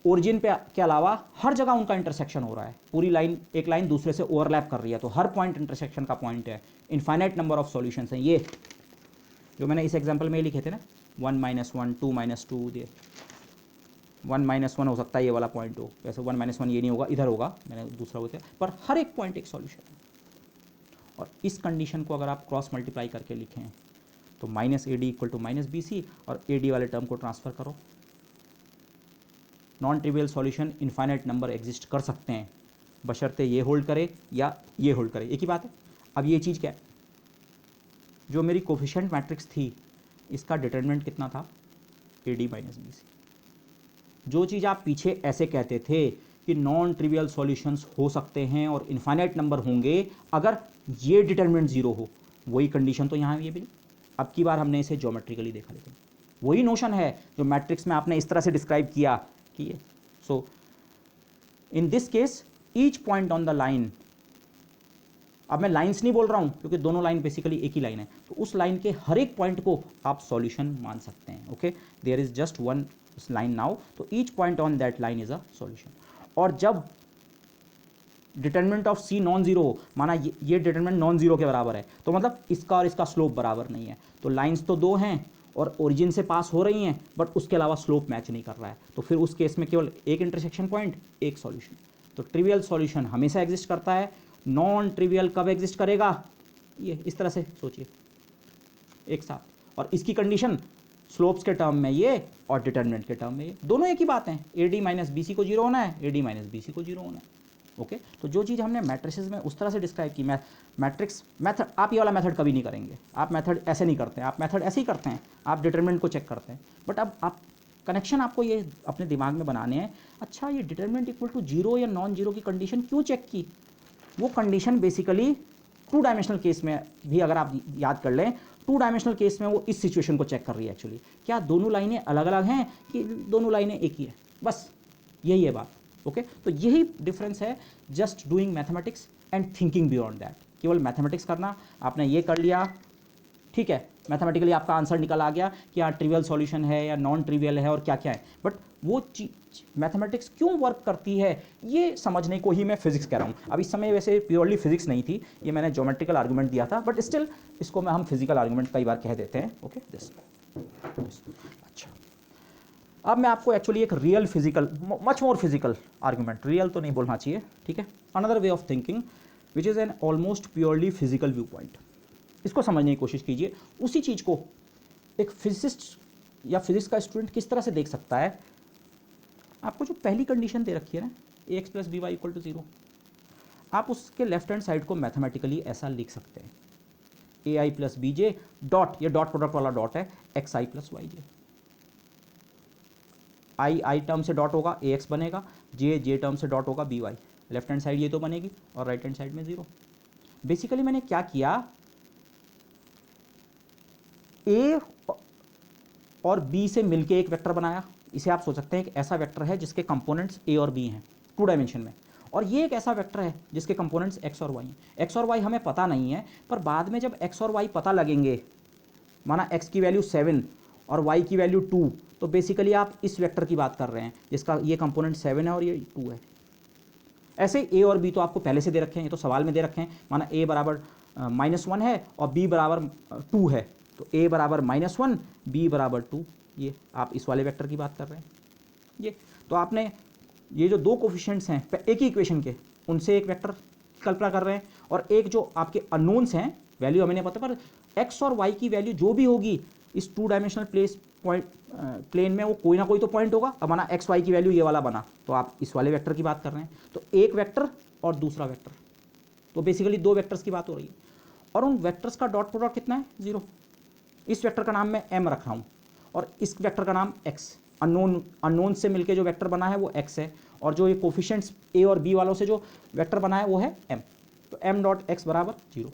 ओरिजिन पे के अलावा हर जगह उनका इंटरसेक्शन हो रहा है, पूरी लाइन, एक लाइन दूसरे से ओवरलैप कर रही है, तो हर पॉइंट इंटरसेक्शन का पॉइंट है। इनफाइनाइट नंबर ऑफ सॉल्यूशंस हैं ये, जो मैंने इस एग्जांपल में लिखे थे ना, 1 - 1 2 - 2 दे 1 - 1 हो सकता है ये वाला पॉइंट हो, वैसे 1 - 1 ये नहीं होगा, इधर होगा, मैंने दूसरा होता है, पर हर एक पॉइंट एक सॉल्यूशन है। और इस कंडीशन को अगर आप क्रॉस मल्टीप्लाई करके लिखें तो -AD = -BC, और AD वाले टर्म को ट्रांसफर करो। Non trivial solution infinite number exist कर सकते हैं, बशर्ते ये होल्ड करे या ये होल्ड करे, एक ही बात है। अब ये चीज़ क्या है? जो मेरी कोफिशिएंट मैट्रिक्स थी, इसका डिटरमिनेंट कितना था? AD - BC। जो चीज़ आप पीछे ऐसे कहते थे कि नॉन ट्रिवियल सॉल्यूशंस हो सकते हैं और इनफाइनाइट नंबर होंगे अगर ये डिटरमिनेंट 0 हो, वही कंडीशन तो यहाँ ये भी। अब की बार हमने इसे ज्योमेट्रिकली देखा, लेकिन वही नोशन है जो मैट्रिक्स में आपने इस तरह से डिस्क्राइब किया कि ये। So in this case each point on the line, अब मैं लाइंस नहीं बोल रहा हूँ क्योंकि दोनों लाइन बेसिकली एक ही लाइन है, तो उस लाइन के हर एक पॉइंट को आप सॉल्यूशन मान सकते हैं। Okay, there is just one line now, तो each point on that line is a solution. और जब determinant of C non zero हो, माना ये डिटरमिनेंट नॉन जीरो के बराबर है, तो मतलब इसका और इसका स्लोप बराबर नहीं है, तो लाइंस तो दो हैं और ओरिजिन से पास हो रही हैं, बट उसके अलावा स्लोप मैच नहीं कर रहा है, तो फिर उस केस में केवल एक इंटरसेक्शन पॉइंट, एक सॉल्यूशन। तो ट्रिवियल सॉल्यूशन हमेशा एग्जिस्ट करता है, नॉन ट्रिवियल कब एग्जिस्ट करेगा? ये इस तरह से सोचिए एक साथ। और इसकी कंडीशन स्लोप्स के टर्म में ये और डिटर्मिनेंट के टर्म में ये, दोनों एक ही बात है। A D minus B C को जीरो होना है, A D minus B C को जीरो होना है। ओके, तो जो चीज़ हमने मैट्रिसेस में उस तरह से डिस्क्राइब की, मैट्रिक्स मेथड, आप ये वाला मेथड कभी नहीं करेंगे, आप मेथड ऐसे नहीं करते हैं, आप मेथड ऐसे ही करते हैं, आप डिटर्मिनेंट को चेक करते हैं। बट अब आप कनेक्शन आपको ये अपने दिमाग में बनाने हैं, अच्छा ये डिटर्मिनेंट इक्वल टू जीरो या नॉन जीरो की कंडीशन क्यों चेक की। वो condition basically two dimensional case में भी अगर आप याद कर लें, टू डायमेंशनल केस में वो इस सिचुएशन को चेक कर रही है एक्चुअली, क्या दोनों लाइनें अलग अलग हैं कि दोनों लाइनें एक ही है, बस यही है बात। ओके, तो यही डिफरेंस है just doing mathematics and thinking beyond that. केवल मैथमेटिक्स करना, आपने ये कर लिया, ठीक है, मैथमेटिकली आपका आंसर निकल आ गया कि हाँ ट्रिवियल सॉल्यूशन है या नॉन ट्रिवियल है और क्या क्या है, बट वो मैथमेटिक्स क्यों वर्क करती है ये समझने को ही मैं फिजिक्स कह रहा हूँ। अब इस समय वैसे प्योरली फिजिक्स नहीं थी, ये मैंने ज्योमेट्रिकल आर्गूमेंट दिया था, बट स्टिल इसको हम फिजिकल आर्गूमेंट कई बार कह देते हैं। ओके दिस, अच्छा अब मैं आपको एक्चुअली एक real physical, much more physical argument, real तो नहीं बोलना चाहिए, ठीक है, another way of thinking which is an almost purely physical view point, इसको समझने की कोशिश कीजिए। उसी चीज़ को एक फिजिसिस्ट या फिजिक्स का स्टूडेंट किस तरह से देख सकता है। आपको जो पहली कंडीशन दे रखी है ना, a x plus B Y equal to zero, आप उसके लेफ्ट हैंड साइड को मैथमेटिकली ऐसा लिख सकते हैं, a i plus b j dot, ये डॉट प्रोडक्ट वाला डॉट है, x i plus y j. I term से डॉट होगा, ए एक्स बनेगा, जे टर्म से डॉट होगा, b y. Left hand side ये तो बनेगी और राइट हैंड साइड में जीरो। बेसिकली मैंने क्या किया, ए और बी से मिलके एक वेक्टर बनाया। इसे आप सोच सकते हैं एक ऐसा वेक्टर है जिसके कंपोनेंट्स ए और बी हैं टू डायमेंशन में, और ये एक ऐसा वेक्टर है जिसके कंपोनेंट्स एक्स और वाई हैं। एक्स और वाई हमें पता नहीं है, पर बाद में जब एक्स और वाई पता लगेंगे, माना एक्स की वैल्यू 7 और वाई की वैल्यू 2, तो बेसिकली आप इस वेक्टर की बात कर रहे हैं जिसका ये कंपोनेंट 7 है और ये 2 है। ऐसे ए और बी तो आपको पहले से दे रखे हैं, ये तो सवाल में दे रखे हैं, माना ए बराबर -1 है और बी बराबर 2 है, तो ए बराबर -1, बी बराबर 2, ये आप इस वाले वेक्टर की बात कर रहे हैं। ये तो आपने ये जो दो कोफिशिएंट्स हैं एक ही इक्वेशन के, उनसे एक वेक्टर की कल्पना कर रहे हैं, और एक जो आपके अननोन्स हैं, वैल्यू हमें नहीं पता, पर एक्स और वाई की वैल्यू जो भी होगी इस टू डायमेंशनल प्लेन में वो कोई ना कोई तो पॉइंट होगा। अब माना एक्स वाई की वैल्यू ये वाला बना, तो आप इस वाले वेक्टर की बात कर रहे हैं, तो एक वेक्टर और दूसरा वेक्टर, तो बेसिकली दो वेक्टर्स की बात हो रही है, और उन वेक्टर्स का डॉट प्रोडक्ट कितना है, 0। इस वेक्टर का नाम मैं m रख रहा हूँ और इस वेक्टर का नाम x, अननोन से मिलके जो वेक्टर बना है वो x है, और जो ये कोफिशिएंट्स a और b वालों से जो वेक्टर बना है वो है m, तो m डॉट x बराबर 0।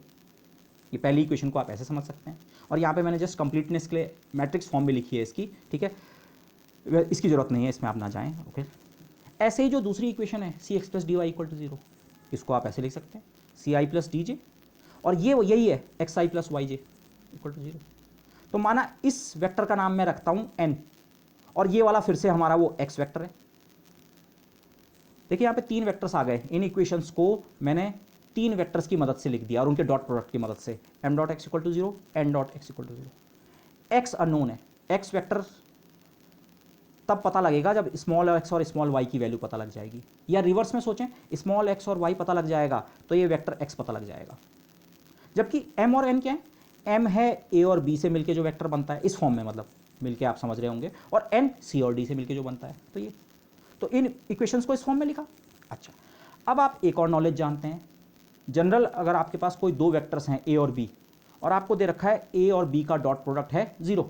ये पहली इक्वेशन को आप ऐसे समझ सकते हैं, और यहाँ पे मैंने जस्ट कंप्लीटनेस के लिए मैट्रिक्स फॉर्म में लिखी है इसकी, ठीक है, इसकी ज़रूरत नहीं है, इसमें आप ना जाएँ। ओके, ऐसे ही जो दूसरी इक्वेशन है c x plus D Y equal to 0, इसको आप ऐसे लिख सकते हैं सी आई प्लस डी जे, और ये यही है x i plus y j equal to 0। तो माना इस वेक्टर का नाम मैं रखता हूं n, और ये वाला फिर से हमारा वो x वेक्टर है। देखिए यहाँ पे 3 वेक्टर्स आ गए, इन इक्वेशंस को मैंने 3 वेक्टर्स की मदद से लिख दिया और उनके डॉट प्रोडक्ट की मदद से, m dot x equal to 0, n dot x equal to 0। x unknown है, x वेक्टर तब पता लगेगा जब स्मॉल x और स्मॉल y की वैल्यू पता लग जाएगी, या रिवर्स में सोचें, स्मॉल x और y पता लग जाएगा तो ये वेक्टर x पता लग जाएगा। जबकि m और n क्या है, m है a और b से मिलके जो वेक्टर बनता है, इस फॉर्म में मतलब मिलके आप समझ रहे होंगे, और n c और d से मिलके जो बनता है, तो ये, तो इन इक्वेशंस को इस फॉर्म में लिखा। अच्छा, अब आप एक और नॉलेज जानते हैं, जनरल अगर आपके पास कोई दो वेक्टर्स हैं a और b, और आपको दे रखा है a और b का डॉट प्रोडक्ट है 0,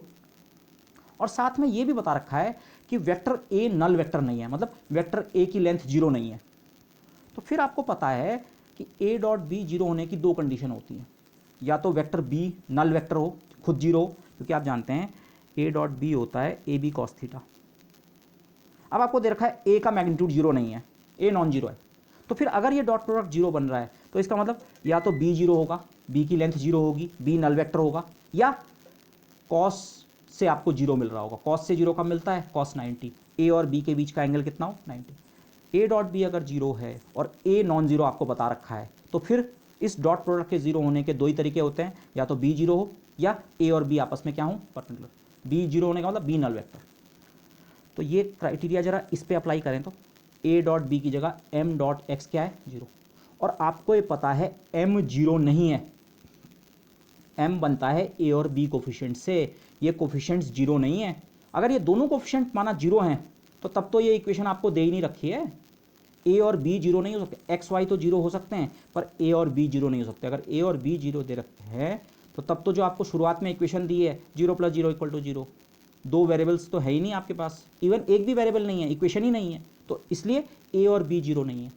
और साथ में ये भी बता रखा है कि वेक्टर a नल वेक्टर नहीं है, मतलब वेक्टर a की लेंथ 0 नहीं है, तो फिर आपको पता है कि a डॉट b 0 होने की दो कंडीशन होती हैं, या तो वेक्टर b नल वेक्टर हो, खुद 0 हो, क्योंकि आप जानते हैं a डॉट b होता है ए बी कॉस थीटा। अब आपको दे रखा है a का मैग्नीट्यूड 0 नहीं है, a नॉन 0 है, तो फिर अगर ये डॉट प्रोडक्ट 0 बन रहा है तो इसका मतलब या तो b 0 होगा, b की लेंथ 0 होगी, b नल वेक्टर होगा, या कॉस से आपको 0 मिल रहा होगा। कॉस से 0 कब मिलता है, कॉस 90, a और b के बीच का एंगल कितना हो, 90। a डॉट b अगर 0 है और a नॉन 0 आपको बता रखा है, तो फिर इस डॉट प्रोडक्ट के 0 होने के दो ही तरीके होते हैं, या तो b 0 हो या a और b आपस में क्या हो, परपेंडिकुलर। b 0 होने का मतलब b नल वेक्टर। तो ये क्राइटेरिया जरा इस पे अप्लाई करें तो a डॉट b की जगह m डॉट x क्या है, 0, और आपको ये पता है m 0 नहीं है, m बनता है a और b कोफिशिएंट से, ये कोफिशिएंट्स जीरो नहीं है। अगर ये दोनों कोफिशिएंट माना जीरो हैं तो तब तो ये इक्वेशन आपको दे ही नहीं रखी है। ए और बी जीरो नहीं हो सकते, एक्स वाई तो जीरो हो सकते हैं पर ए और बी जीरो नहीं हो सकते। अगर ए और बी जीरो दे रखे हैं तो तब तो जो आपको शुरुआत में इक्वेशन दी है zero plus zero equal to zero, दो वेरिएबल्स तो है ही नहीं आपके पास, इवन एक भी वेरिएबल नहीं है, इक्वेशन ही नहीं है, तो इसलिए ए और बी जीरो नहीं है।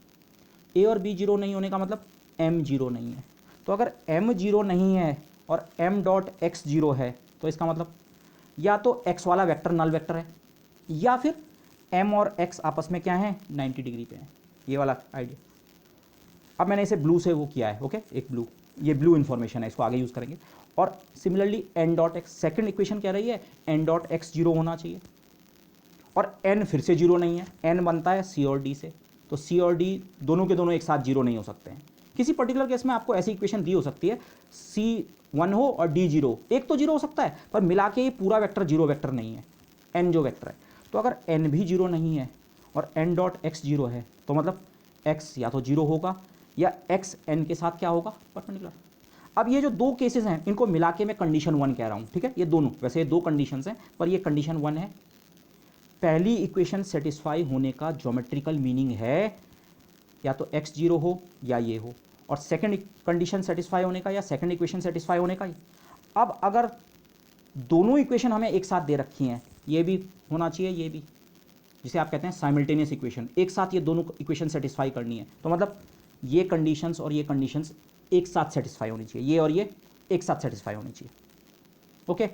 ए और बी जीरो नहीं होने का मतलब एम जीरो नहीं है। तो अगर एम जीरो नहीं है और एम डॉट एक्स जीरो है तो इसका मतलब या तो एक्स वाला वेक्टर नल वेक्टर है या फिर एम और एक्स आपस में क्या है 90 डिग्री पे है, ये वाला आइडिया। अब मैंने इसे ब्लू से वो किया है, ओके, एक ब्लू, ये ब्लू इन्फॉर्मेशन है, इसको आगे यूज़ करेंगे। और similarly n dot x, second equation कह रही है एन डॉट एक्स जीरो होना चाहिए और एन फिर से जीरो नहीं है, एन बनता है सी और डी से, तो सी और डी दोनों के दोनों एक साथ जीरो नहीं हो सकते हैं। किसी पर्टिकुलर केस में आपको ऐसी इक्वेशन दी हो सकती है सी वन हो और डी जीरो, एक तो जीरो हो सकता है पर मिला के ये पूरा वेक्टर जीरो वेक्टर नहीं है, एन जो वेक्टर है। तो अगर एन भी जीरो नहीं है और एन डॉट एक्स जीरो है तो मतलब एक्स या तो जीरो होगा या एक्स एन के साथ क्या होगा परपेंडिकुलर। अब ये जो दो केसेस हैं इनको मिला के मैं कंडीशन वन कह रहा हूँ, ठीक है, ये दोनों, वैसे ये दो कंडीशंस हैं पर ये कंडीशन वन है। पहली इक्वेशन सेटिस्फाई होने का ज्योमेट्रिकल मीनिंग है या तो एक्स जीरो हो या ये हो, और सेकंड कंडीशन सेटिस्फाई होने का या सेकंड इक्वेशन सेटिस्फाई होने का। अब अगर दोनों इक्वेशन हमें एक साथ दे रखी हैं, ये भी होना चाहिए ये भी, जिसे आप कहते हैं साइमल्टेनियस इक्वेशन, एक साथ ये दोनों इक्वेशन सेटिस्फाई करनी है, तो मतलब ये कंडीशंस और ये कंडीशंस एक साथ सेटिस्फाई होनी चाहिए, ये और ये एक साथ सेटिस्फाई होनी चाहिए, ओके।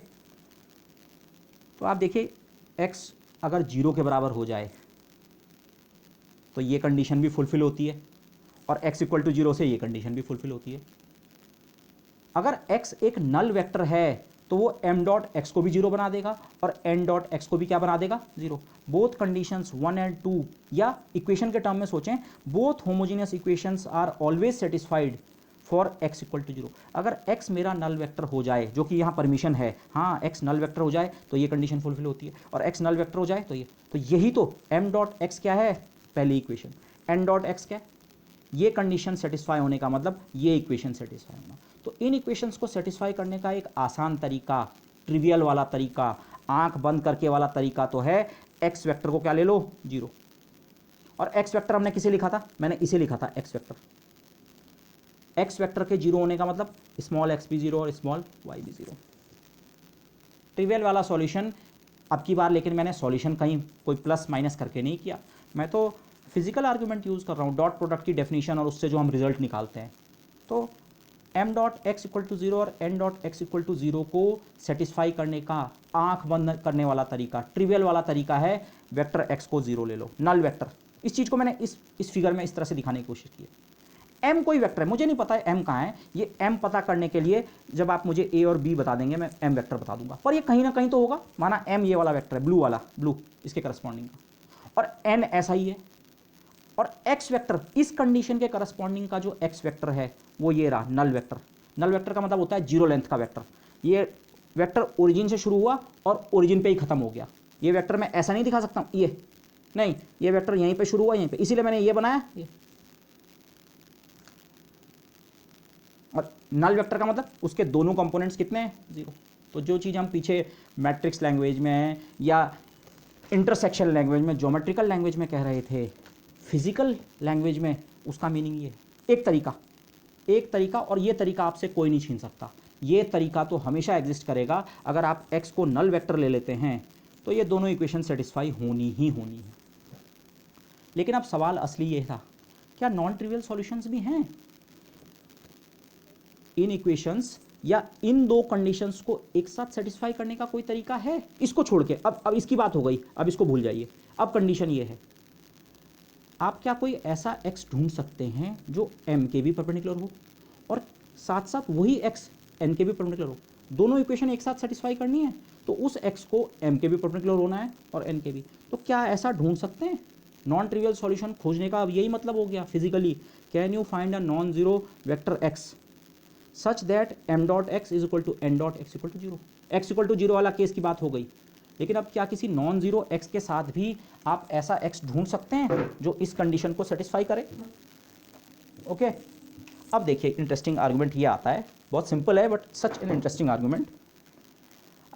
तो आप देखिए x अगर जीरो के बराबर हो जाए तो ये कंडीशन भी फुलफिल होती है और x इक्वल टू जीरो से ये कंडीशन भी फुलफिल होती है। अगर x एक नल वेक्टर है तो वो m डॉट एक्स को भी जीरो बना देगा और n डॉट एक्स को भी क्या बना देगा जीरो। बोथ कंडीशंस 1 एंड 2, या इक्वेशन के टर्म में सोचें, both homogeneous equations are always satisfied for x equal to zero. अगर x मेरा नल वेक्टर हो जाए, जो कि यहाँ परमिशन है, हाँ x नल वेक्टर हो जाए तो ये कंडीशन फुलफिल होती है, और x नल वेक्टर हो जाए तो ये, तो यही तो m डॉट एक्स क्या है पहली इक्वेशन, n डॉट एक्स क्या, ये कंडीशन सेटिस्फाई होने का मतलब ये इक्वेशन सेटिस्फाई होना। तो इन इक्वेशंस को सेटिस्फाई करने का एक आसान तरीका, ट्रिवियल वाला तरीका, आंख बंद करके वाला तरीका तो है x वेक्टर को क्या ले लो जीरो, और x वेक्टर हमने किसे लिखा था, मैंने इसे लिखा था x वेक्टर। x वेक्टर के जीरो होने का मतलब स्मॉल x भी जीरो और स्मॉल y भी जीरो। ट्रिवियल वाला सॉल्यूशन अब की बार, लेकिन मैंने सॉल्यूशन कहीं कोई प्लस माइनस करके नहीं किया, मैं तो फिजिकल आर्ग्यूमेंट यूज़ कर रहा हूँ, डॉट प्रोडक्ट की डेफिनेशन और उससे जो हम रिजल्ट निकालते हैं। तो m dot x equal to zero और n dot x equal to zero को सेटिस्फाई करने का आंख बंद करने वाला तरीका, ट्रिवियल वाला तरीका है वेक्टर x को जीरो ले लो, नल वेक्टर। इस चीज़ को मैंने इस फिगर में इस तरह से दिखाने की कोशिश की है। m कोई वेक्टर है, मुझे नहीं पता है m कहाँ है, ये m पता करने के लिए जब आप मुझे a और b बता देंगे मैं m वेक्टर बता दूंगा, पर ये कहीं ना कहीं तो होगा, माना m ये वाला वेक्टर है, ब्लू वाला, ब्लू इसके करस्पॉन्डिंग का, और n ऐसा ही है, और x वेक्टर इस कंडीशन के करस्पॉन्डिंग का जो x वेक्टर है वो ये रहा नल वेक्टर। नल वेक्टर का मतलब होता है जीरो लेंथ का वेक्टर। ये वेक्टर ओरिजिन से शुरू हुआ और ओरिजिन पे ही खत्म हो गया। ये वेक्टर मैं ऐसा नहीं दिखा सकता हूँ, ये नहीं, ये वेक्टर यहीं पे शुरू हुआ यहीं पे, इसीलिए मैंने ये बनाया ये। और नल वेक्टर का मतलब उसके दोनों कंपोनेंट्स कितने हैं जीरो। तो जो चीज़ हम पीछे मैट्रिक्स लैंग्वेज में या इंटरसेक्शन लैंग्वेज में, ज्योमेट्रिकल लैंग्वेज में कह रहे थे, फिजिकल लैंग्वेज में उसका मीनिंग ये एक तरीका, और ये तरीका आपसे कोई नहीं छीन सकता। ये तरीका तो हमेशा एग्जिस्ट करेगा। अगर आप x को नल वेक्टर ले लेते हैं तो ये दोनों इक्वेशन सेटिस्फाई होनी ही होनी है। लेकिन अब सवाल असली ये था, क्या नॉन ट्रिवियल सॉल्यूशंस भी हैं इन इक्वेशंस, या इन दो कंडीशंस को एक साथ सेटिस्फाई करने का कोई तरीका है इसको छोड़ के। अब इसकी बात हो गई, अब इसको भूल जाइए। अब कंडीशन ये है, आप क्या कोई ऐसा x ढूंढ सकते हैं जो m के भी परपेंडिकुलर हो और साथ साथ वही x n के भी परपेंडिकुलर हो। दोनों इक्वेशन एक साथ सेटिस्फाई करनी है तो उस x को m के भी परपेंडिकुलर होना है और n के भी। तो क्या ऐसा ढूंढ सकते हैं? नॉन ट्रिवियल सॉल्यूशन खोजने का अब यही मतलब हो गया physically, can you find a non zero vector x such that m dot x is equal to n dot x equal to zero. X equal to zero वाला केस की बात हो गई, लेकिन अब क्या किसी नॉन जीरो x के साथ भी आप ऐसा x ढूंढ सकते हैं जो इस कंडीशन को सेटिस्फाई करे? ओके, अब देखिए इंटरेस्टिंग आर्गुमेंट ये आता है, बहुत सिंपल है but such an interesting argument.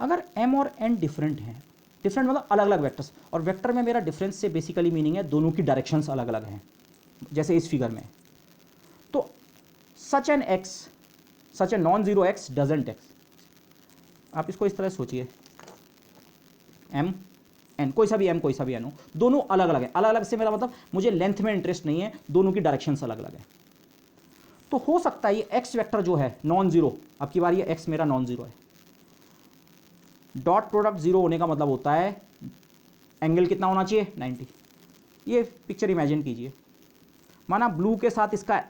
अगर m और n डिफरेंट हैं, डिफरेंट मतलब अलग अलग वेक्टर्स, और वेक्टर में मेरा डिफरेंस से बेसिकली मीनिंग है दोनों की डायरेक्शंस अलग अलग हैं, जैसे इस फिगर में, तो such a non zero x doesn't x. आप इसको इस तरह सोचिए, m n, कोई सा भी n हो, दोनों अलग अलग है। अलग अलग से मेरा मतलब मुझे लेंथ में इंटरेस्ट नहीं है, दोनों की डायरेक्शंस अलग अलग है। तो हो सकता है ये x वेक्टर जो है नॉन जीरो, अब की बार ये x मेरा नॉन जीरो है, डॉट प्रोडक्ट जीरो होने का मतलब होता है एंगल कितना होना चाहिए 90। ये पिक्चर इमेजिन कीजिए, माना ब्लू के साथ इसका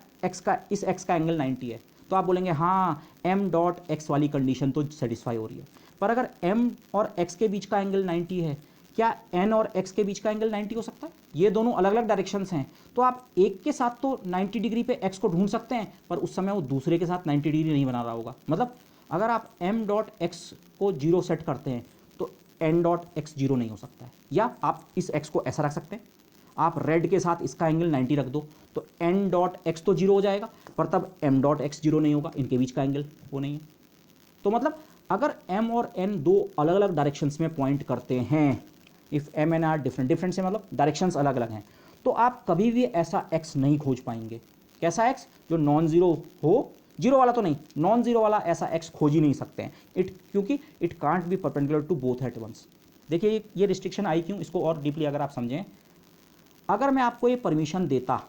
इस x का एंगल 90 है, तो आप बोलेंगे हाँ m डॉट x वाली कंडीशन तो सेटिस्फाई हो रही है। पर अगर m और x के बीच का एंगल 90 है, क्या n और x के बीच का एंगल 90 हो सकता है? ये दोनों अलग अलग डायरेक्शंस हैं, तो आप एक के साथ तो 90 डिग्री पे x को ढूंढ सकते हैं, पर उस समय वो दूसरे के साथ 90 डिग्री नहीं बना रहा होगा। मतलब अगर आप m डॉट x को जीरो सेट करते हैं तो n डॉट x जीरो नहीं हो सकता है। या आप इस x को ऐसा रख सकते हैं, आप रेड के साथ इसका एंगल 90 रख दो तो n डॉट x तो जीरो हो जाएगा, पर तब m डॉट x जीरो नहीं होगा, इनके बीच का एंगल वो नहीं है। तो मतलब अगर m और n दो अलग अलग डायरेक्शंस में पॉइंट करते हैं, if m and r different से मतलब डायरेक्शंस अलग अलग हैं, तो आप कभी भी ऐसा x नहीं खोज पाएंगे। कैसा x? जो नॉन जीरो हो, जीरो वाला तो नहीं, नॉन जीरो वाला ऐसा x खोज ही नहीं सकते हैं, क्योंकि it can't be perpendicular to both at once. देखिए ये रिस्ट्रिक्शन आई क्यों, इसको और डीपली अगर आप समझें, अगर मैं आपको ये परमिशन देता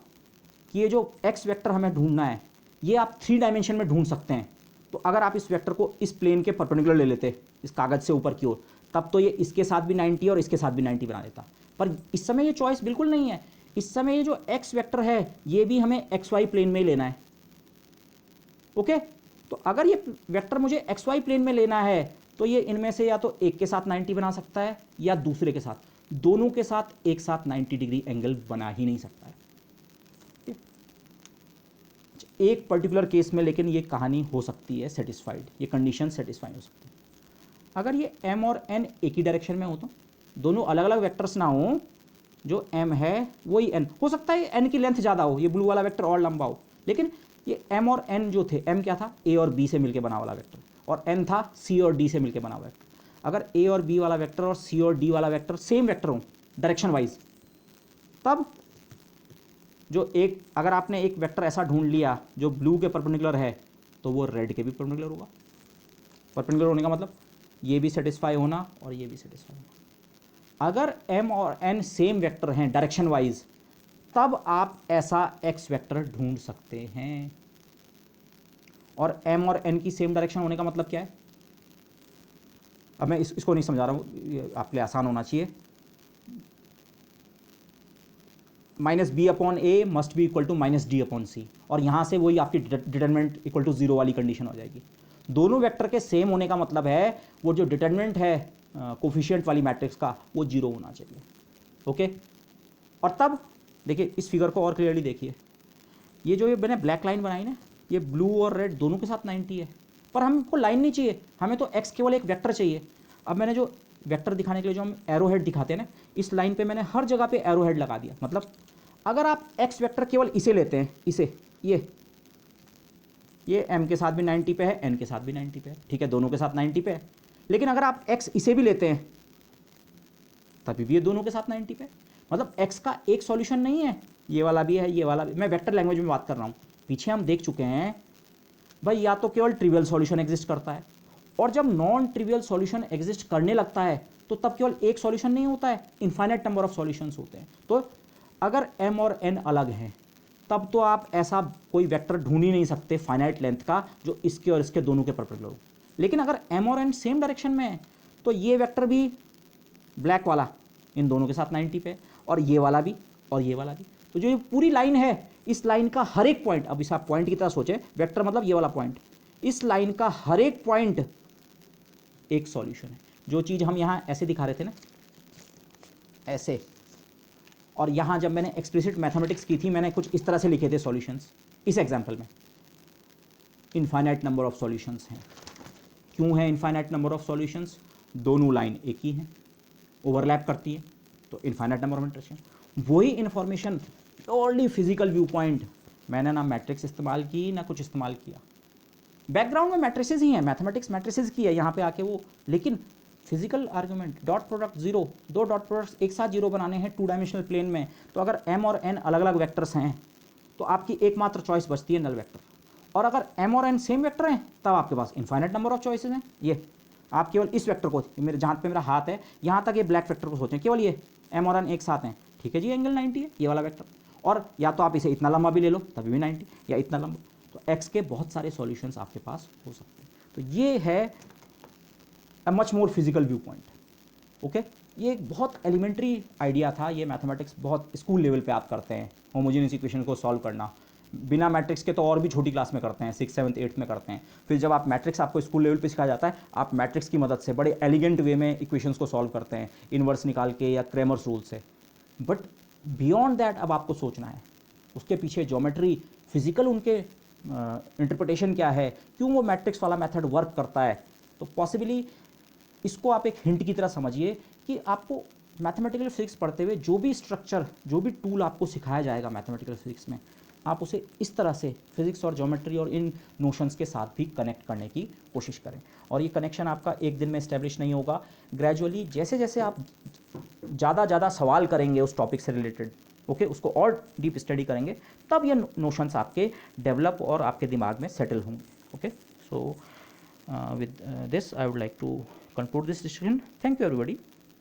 कि ये जो x वेक्टर हमें ढूंढना है ये आप 3 डायमेंशन में ढूंढ सकते हैं, तो अगर आप इस वेक्टर को इस प्लेन के परपेंडिकुलर ले लेते इस कागज से ऊपर की ओर, तब तो ये इसके साथ भी 90 और इसके साथ भी 90 बना देता। पर इस समय ये चॉइस बिल्कुल नहीं है। इस समय ये जो x वेक्टर है ये भी हमें xy प्लेन में ही लेना है। ओके, तो अगर ये वेक्टर मुझे xy प्लेन में लेना है तो ये इनमें से या तो एक के साथ 90 बना सकता है या दूसरे के साथ, दोनों के साथ एक साथ 90 डिग्री एंगल बना ही नहीं सकता है एक पर्टिकुलर केस में। लेकिन ये कहानी हो सकती है सेटिस्फाइड, ये कंडीशन सेटिस्फाई हो सकती है अगर ये m और n एक ही डायरेक्शन में हो, तो दोनों अलग अलग वेक्टर्स ना हो, जो m है वही n हो सकता है, n की लेंथ ज़्यादा हो, ये ब्लू वाला वेक्टर और लंबा हो, लेकिन ये m और n जो थे, m क्या था a और b से मिलकर बना वाला वेक्टर, और n था c और d से मिलकर बना हुआ वेक्टर। अगर a और b वाला वेक्टर और c और d वाला वेक्टर सेम वेक्टर हो डायरेक्शन वाइज, तब जो एक, अगर आपने एक वेक्टर ऐसा ढूंढ लिया जो ब्लू के परपेंडिकुलर है, तो वो रेड के भी परपेंडिकुलर होगा। परपेंडिकुलर होने का मतलब ये भी सेटिस्फाई होना और ये भी सेटिस्फाई होना। अगर m और n सेम वेक्टर हैं डायरेक्शन वाइज, तब आप ऐसा x वेक्टर ढूंढ सकते हैं। और m और n की सेम डायरेक्शन होने का मतलब क्या है? अब मैं इसको नहीं समझा रहा हूँ, आपके लिए आसान होना चाहिए। Minus b upon a must be equal to minus d upon c, और यहाँ से वही आपकी डिटरमिनेंट इक्वल टू जीरो वाली कंडीशन हो जाएगी। दोनों वेक्टर के सेम होने का मतलब है वो जो डिटरमिनेंट है कोफिशिएंट वाली मैट्रिक्स का, वो जीरो होना चाहिए। ओके, और तब देखिए इस फिगर को और क्लियरली देखिए, ये जो ये मैंने ब्लैक लाइन बनाई ना, ये ब्लू और रेड दोनों के साथ 90 है, पर हमको लाइन नहीं चाहिए, हमें तो x केवल एक वेक्टर चाहिए। अब मैंने जो वेक्टर दिखाने के लिए जो हम एरो हेड दिखाते हैं ना, इस लाइन पे मैंने हर जगह पे एरो हेड लगा दिया। मतलब अगर आप x वेक्टर केवल इसे लेते हैं, इसे, ये m के साथ भी 90 पे है, n के साथ भी 90 पे है, ठीक है, दोनों के साथ 90 पे है। लेकिन अगर आप x इसे भी लेते हैं तभी भी ये दोनों के साथ 90 पे है। मतलब x का एक सॉल्यूशन नहीं है, ये वाला भी है, ये वाला भी। मैं वेक्टर लैंग्वेज में बात कर रहा हूँ। पीछे हम देख चुके हैं भाई, या तो केवल ट्रिवियल सॉल्यूशन एग्जिस्ट करता है, और जब नॉन ट्रिवियल सॉल्यूशन एग्जिस्ट करने लगता है तो तब केवल एक सॉल्यूशन नहीं होता है, इन्फाइनाइट नंबर ऑफ सॉल्यूशंस होते हैं। तो अगर m और n अलग हैं, तब तो आप ऐसा कोई वेक्टर ढूंढ ही नहीं सकते फाइनाइट लेंथ का जो इसके और इसके दोनों के परपेंडिकुलर हो। लेकिन अगर m और n सेम डायरेक्शन में है, तो ये वेक्टर भी ब्लैक वाला इन दोनों के साथ 90 पे, और ये वाला भी और ये वाला भी। तो जो ये पूरी लाइन है, इस लाइन का हर एक पॉइंट, अब इस आप पॉइंट की तरह सोचें, वेक्टर मतलब ये वाला पॉइंट, इस लाइन का हर एक पॉइंट एक सॉल्यूशन है। जो चीज़ हम यहाँ ऐसे दिखा रहे थे ना, ऐसे, और यहाँ जब मैंने एक्सप्लिसिट मैथमेटिक्स की थी, मैंने कुछ इस तरह से लिखे थे सॉल्यूशंस। इस एग्जांपल में इनफाइनाइट नंबर ऑफ सॉल्यूशंस हैं। क्यों है इनफाइनाइट नंबर ऑफ सॉल्यूशंस? दोनों लाइन एक ही हैं, ओवरलैप करती है, तो इनफाइनाइट नंबर ऑफ इंटरेक्शन। वही information purely physical view point, मैंने ना मैट्रिक्स इस्तेमाल की ना कुछ इस्तेमाल किया। बैकग्राउंड में मैट्रिसेस ही हैं, मैथमेटिक्स मैट्रिसेस की है यहाँ पे आके वो, लेकिन physical argument, dot product zero, दो डॉट प्रोडक्ट्स एक साथ जीरो बनाने हैं टू डायमेंशनल प्लेन में, तो अगर m और n अलग अलग वेक्टर्स हैं तो आपकी एकमात्र चॉइस बचती है नल वेक्टर। और अगर m और n सेम वेक्टर हैं तब आपके पास इन्फाइनाइट नंबर ऑफ चॉइसेस हैं। ये आप केवल इस वेक्टर को, मेरे जहाँ पे मेरा हाथ है यहाँ तक ये ब्लैक वेक्टर को सोचें, केवल ये m और n एक साथ हैं, ठीक है जी, एंगल 90 है ये वाला वेक्टर। और या तो आप इसे इतना लंबा भी ले लो तभी भी 90, या इतना लंबा, तो x के बहुत सारे सॉल्यूशंस आपके पास हो सकते हैं। तो ये है a much more physical view point. Okay, ये एक बहुत एलिमेंट्री आइडिया था, ये मैथमेटिक्स बहुत स्कूल लेवल पे आप करते हैं, होमोजेनियस इक्वेशन को सॉल्व करना। बिना मैट्रिक्स के तो और भी छोटी क्लास में करते हैं, 6th 7th 8th में करते हैं। फिर जब आप मैट्रिक्स आपको स्कूल लेवल पे सिखाया जाता है, आप मैट्रिक्स की मदद से बड़े एलिगेंट वे में इक्वेशंस को सॉल्व करते हैं, इन्वर्स निकाल के या क्रेमर्स रूल से। बट बियॉन्ड दैट अब आपको सोचना है, उसके पीछे ज्योमेट्री, फिजिकल उनके इंटरप्रिटेशन क्या है, क्यों वो मैट्रिक्स वाला मेथड वर्क करता है। तो पॉसिबली इसको आप एक हिंट की तरह समझिए कि आपको मैथमेटिकल फिजिक्स पढ़ते हुए जो भी स्ट्रक्चर, जो भी टूल आपको सिखाया जाएगा मैथमेटिकल फिजिक्स में, आप उसे इस तरह से फिजिक्स और ज्योमेट्री और इन नोशंस के साथ भी कनेक्ट करने की कोशिश करें। और ये कनेक्शन आपका एक दिन में इस्टेब्लिश नहीं होगा, ग्रेजुअली जैसे जैसे आप ज़्यादा सवाल करेंगे उस टॉपिक से रिलेटेड, ओके, उसको और डीप स्टडी करेंगे, तब ये नोशंस आपके डेवलप और आपके दिमाग में सेटल होंगे। Okay, so with this I would like to conclude this discussion. Thank you everybody.